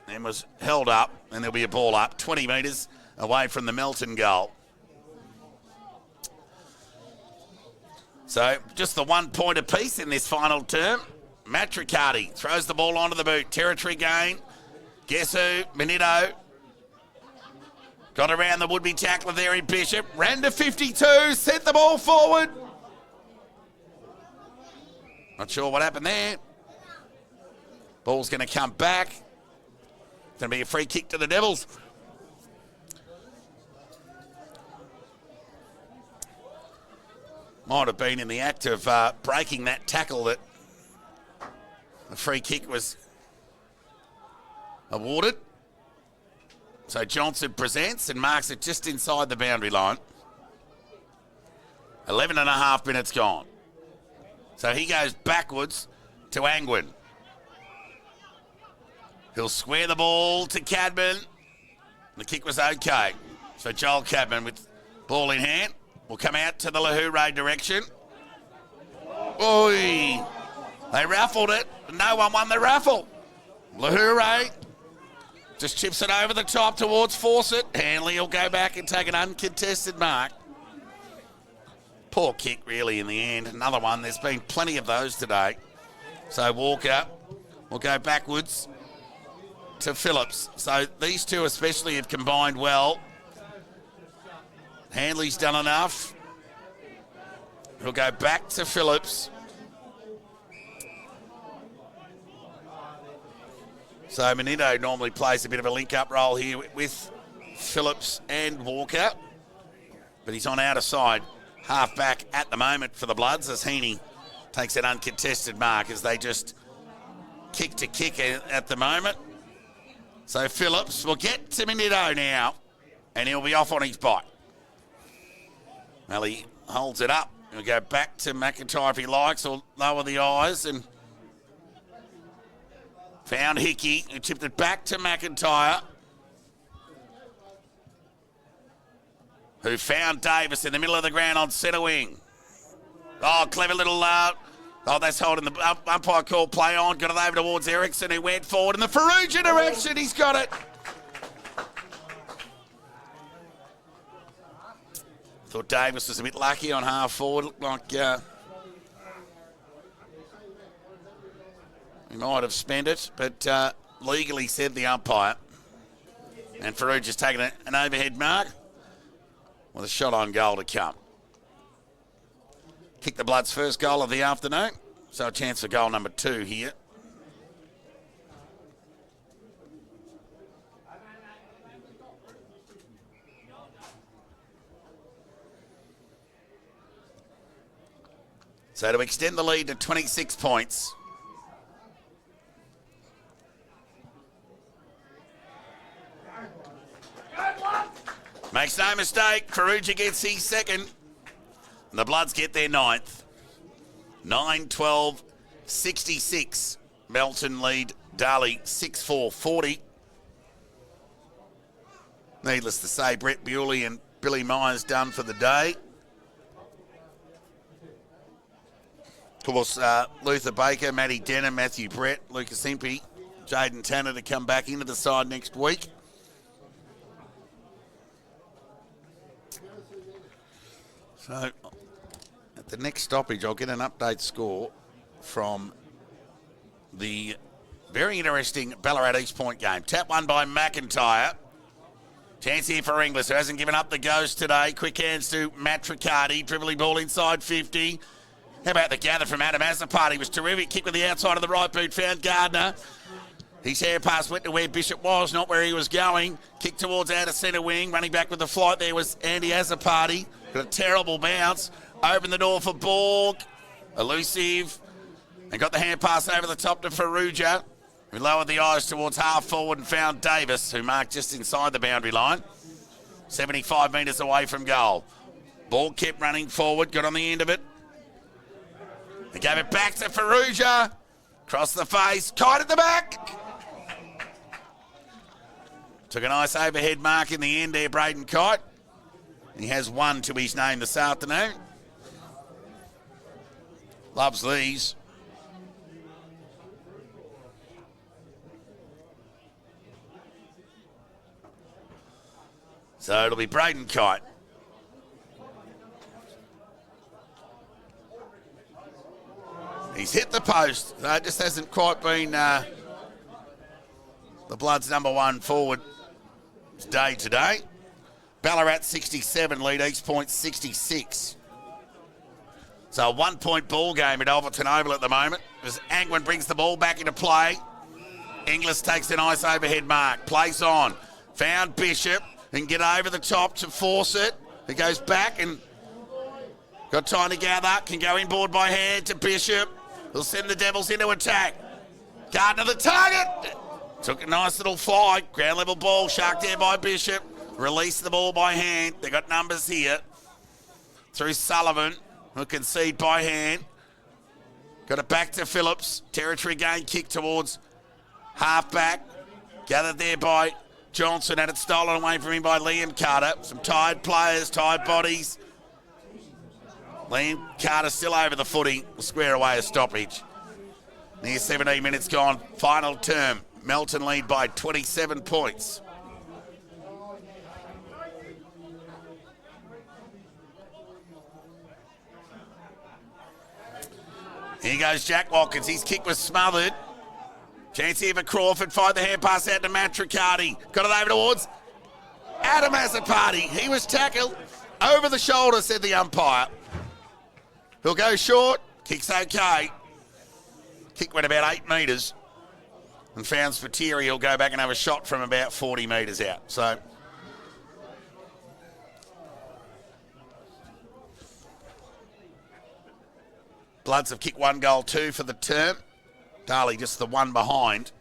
Speaker 1: and was held up, and there'll be a ball up 20 metres away from the Melton goal. So just the 1 point apiece in this final term. Matricati throws the ball onto the boot. Territory gain. Guess who? Manito. Got around the would-be tackler there in Bishop. Ran to 52. Sent the ball forward. Not sure what happened there. Ball's going to come back. It's going to be a free kick to the Devils. Might have been in the act of breaking that tackle that the free kick was awarded. So Johnson presents and marks it just inside the boundary line. 11 and a half minutes gone. So he goes backwards to Angwin. He'll square the ball to Cadman. The kick was okay. So Joel Cadman with ball in hand will come out to the Lahure direction. Oi! They raffled it. No one won the raffle. Lahure just chips it over the top towards Fawcett. Hanley will go back and take an uncontested mark. Poor kick, really, in the end. Another one. There's been plenty of those today. So Walker will go backwards to Phillips. So these two especially have combined well. Hanley's done enough. He'll go back to Phillips. So Manito normally plays a bit of a link-up role here with Phillips and Walker. But he's on outer side, half back at the moment for the Bloods as Heaney takes an uncontested mark as they just kick to kick at the moment. So Phillips will get to Manito now, and he'll be off on his bike. Well, he holds it up. He'll go back to McIntyre if he likes, or lower the eyes, and found Hickey, who tipped it back to McIntyre, who found Davis in the middle of the ground on centre wing. Oh, clever little... that's holding the umpire call play on. Got it over towards Erickson, who went forward in the Ferrugia direction. He's got it. Thought Davis was a bit lucky on half forward. Looked like he might have spent it, but legally said the umpire. And Ferrugia's taken an overhead mark with a shot on goal to come. Kick the Bloods' first goal of the afternoon. So a chance for goal number 2 here. So to extend the lead to 26 points. Makes no mistake, Faruja gets his second. And the Bloods get their ninth. 9-12-66. Melton lead Darley 6-4-40. Needless to say, Brett Bewley and Billy Myers done for the day. Of course, Luther Baker, Matty Denham, Matthew Brett, Lucas Impey, Jaden Tanner to come back into the side next week. So, at the next stoppage, I'll get an update score from the very interesting Ballarat East Point game. Tap one by McIntyre. Chance here for Inglis, who hasn't given up the ghost today. Quick hands to Matt Riccardi. Dribbling ball inside 50. How about the gather from Adam Azapati? Was terrific. Kick with the outside of the right boot. Found Gardner. His hair pass went to where Bishop was, not where he was going. Kick towards out of centre wing. Running back with the flight there was Andy Azapati. Got a terrible bounce. Opened the door for Borg. Elusive. And got the hand pass over the top to Faruja, who lowered the eyes towards half forward and found Davis, who marked just inside the boundary line. 75 metres away from goal. Ball kept running forward, got on the end of it. They gave it back to Faruja. Cross the face, Kite at the back. Took a nice overhead mark in the end there, Braden Kite. He has one to his name this afternoon. Loves these. So it'll be Braden Kite. He's hit the post. So it just hasn't quite been the Bloods' number one forward today. Ballarat 67, lead East Point 66. So a 1 point ball game at Alverton Oval at the moment as Angwin brings the ball back into play. Inglis takes a nice overhead mark. Plays on. Found Bishop and get over the top to force it. It goes back and got time to gather. Can go inboard by hand to Bishop. He'll send the Devils into attack. Gardner the target. Took a nice little fly. Ground level ball. Sharked there by Bishop. Release the ball by hand. They got numbers here. Through Sullivan, who concede by hand. Got it back to Phillips. Territory gain kick towards halfback. Gathered there by Johnson. Had it stolen away from him by Liam Carter. Some tired players, tired bodies. Liam Carter still over the footy. Will square away a stoppage. Near 17 minutes gone. Final term. Melton lead by 27 points. Here goes Jack Watkins. His kick was smothered. Chance here for Crawford. Fired the hand pass out to Matt Riccardi. Got it over towards Adam Azapati. He was tackled over the shoulder, said the umpire. He'll go short. Kick's okay. Kick went about 8 metres. And found Spiteri. He'll go back and have a shot from about 40 metres out. So Bloods have kicked 1 goal, 2 for the term. Darley just the one behind.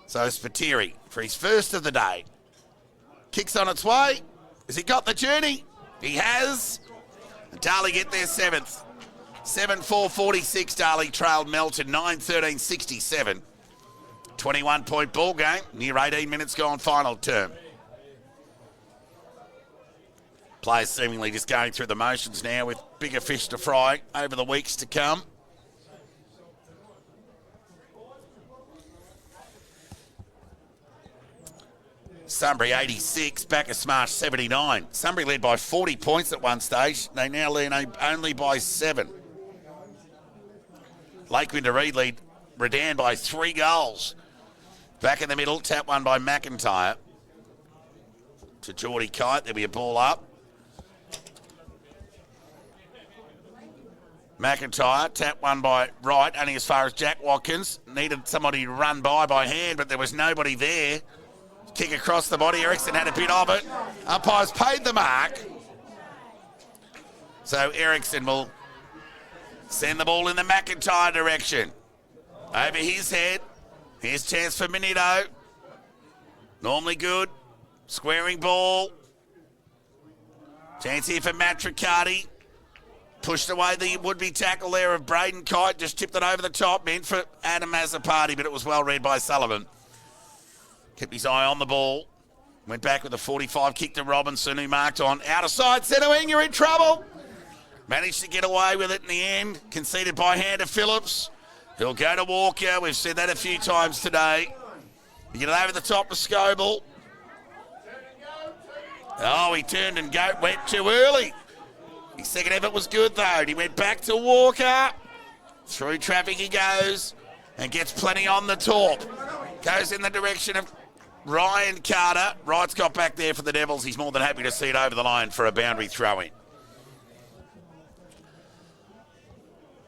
Speaker 1: So Spiteri for his first of the day. Kicks on its way. Has he got the journey? He has. And Darley get their 7th. 7-4-46, Darley trailed Melton 9-13-67. 21 point ball game. Near 18 minutes gone final term. Players seemingly just going through the motions now with bigger fish to fry over the weeks to come. Sunbury 86, Bacchus Smash 79. Sunbury led by 40 points at one stage. They now lead only by 7. Lakewind to Reed lead Redan by 3 goals. Back in the middle, tap one by McIntyre. To Geordie Kite, there'll be a ball up. McIntyre, tap one by Wright, only as far as Jack Watkins. Needed somebody to run by hand, but there was nobody there. Kick across the body. Ericsson had a bit of it. Umpires paid the mark. So Ericsson will send the ball in the McIntyre direction. Over his head. Here's chance for Minito. Normally good. Squaring ball. Chance here for Matricati. Pushed away the would-be tackle there of Braden Kite. Just tipped it over the top. Meant for Adam Mazzapati, but it was well read by Sullivan. Kept his eye on the ball. Went back with a 45 kick to Robinson, who marked on. Out of sight, centre wing, you're in trouble. Managed to get away with it in the end. Conceded by hand to Phillips. He'll go to Walker. We've said that a few times today. You get it over the top to Scoble. Oh, he turned and went too early. His second effort was good, though. He went back to Walker. Through traffic he goes and gets plenty on the top. Goes in the direction of Ryan Carter. Wright's got back there for the Devils. He's more than happy to see it over the line for a boundary throw-in.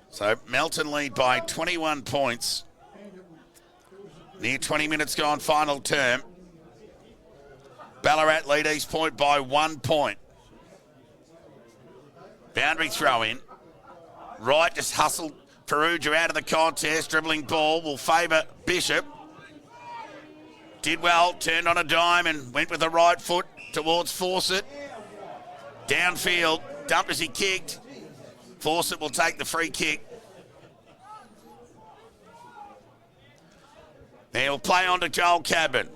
Speaker 1: So Melton lead by 21 points. Near 20 minutes gone, final term. Ballarat lead East Point by 1 point. Boundary throw-in. Wright just hustled Perugia out of the contest. Dribbling ball will favour Bishop. Did well, turned on a dime and went with the right foot towards Fawcett. Downfield, dumped as he kicked. Fawcett will take the free kick. He'll play on to Joel Cadman.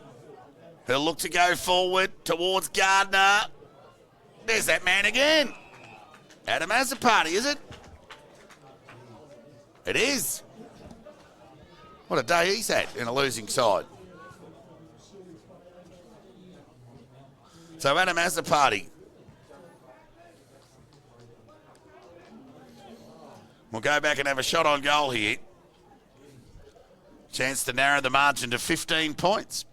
Speaker 1: He'll look to go forward towards Gardner. There's that man again. Adam Mazzapati, is it? It is. What a day he's had in a losing side. So Adam Mazzapati. We'll go back and have a shot on goal here. Chance to narrow the margin to 15 points.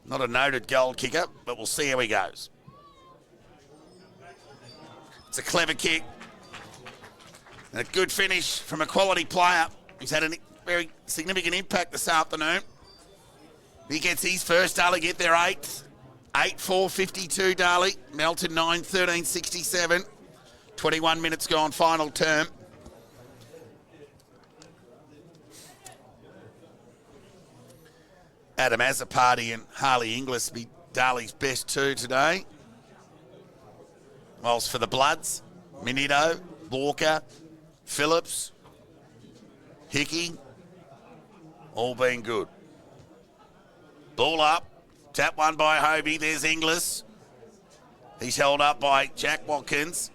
Speaker 1: Not a noted goal kicker, but we'll see how he goes. It's a clever kick. And a good finish from a quality player. He's had a very significant impact this afternoon. He gets his first. Darley get their eighth. 8-4-52, Darley. Melton 9-13-67. 21 minutes gone, final term. Adam Mazzapati and Harley Inglis be Darley's best two today. Whilst for the Bloods, Minito, Walker, Phillips, Hickey, all been good. Ball up, tap one by Hobie, there's Inglis. He's held up by Jack Watkins.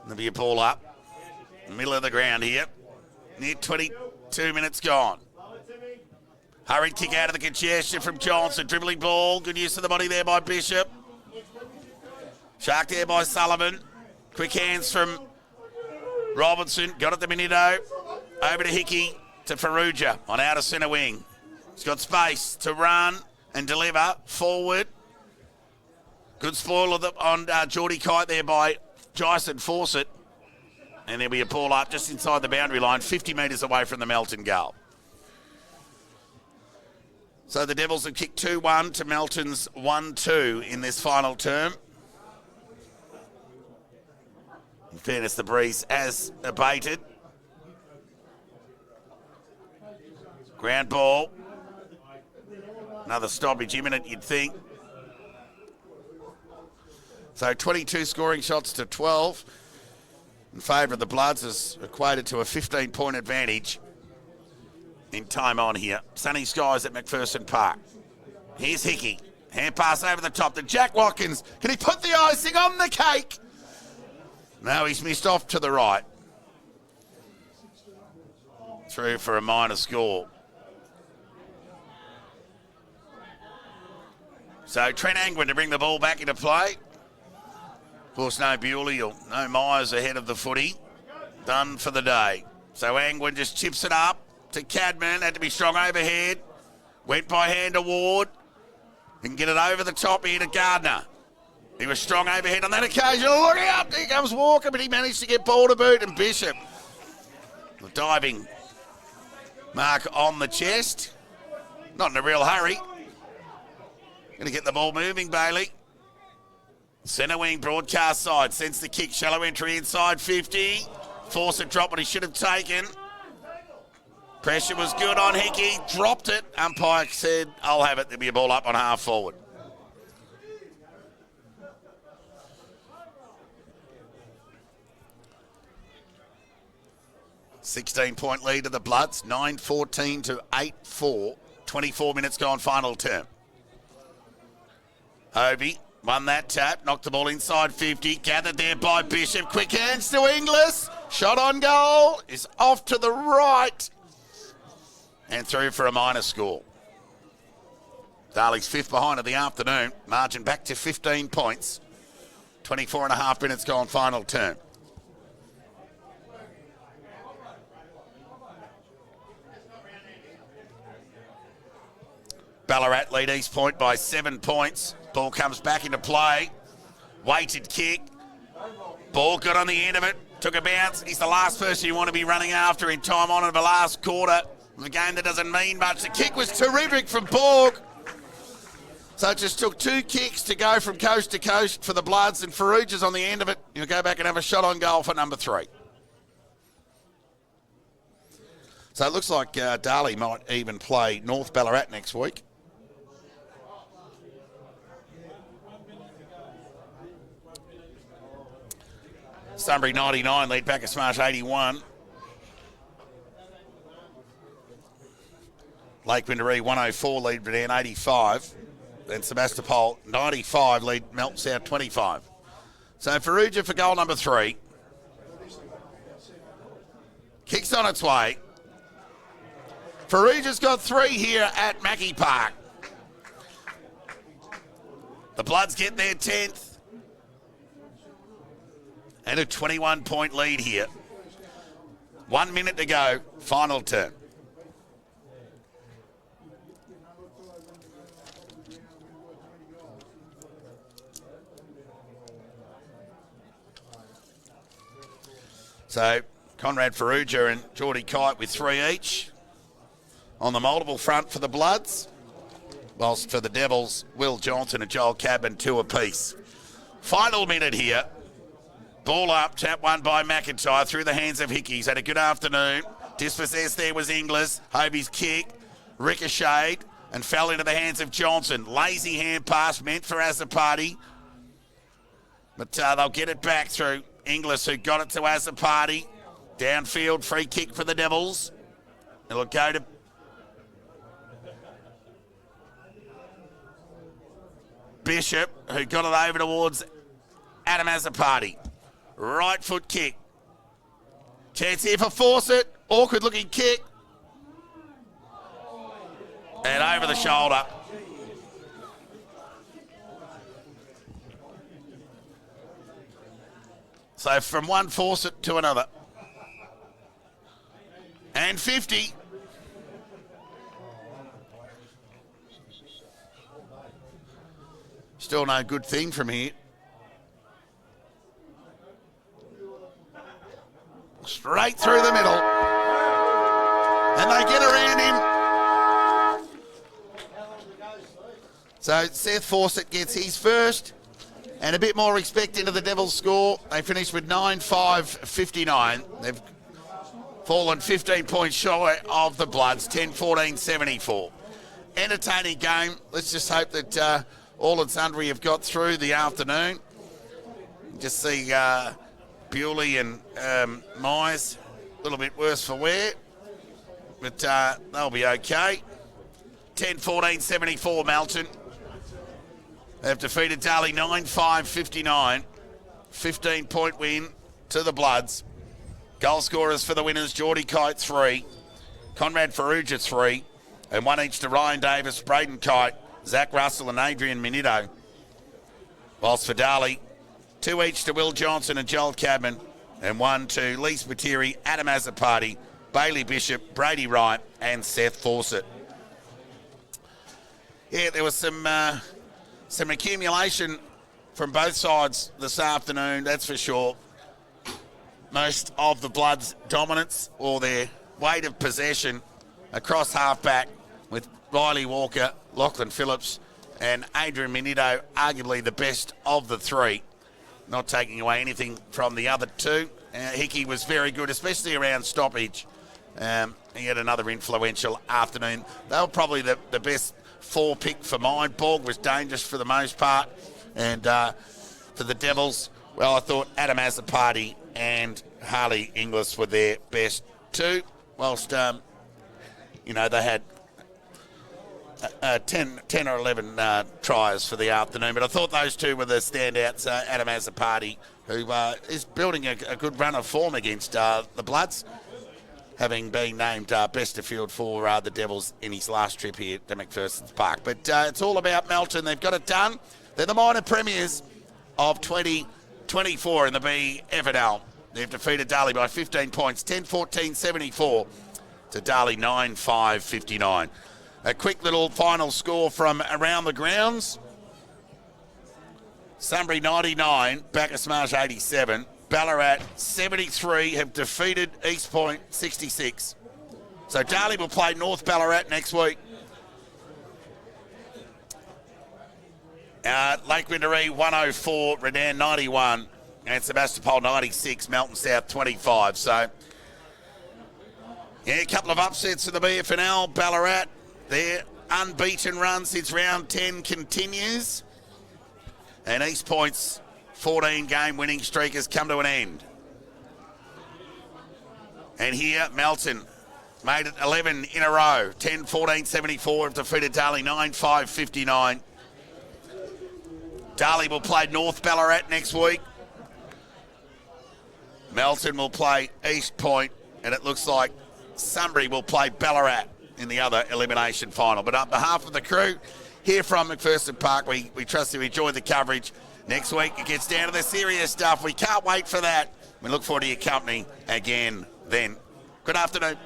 Speaker 1: There'll be a ball up, middle of the ground here. Near 22 minutes gone. Hurried kick out of the congestion from Johnson. Dribbling ball. Good use of the body there by Bishop. Shark there by Sullivan. Quick hands from Robinson. Got it to Minito. Over to Hickey to Perugia on outer centre wing. He's got space to run and deliver. Forward. Good spoil on Geordie Kite there by Jason Fawcett. And there'll be a ball up just inside the boundary line, 50 metres away from the Melton goal. So the Devils have kicked 2-1 to Melton's 1-2 in this final term. In fairness, the breeze has abated. Ground ball. Another stoppage imminent, you'd think. So 22 scoring shots to 12 in favour of the Bloods is equated to a 15-point advantage. In time on here. Sunny skies at McPherson Park. Here's Hickey. Hand pass over the top to Jack Watkins. Can he put the icing on the cake? No, he's missed off to the right. Through for a minor score. So Trent Angwin to bring the ball back into play. Of course, no Bewley or no Myers ahead of the footy. Done for the day. So Angwin just chips it up to Cadman. Had to be strong overhead. Went by hand to Ward. He can get it over the top here to Gardner. He was strong overhead on that occasion. Look out! Here comes Walker, but he managed to get ball to boot. And Bishop, the diving mark on the chest. Not in a real hurry. Going to get the ball moving, Bailey. Centre wing, broadcast side. Sends the kick. Shallow entry inside 50. Force a drop, what he should have taken. Pressure was good on Hickey. Dropped it. Umpire said, I'll have it. There'll be a ball up on half forward. $16-point lead to the Bloods. 9-14 to 8-4. 24 minutes gone, final term. Hobie won that tap, knocked the ball inside 50, gathered there by Bishop. Quick hands to Inglis. Shot on goal is off to the right and through for a minor score. Darley's fifth behind of the afternoon. Margin back to 15 points. 24 and a half minutes gone, final term. Ballarat lead East Point by 7 points. Ball comes back into play. Weighted kick. Ball got on the end of it. Took a bounce. He's the last person you want to be running after in time on in the last quarter. The game that doesn't mean much. The kick was terrific from Borg. So it just took 2 kicks to go from coast to coast for the Bloods, and Farouja's on the end of it. He'll go back and have a shot on goal for number 3. So it looks like Darley might even play North Ballarat next week. Sunbury 99, lead Packer Smash 81. Lake Windaree 104, lead Redan 85. Then Sebastopol 95, lead Melton South 25. So Farouja for goal number 3. Kicks on its way. Farouja's got 3 here at Mackie Park. The Bloods get their 10th. And a 21-point lead here. 1 minute to go, final turn. So Conrad Farouja and Geordie Kite with 3 each. On the multiple front for the Bloods. Whilst for the Devils, Will Johnson and Joel Cadman 2 apiece. Final minute here. Ball up, tap won by McIntyre through the hands of Hickey. He's had a good afternoon. Dispossessed there was Inglis. Hobie's kick, ricocheted and fell into the hands of Johnson. Lazy hand pass meant for Azapati. But they'll get it back through Inglis, who got it to Azapati. Downfield, free kick for the Devils. It'll go to Bishop, who got it over towards Adam Azapati. Right foot kick. Chance here for Fawcett. Awkward looking kick. And over the shoulder. So from one Fawcett to another. And 50. Still no good thing from here. Straight through the middle. And they get around him. So Seth Fawcett gets his first. And a bit more respect into the Devils' score. They finished with 9-5-59. They've fallen 15 points shy of the Bloods, 10-14-74. Entertaining game. Let's just hope that all and sundry have got through the afternoon. Just see Bewley and Myers a little bit worse for wear. But they'll be okay. 10-14-74 Melton. They've defeated Darley 9-5-59. 15-point win to the Bloods. Goal scorers for the winners, Geordie Kite 3, Conrad Farouja 3, and 1 each to Ryan Davis, Braden Kite, Zach Russell and Adrian Minito. Whilst for Darley, 2 each to Will Johnson and Joel Cadman, and 1 to Lise Materi, Adam Azapati, Bailey Bishop, Brady Wright and Seth Fawcett. Yeah, there was some accumulation from both sides this afternoon, that's for sure. Most of the Bloods' dominance or their weight of possession across half-back with Riley Walker, Lachlan Phillips and Adrian Minito, arguably the best of the 3. Not taking away anything from the other 2. Hickey was very good, especially around stoppage. He had another influential afternoon. They were probably the best 4 pick for mine. Borg was dangerous for the most part. And for the Devils, well, I thought Adam Azzopardi and Harley Inglis were their best 2, whilst, they had 10 or 11 tries for the afternoon. But I thought those 2 were the standouts. Adam Azzopardi, who is building a good run of form against the Bloods, having been named best of field for the Devils in his last trip here to McPherson's Park. But it's all about Melton. They've got it done. They're the minor premiers of 2024 in the BFNL. They've defeated Darley by 15 points, 10-14-74 to Darley 9-5-59. A quick little final score from around the grounds. Sunbury 99, Bacchus Marsh 87. Ballarat 73 have defeated East Point 66. So Darley will play North Ballarat next week. Lake Windaree 104, Redan 91, and Sebastopol 96, Melton South 25. So, yeah, a couple of upsets for the BFNL. Ballarat, their unbeaten run since round 10 continues. And East Point's 14-game winning streak has come to an end. And here, Melton made it 11 in a row. 10-14-74 have defeated Darley 9-5-59. Darley will play North Ballarat next week. Melton will play East Point, and it looks like Sunbury will play Ballarat in the other elimination final. But on behalf of the crew here from McPherson Park, we trust you enjoyed the coverage. Next week, it gets down to the serious stuff. We can't wait for that. We look forward to your company again then. Good afternoon.